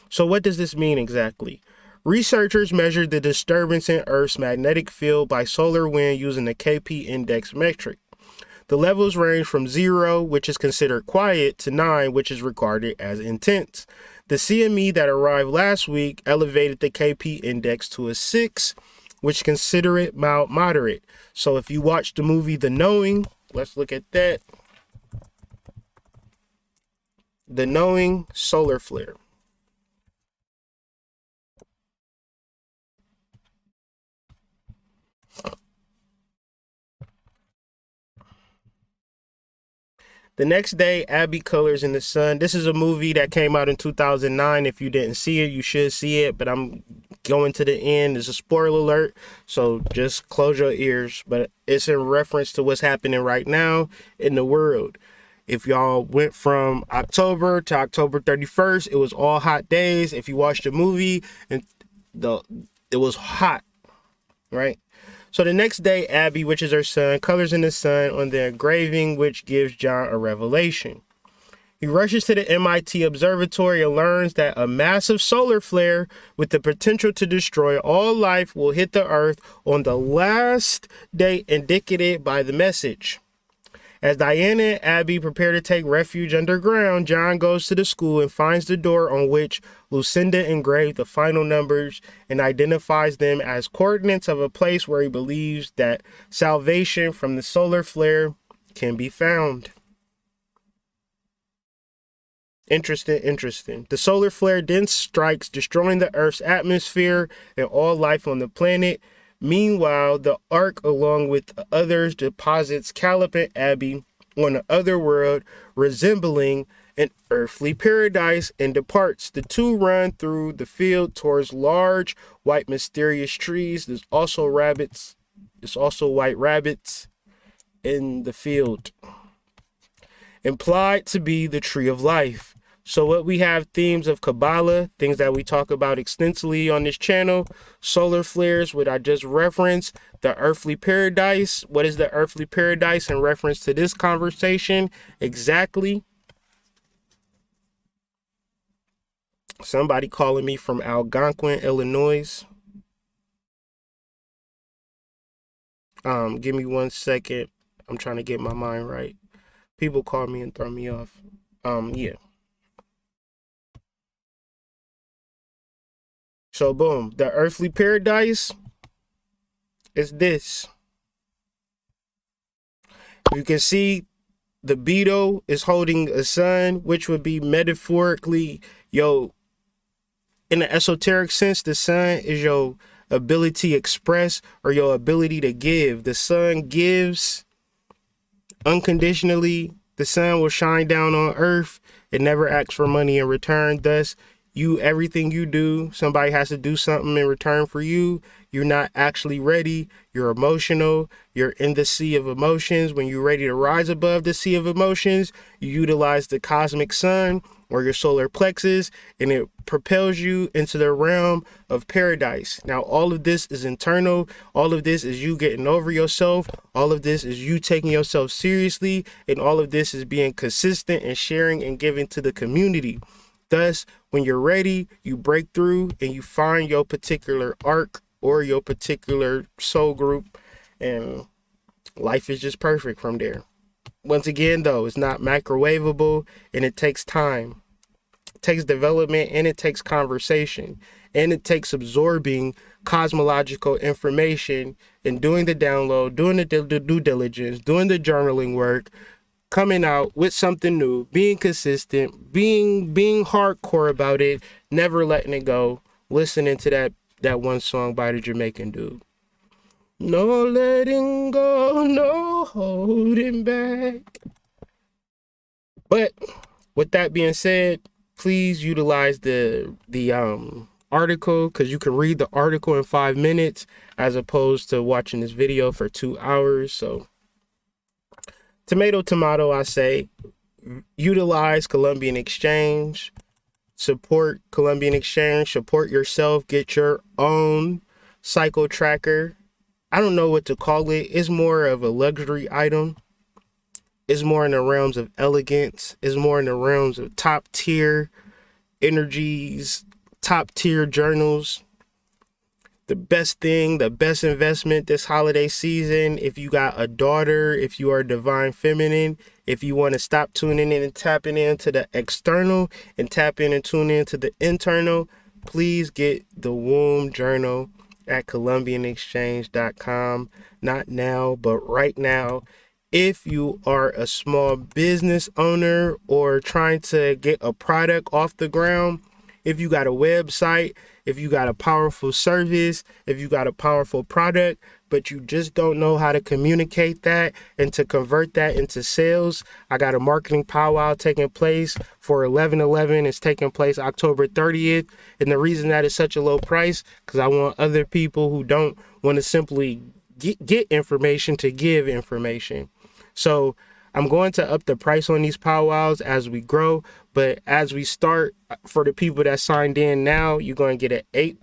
So what does this mean exactly? Researchers measured the disturbance in Earth's magnetic field by solar wind using the KP index metric. The levels range from 0, which is considered quiet, to 9, which is regarded as intense. The CME that arrived last week elevated the KP index to a 6, which consider it mild moderate. So if you watch the movie The Knowing, let's look at that. The Knowing solar flare. The next day, Abby colors in the sun. This is a movie that came out in 2009. If you didn't see it, you should see it, but I'm going to the end. It's a spoiler alert, so just close your ears. But it's in reference to what's happening right now in the world. If y'all went from October to October 31st, it was all hot days. If you watched the movie, and it was hot, right? So the next day, Abby, which is her son, colors in the sun on the engraving, which gives John a revelation. He rushes to the MIT observatory and learns that a massive solar flare with the potential to destroy all life will hit the Earth on the last day indicated by the message. As Diana and Abby prepare to take refuge underground, John goes to the school and finds the door on which Lucinda engraved the final numbers and identifies them as coordinates of a place where he believes that salvation from the solar flare can be found. Interesting. The solar flare then strikes, destroying the Earth's atmosphere and all life on the planet. Meanwhile, the Ark, along with others, deposits Caleb and Abby on the other world, resembling an earthly paradise, and departs. The two run through the field towards large, white, mysterious trees. There's also rabbits. There's also white rabbits in the field, implied to be the tree of life. So what we have, themes of Kabbalah, things that we talk about extensively on this channel, solar flares, what I just referenced, the earthly paradise. What is the earthly paradise in reference to this conversation? Exactly. Somebody calling me from Algonquin, Illinois. Give me 1 second. I'm trying to get my mind right. People call me and throw me off. Yeah. So boom, the earthly paradise is this. You can see the beetle is holding a sun, which would be metaphorically, in the esoteric sense, the sun is your ability to express or your ability to give. The sun gives unconditionally. The sun will shine down on earth. It never asks for money in return. Thus, everything you do, somebody has to do something in return for you. You're not actually ready. You're emotional. You're in the sea of emotions. When you're ready to rise above the sea of emotions, you utilize the cosmic sun or your solar plexus, and it propels you into the realm of paradise. Now, all of this is internal. All of this is you getting over yourself. All of this is you taking yourself seriously. And all of this is being consistent and sharing and giving to the community. Thus, when you're ready, you break through and you find your particular arc or your particular soul group, and life is just perfect from there. Once again, though, it's not microwavable, and it takes time. It takes development, and it takes conversation, and it takes absorbing cosmological information and doing the download, doing the due diligence, doing the journaling work, coming out with something new, being consistent, being hardcore about it, never letting it go, listening to that one song by the Jamaican dude. No letting go, no holding back. But with that being said, please utilize the article, because you can read the article in 5 minutes as opposed to watching this video for 2 hours. So tomato, I say, utilize Columbian Exchange, support Columbian Exchange, support yourself, get your own cycle tracker. I don't know what to call it. It's more of a luxury item. It's more in the realms of elegance. It's more in the realms of top tier energies, top tier journals. The best thing, the best investment this holiday season, if you got a daughter, if you are divine feminine, if you want to stop tuning in and tapping into the external and tap in and tune into the internal, please get the womb journal at columbianexchange.com. Not now, but right now. If you are a small business owner or trying to get a product off the ground, if you got a website, if you got a powerful service, if you got a powerful product, but you just don't know how to communicate that and to convert that into sales, I got a marketing powwow taking place for 11/11. It's taking place October 30th. And the reason that is such a low price, because I want other people who don't want to simply get information to give information. So I'm going to up the price on these powwows as we grow, but as we start, for the people that signed in now, you're going to get an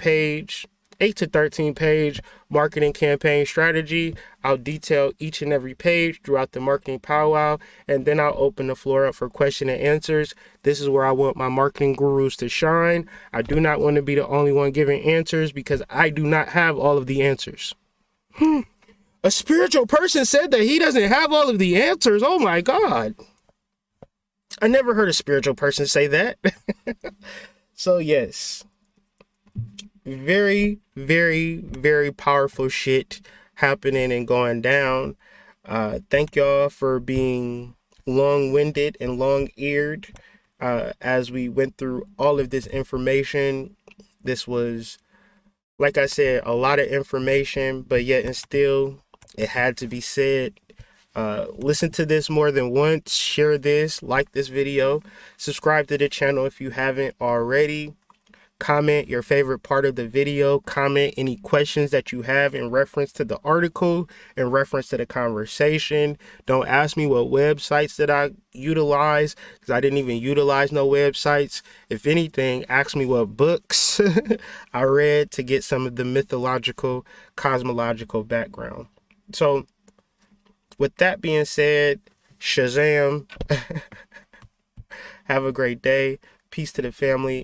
8 to 13 page marketing campaign strategy. I'll detail each and every page throughout the marketing powwow, and then I'll open the floor up for question and answers. This is where I want my marketing gurus to shine. I do not want to be the only one giving answers because I do not have all of the answers. A spiritual person said that he doesn't have all of the answers. Oh my God. I never heard a spiritual person say that. So yes, very, very, very powerful shit happening and going down. Thank y'all for being long-winded and long-eared as we went through all of this information. This was, like I said, a lot of information, but yet and still it had to be said. Listen to this more than once, share this, like this video, subscribe to the channel if you haven't already. Comment your favorite part of the video, comment any questions that you have in reference to the article, in reference to the conversation. Don't ask me what websites that I utilize, because I didn't even utilize no websites. If anything, ask me what books I read to get some of the mythological, cosmological background. So with that being said, Shazam. Have a great day. Peace to the family.